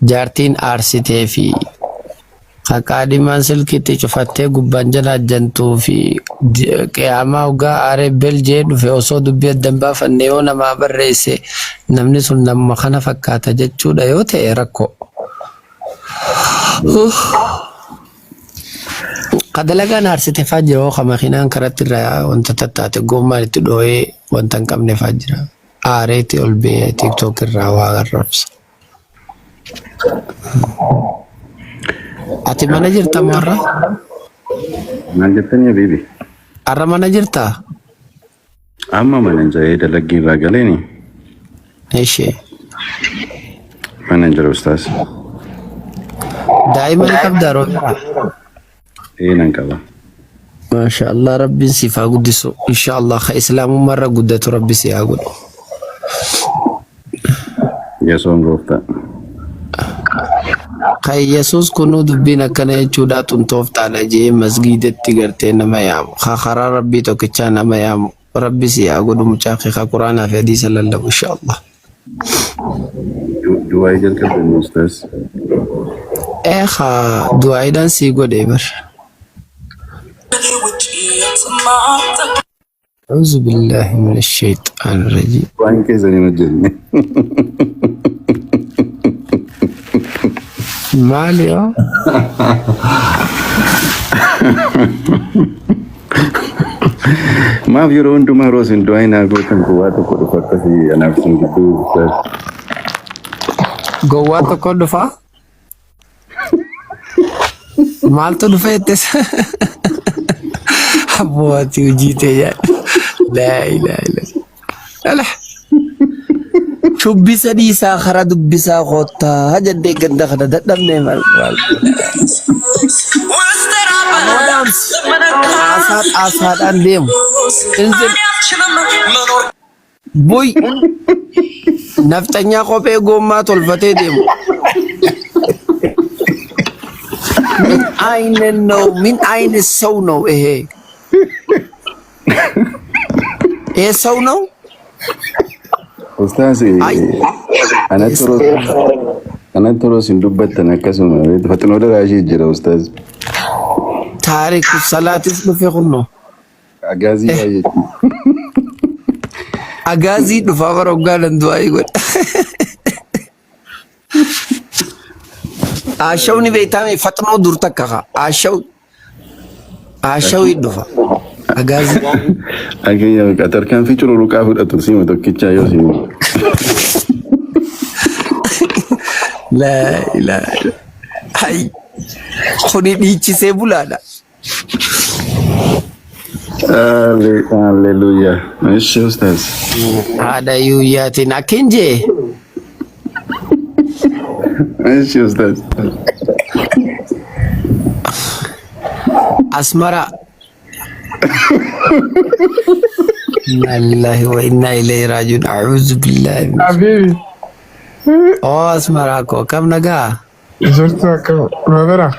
jaartiin aarsitee fi qaadimaan silkiitti cufattee gubbaan jala ajjantuu fi qiyaamaa hoggaa aaree beljee dhufe osoo dubbii addan baafanne yoo namaa barreesse namni sun nama kana fakkaata jechuudha yoo ta'e rakkoo. Kadalagaan aarsite faa jira oo makiinaan karatti irraa wanta tattaate gommaan itti dhoo'ee wanta hin qabne faa jira. Aareetti ol ba'ee tiktook irraa waa arrabsa. Ati mana jirta moo har'a? Maal jettanii habiibi? Har'a mana jirtaa? Amma mana jiree dalaggii irraa galeeni. Ishee. Mana jira ustaas. Daa'ima ni qabdaa Robeera? Nan qaba. Masha Allah rabbiin siif haa guddisu. Insha Allah ka islaamummaa irra guddatu rabbi si haa godhu. Yesoon gooftaa. Kan Yesuus kunuu dubbiin akkana jechuudha xuntooftaadha jee masgiidatti gartee nama yaamu. Karaa rabbii tokkichaa nama yaamu. Rabbi si haa godhu mucaa kee quraanaa fi hadiisa lallabu insha Allah. Du'aa jalqabdan ustaas. Du'aadhaan sii godhee bara. أعوذ بالله من الشيطان الرجيم. وين كيف نجني؟ مالي ما في رون دوما روسين دوينا قوتن قواتو كودو فكسي أنا بسم جدو قواتو كودو فا maaltu dhufeettes abbooti hojiite yaa laa ilaaha illallah shubbisa dhiisaa kara dubbisaa koottaa jennee ganda kana dadhabnee maal xaasaadhaan deemu buy naftanyaa kophee goommaa tolfatee deemu min ayne ሰው ነው ይሄ ሰው ነው Ustaz, anatoro sindubbatan akkasuma fatino da rashi jira ustaz. Tariku salatis dhufe kunno. Agazi baay'ee. Agazi dhufa baroggaadhan du'aa godha. Ashawni beekame fatino dur takka ashawi dhufa. Agazi. Agaya atarkan fi churu luka fudhatu sima tokkicha yoo sima. La ilaha. Hai. Kuni dhiichisee bulaadha. Hallelujah. Eesh ustaz. Haadha yuuyyaatiin akkin jee. Eesh ustaz. Asmara. Inna lillahi wa inna ilaihi rajiun. A'udzu billahi. Habibi. Oh, Asmara ko kam naga? Zurtu akam Robera.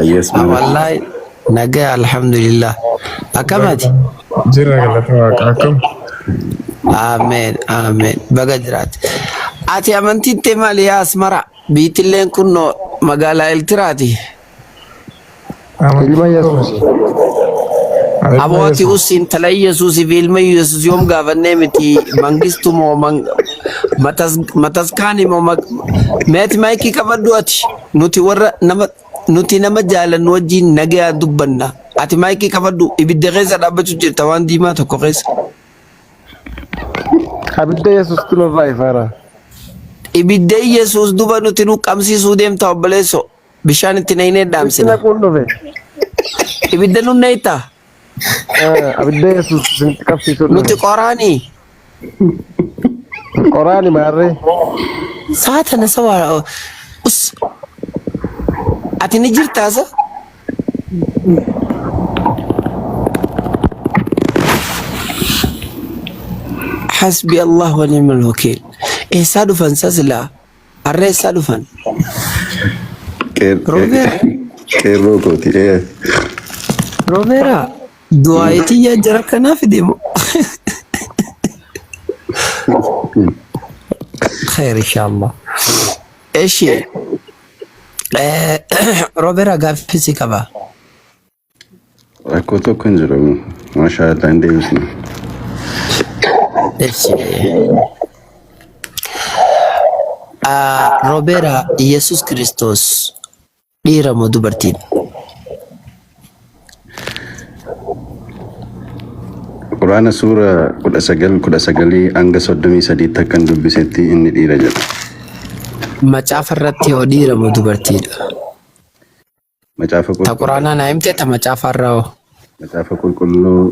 Yes, man. Wallahi naga alhamdulillah. Akamati? Jira galata akam. Amen, amen. Baga jiraat. Ati amantiin tee maali yaa Asmara? Biitilleen kunno magaalaa Eltiraati. ilma Yesuus Abooti usin tala Yesuus fi ilma Yesuus yoom gaafannee miti mangistu moo mataskaani moo meeti maayikii qabaddu ati nuti nama jaalannu wajjin nagaa dubbanna ati maayikii qabaddu ibidda keessa dhaabbachuu jirta waan diimaa tokko keessa. abidda Yesuus tulofaa ifaara. Ibidda Yesuus duba nuti nu qabsiisuu deemta obboleesso bishaan itti naynee dhaamsina. Ibidda nun nayta. Abidda Yesuus sinti qabsiisuu. Nuti qoraanii. Qoraani maarree. Saatana sawaa us ati ni jirtaasa? حسبي الله ونعم الوكيل. إيسا دفن ساسلا أرى إيسا دفن Kerro koti. روبيرا دعايتي يا جركنا في ديمو خير إن شاء الله. إيش روبيرا قاف في كبا Rakko tokko hin jiru. Masha Allah hin deebisne. إيش روبيرا يسوع كريستوس dhiira moo dubartiin? Quraana suura 19 hanga 33 akkan dubbisetti inni dhiira jedha. Macaafa irratti yoo dhiira moo dubartiidha? Macaafa Ta quraanaa naa himte ta macaafa irraa hoo? Macaafa qulqulluu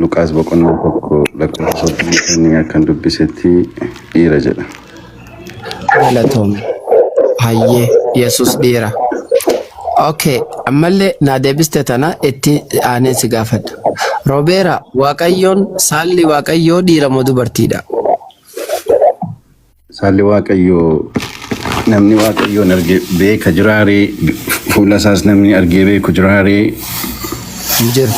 Luqaas boqonnaa 1:35 akkan dubbisetti dhiira jedha. Galatoome. Hayyee Yesuus dhiira. Okay, ammallee naa deebiste tana itti aanee si gaafadha. Robeera, Waaqayyoon saalli Waaqayyoo dhiira moo dubartiidha? Saalli Waaqayyoo namni Waaqayyoon argee beeka jiraaree fuula isaas namni argee beeku jiraaree hin jiru.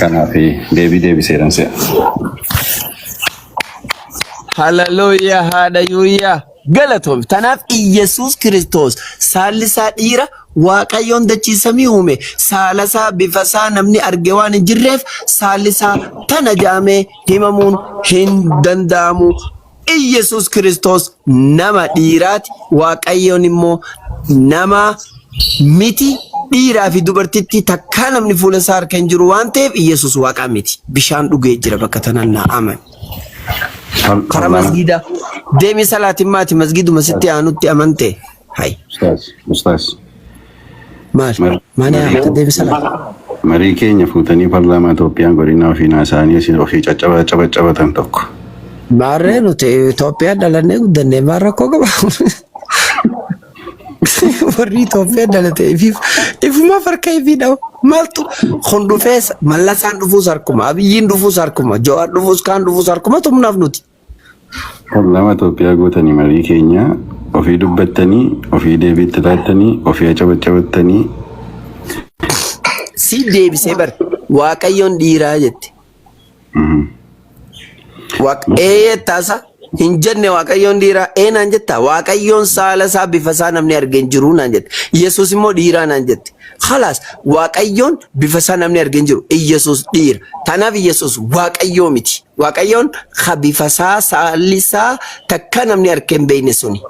Kanaaf deebiseeran se'a. Hallelujah, hallelujah. Galatoom tanaaf Yesuus Kiristoos saalisaa dhiira Waaqayyoon dachiisamii uume saalasaa bifasaa namni arge waan hin jirreef saalisaa tana jaamee himamuun hin danda'amu. Yesuus Kiristoos nama dhiiraati Waaqayyoon immoo nama miti dhiiraa fi dubartitti takkaa namni fuula isaa harka hin jiru waan ta'eef Yesuus Waaqa miti bishaan dhugee jira bakka tanaan naa aman. Kara masgida deemi salaatiin maati masgiduma sitti aanutti amante Hai. Ustaz. Maal? Mana deebisala. Marii keenya fuutanii paarlaamaa Itoophiyaan godina ofii naasaanii isin ofii caccabatan tokko. Maarree nuti Itoophiyaa dhalannee guddannee maal rakkoo qaba? Warri Itoophiyaa dhalate ifuma farka ifii dhawu. Maaltu kun dhufees mallasaan dhufuus harkuma abiyyiin dhufuus harkuma Jawaar dhufuus kaan dhufuus harkuma tumnaaf nuti. Paarlaamaa Itoophiyaa gootanii marii keenya ofii dubbattanii ofii deebiitti laattanii ofii cabacabattanii. Si deebisee bar Waaqayyoon dhiiraa jette. Taasa hin jenne Waaqayyoon dhiiraa naan jetta Waaqayyoon saala isaa bifa isaa namni argee hin jiru naan jette. Yesuus immoo dhiiraa naan jette. Khalaas Waaqayyoon bifa isaa namni argee hin jiru Yesuus dhiira. Tanaaf Yesuus Waaqayyoo miti. Waaqayyoon bifa isaa saalli isaa takka namni argee hin beekne suni.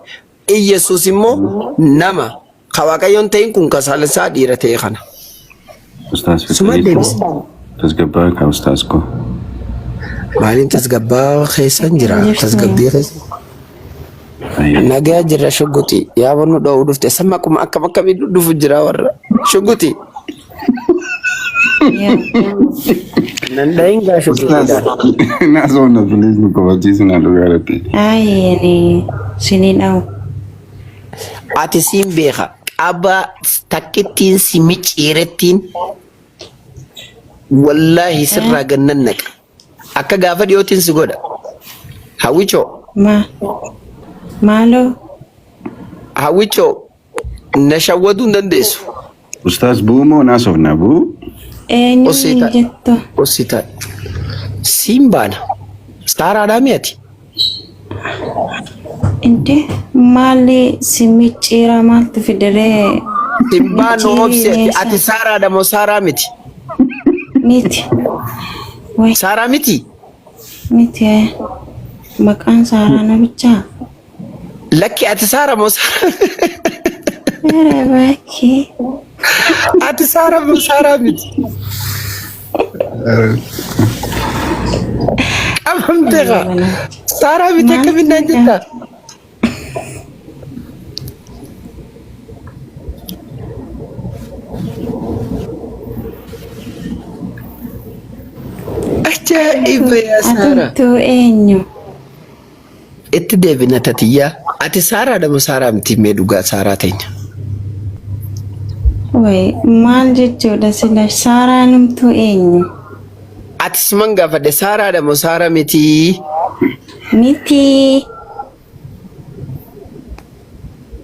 Yesuus immoo nama Waaqayyoon ta'in kun ka saala isaa dhiira ta'e kana. Ustaz Fikri. Tasgabbaa ka Ustaz ko. Maalin tasgabbaa keessan jira tasgabbii keessa. Nagaa jira shuguti yaa banu dha'uu dhufte sama akkuma akka dhufu jira warra shuguti. Nandain gaa shuguti. Naasoo please nu kabachiisu na dhugaarratti. Ayeni sinin au. Ati siin beeka qaba takkittiin si micciirettiin wallahi sirraa gannan naqa. Akka gaafa dhiyootiin si godha. Hawwichoo. Maalo. Hawwichoo na shawwaduu hin dandeessu. Ustaz buu moo naasofna buu? Eenyu jetto. Osita. Simbaana. Staaraadhaa mi'ati. Inte maali si micciira maaltu fidere. Simbaan obseeti ati saaraadha moo saaraa miti? Miti. Saaraa miti? Miti maqaan Saaraa nabichaa. Lakki ati Saaraa moo Saaraa? Mere bakki. Ati Saaraa moo Saaraa miti? Qabamteeqa. Saaraa miti akkamiin naan jettaa? Ajaa'iba yaa Saaraa. Atuntu eenyu? Itti deebina tatiyyaa. Ati Saaraadha moo Saaraa miti mee dhugaa Saaraa teenya? Way maal jechuudha sila Saaraa numtu eenyu? Ati siman gaafadhe Saaraadha moo Saaraa miti? Miti.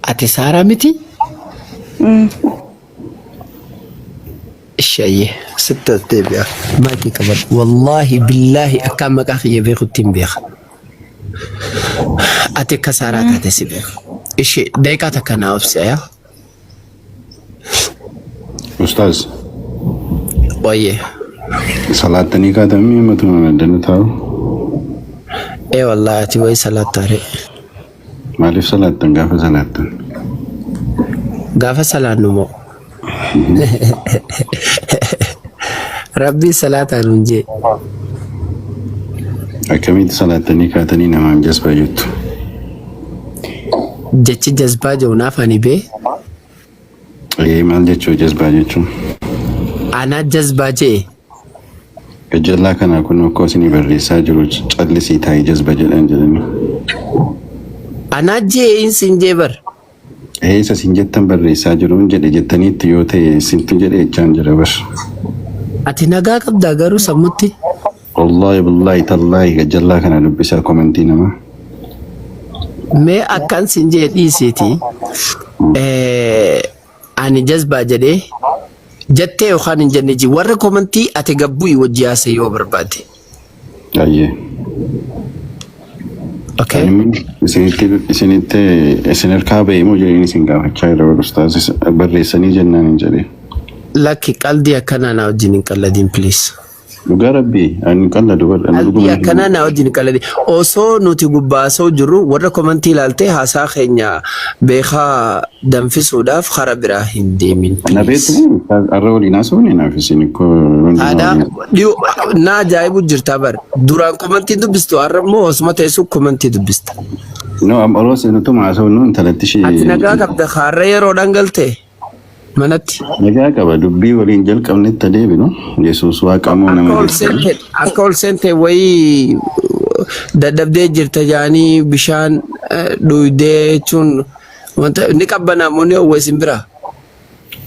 Ati Saaraa miti? Shaye ستة تبيع ما في كبر والله بالله أكام مكاخي يبيخو تنبيخ أتك سارات هتسبيخ إيش دايكا تكنا أبسيا Ustaz. Oye. Salat tani ka dami matuna dana tao. Wallahi ati way salat tare. Malif salat tan gafa salat tan. Gafa salat numo. Rabbi salata nunje. Akkamit salat tani ka tani nama jasba juttu. Jechi jasba jauna fani be. Mal jechu jasba jechu. Ana jasba je. Kajalla kana kun ko sini barrisa jiru callisi tayi jasba jedhan jedhani. Ana je in sinje bar. Isa sinjettan barrisa jiru jedhe jettanitti yoo ta'e sintu jedhe jechaan jira bar. Ati nagaa qabda garuu sammutti. Wallahi billahi tallahi kajalla kana dubbisa komentii nama. Mee akkan sinje dhiisiti. Ani jazba jedhee jettee yookaan hin jenne ji warra komentii ati gabbuu wajji haasee yoo barbaade. Ayyee. Okay. Isin harkaa ba'ee moo jedhanii isin gaafachaa jira ustaas barreessanii jennaan hin jedhee. Lakki qalbii akkanaa na wajjin hin qalladin please. Dhugaa rabbii ani qalladu Albii akkanaa na wajjin qalade. Osoo nuti gubbaasoo jirru warra komantii ilaaltee haasaa keenya beekaa danfisuudhaaf karaa biraa hin deemin. Na beektu arra waliin haasawni naaf isin ko. Aadaa na ajaa'ibu jirta bar. Duraan komantii dubbistu har'a immoo osuma teessuu komantii dubbista. No ammoo seenutuma haasawnu intalatti ishee. Ati nagaa qabda har'a yeroodhaan galtee manatti. Nagaa qaba dubbii waliin jalqabnetti adeeminu Yesuus waaqamoo nama akka ol seente wayii dadhabdee jirta jaanii bishaan dhuydee jechuun wanta inni qabbanaamoo ni hawweessin biraa.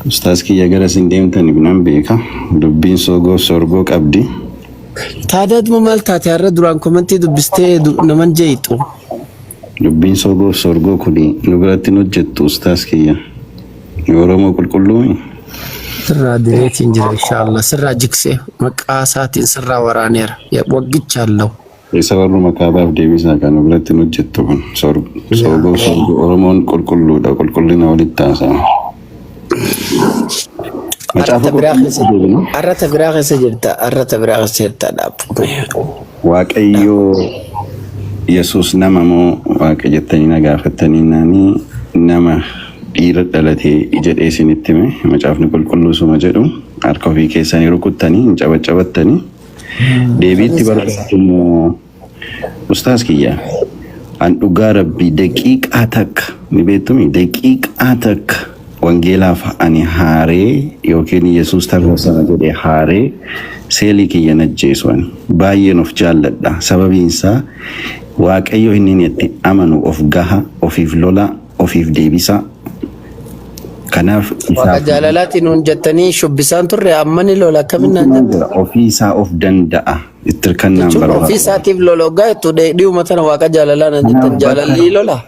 Ustaas kiyya gara sin deemtan ibnan beeka dubbiin sorgoo qabdi. Taadaatuma maal taate har'a duraan komantii dubbistee naman jeeyitu. Dubbiin sorgoo kuni nu biratti hin hojjettu ustaas kiyya. Oromoo qulqulluu sirraa direetiin jira inshaallah sirraa jiksee maqaa isaatiin sirraa waraaneera waggichallahu. Isa warra makaabaaf deebisaa kan biratti hin hojjettu kun sorgoo Oromoon qulqulluudha qulqullina walitti haasa'a. Arrata biraa keessa jirta dhaabbu. Waaqayyoo Yesuus nama moo waaqa jettanii na gaafattanii naanii nama dhiira dhalatee jedhee isinitti hime macaafni qulqulluu suma jedhu harka ofii keessanii rukuttanii cabacabattanii deebiitti barbaadammoo ustaas kiyya an dhugaa rabbii daqiiqaa takka ni beektumi daqiiqaa takka wangeelaaf ani haaree yookiin Yesuus tarreessana jedhee haaree seelii kiyya najjeesu ani baay'een of jaalladha sababiinsaa waaqayyo inni itti amanu of gaha ofiif lola ofiif deebisa. Kanaaf waaqa jaalalaatiin hun jettanii shubbisaan turre ammani lola akkaminnaan danda'a ofii isaa of danda'a itti kannaan barbaada ofii isaatiif lola hoggaa jettu dhi'uma tana waaqa jaalalaan jettan jaalalli lola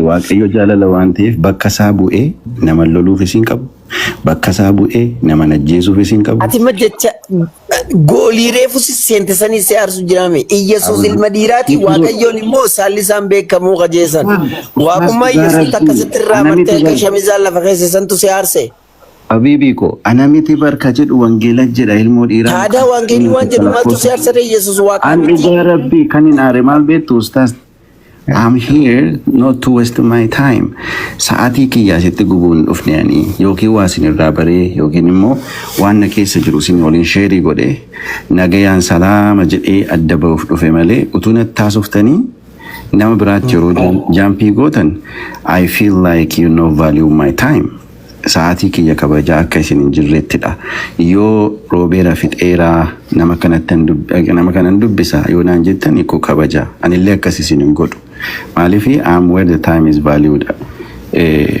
waaqayyo jaalala waan ta'eef bakka isaa bu'ee nama loluuf isin qabu bakka isaa bu'ee nama najjeesuuf isin qabu. Ati majjecha goolii reefu seente sanii si aarsu jiraame Iyesuus ilma dhiiraati waaqayyoon immoo saallisaan beekamuu qajeessan waaqummaa Iyesuus akkasitti irraa martee akka shamizaan lafa keessantu si aarse. Habibii ko anamiti barka jedhu wangeela jedha ilmoo dhiiraa. Taadaa wangeelii waan jedhu maaltu si aarsare Iyesuus waaqa. An dhugaa rabbii kan hin aare maal beektu ustaas. I'm here not to waste my time. Sa'aatii kiyyaa sitti gubuun dhufneanii yookiin waa isin irraa baree yookiin immoo waan na keessa jiru isin waliin sheerii godhee nagayaan salaama jedhee adda ba'uuf dhufe malee utuu natti taasuftanii nama biraatti yeroo jaampii gootan I feel like you know value my time. Sa'aatii kiyya kabajaa akka isin hin jirrettidha. Yoo roobeera fixeeraa nama kanan dubbisa yoo naan jettan ikko kabajaa anillee akkas isin hin godhu. Maaliif I'm where the time is valued.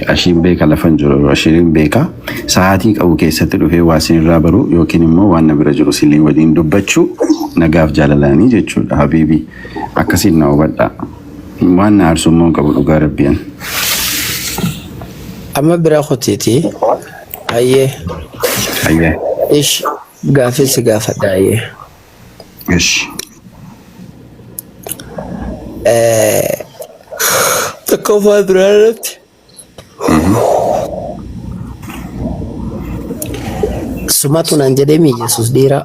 Ashiin beeka lafan jiru ashiin beeka sa'aatii qabu keessatti dhufee waa isin irraa baru yookiin immoo waan na bira jiru isin waliin dubbachuu nagaaf jaalalaanii jechuudha habiibii akkasiin na hubadha. Waan na aarsummoo qabu dhugaa rabbiyan. Amma bira kutiti aye ish gaafis gaafadha aye ish takkofa biraarratti sumatu nan jedhemi Yesuus dhiira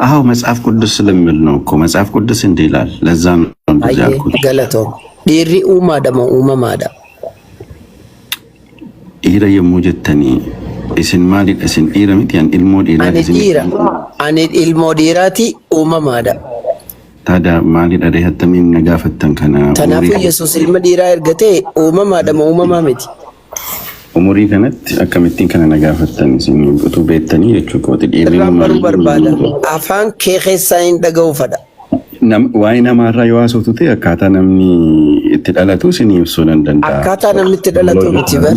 አዎ መጽሐፍ ቅዱስ ስለሚል ነው እኮ መጽሐፍ ቅዱስ እንዲህ ይላል ለዛ ነው እንደዚህ ያልኩት ገለቶ ዲሪ ኡማዳማ ኡማማዳ dhiira yommuu jettanii isin maali isin dhiira miti an ilmoo dhiiraa ani ilmoo dhiiraati uumamaadha. Taada maali dharee hattamiin na gaafattan kana Kanaafuu Yesuus ilma dhiiraa ergatee uumamaadha moo uumamaa miti? Umurii kanatti akkamittiin kana na gaafattan isin utuu beektanii jechuu kooti dhiirri baruu barbaada afaan kee keessaa hin dhaga'u fadha. Waa'ee namaarraa yoo haasoftu ta'e akkaataa namni itti dhalatu isin ibsuu nan danda'a. Akkaataa namni itti dhalatu miti bar.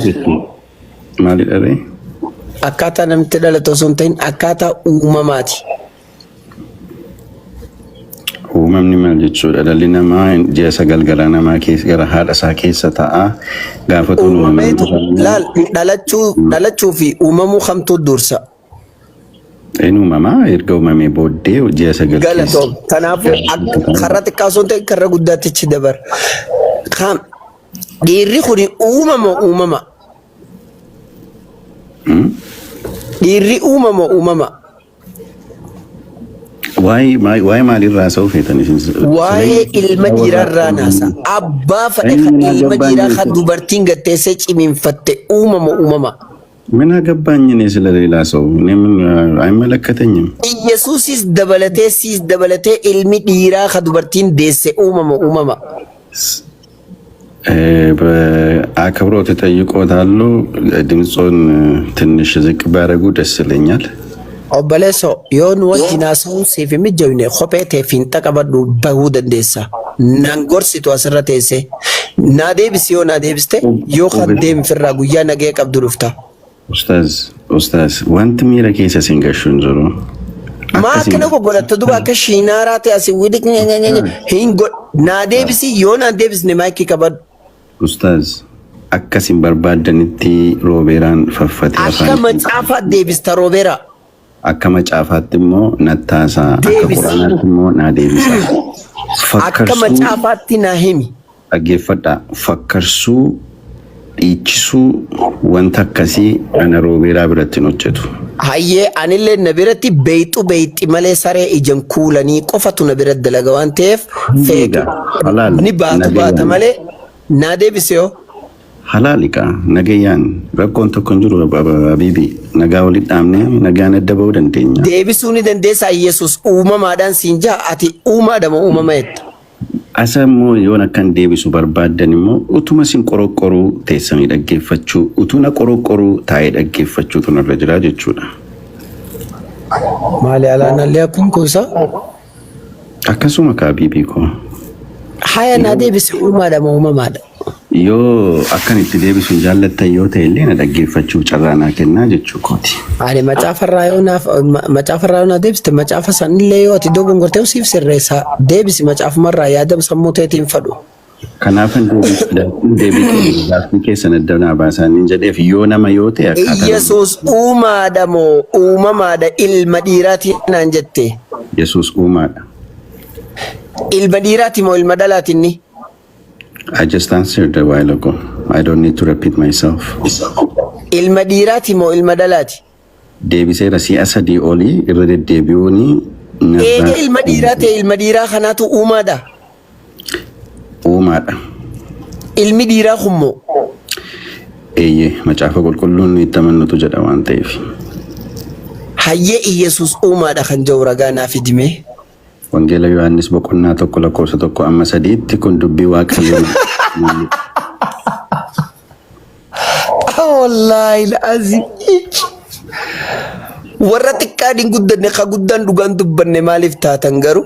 Maali dharee? Akkaataa namni itti dhalatu osoo hin ta'in akkaataa uumamaati. Uumamni maal jechuudha? Dhalli namaa ji'a 9 garaa namaa keessa gara haadha isaa keessa ta'a. Gaafa uumameetu laal dhalachuu fi uumamuu kamtu dursa. Inni uumamaa erga uumamee booddee ji'a 9 keessa. Galatoom. Kanaafuu karra xiqqaa osoo hin ta'in karra guddaatichi dabar. Dhiirri kuni uumama. Dhiirri uumama. waa'ee maalirraa sa'u feetanii waa'ee ilma dhiirarraa naasa abbaa fadhe kan ilma dhiiraa kan dubartiin gatteessee cimiinfatte uumama ምን አገባኝ እኔ ስለ ሌላ ሰው እኔ ምን አይመለከተኝም። ኢየሱስስ ደበለቴ ilmi dhiiraa kan dubartiin deesse uumama በአክብሮት እጠይቅዎታሉ። ድምጾን ትንሽ ዝቅ ቢያደርጉ ደስ ይለኛል። obboleesso yoon wajjin haasa'uun siif hin mijjine kophee teefiin qabadhu bahuu dandeessa. Nan gorsitu asirra teesse naa deebisi yoo naa deebiste yoo kan deemfirraa guyyaa nagee qabdu dhufta. Ustaaz wanti miira keessa siin gashu hin jiru. Maa akkana godhatta duba akka shiinaaraa ta'e asii widik hin naa deebisi yoo naa deebisne maayikii qabadhu. Ustaaz akkasiin barbaadanitti roobeeraan faffate akka macaafaat deebista roobeeraa. Akka macaafaatti immoo nattaasaa akka quraanaatti immoo naa deebisa. Akka macaafaatti naa himi. Dhaggeeffadhaa fakkarsuu dhiichisuu wanta akkasii ana roobeeraa biratti hin hojjetu. Hayyee anillee na biratti beeyxi malee saree ijaan kuulanii qofatu na biratti dalaga waan ta'eef feega ni baata malee naa deebise yoo. Halaalika nagayaan rakkoon tokko hin jiru habiibi nagaa walitti dhaabnee nagaan adda bahuu dandeenya. Deebisuu ni dandeessaa Yesuus uumamaadhaan siin jaa ati uumaadhama uumama jetta. Asa immoo yoon akkan deebisu barbaadan immoo utuma sin qoroqqoruu teessanii dhaggeeffachuu utuna qoroqqoruu taa'ee dhaggeeffachuutu narra jira jechuudha. Maali alaanallee akkun kuusa? Akkasuma ka habiibii koo. Haya naa deebise uumaadhama uumamaadha. Yoo akkan itti deebisuun jaallattan yoo ta'e illee na dhaggeeffachuuf carraa naa kennaa jechuu kooti. Ani macaafarraa yoo naa deebiste macaafa sanillee yoo ati dogongortee siif sirreessaa deebisi macaafumarraa yaada sammuu teetiin fadhu. Kanaafan deebii gaaffii keessan adda naa baasanii jedheef yoo nama yoo ta'e akkaataa. Yesuus uumaadha moo uumamaadha ilma dhiiraatiin naan jette. Yesuus uumaadha. Ilma dhiiraati moo ilma dhalaatinni? I just answered a while ago. I don't need to repeat myself. Ilma dhiiraati moo ilma dhalaati? Deebiseera si'a sadii olii irra deddeebi'uuni. Eega ilma dhiiraa ta'e ilma dhiiraa kanaatu uumaadha. Uumaadha. Ilmi dhiiraa kummoo? Eeyyee macaafa qulqulluun itti amannutu jedha waan ta'eef. Hayyee Iyesuus uumaadha kan jiru ragaa naaf hidhime. Wangeela Yohaannis boqonnaa 1:1-3 kun dubbii waaqayyoo. Wallahi alazim. Warra xiqqaadhiin guddanne ka guddaan dhugaan dubbanne maaliif taatan garuu?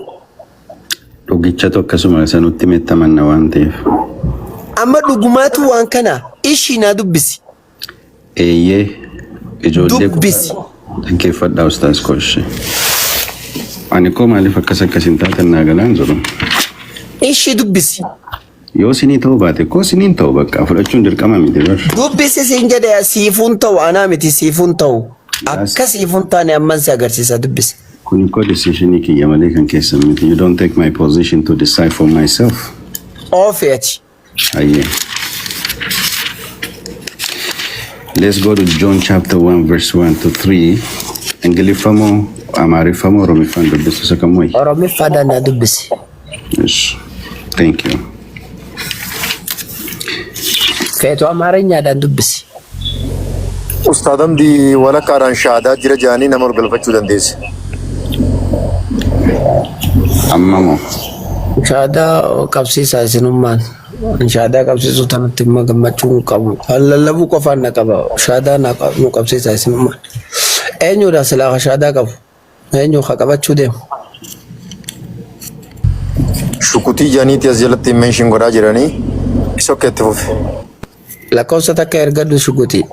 Dhugicha akkasuma sanutti mettamanna waan ta'eef. Amma dhugumaatu waan kana ishii naa dubbisi. Eeyyee ijoollee dubbisi. Dhaggeeffadhaa ustaas koshee. Ani koo maaliif akkasin taatan naa galaan jiru? Ishii dubbisi. Yoo sinii ta'uu baate koo siniin ta'u bakka fudhachuun dirqama miti bar. Dubbisi siin jedhe siifuun ta'u anaa miti siifuun ta'u. Akka siifuun taane amman si agarsiisa dubbisi. Kun koo decisionii kiyya malee kan keessan miti. You don't take my position to decide for myself. Ofeeti. Aye. Let's go to John chapter 1 verse 1-3. Ingiliffamo Amaariffamo Oromiffaan dubbisu isa kamooyi? Oromiffaadhaan na dubbisi. Yes. Thank you. Feetu Amaareenyaadhaan dubbisi. Ustaadam di walakkaadhaan shaadaa jira jaanii nama galfachuu dandeesse. Ammamoo. Shaadaa qabsiisaa isinummaan. Shaadaa qabsiisuu tanatti immoo gammachuu hin qabu. Lallabuu qofaan na qaba. Shaadaa nu qabsiisaa isinummaan. Eenyuudha silaa shaadaa qabu? Eenyu haa qabachuu deemu? Shukutii jaaniiti as jalatti mention godhaa jiranii isa akka itti fufe. Lakkoofsa takka ergadhu shukutii.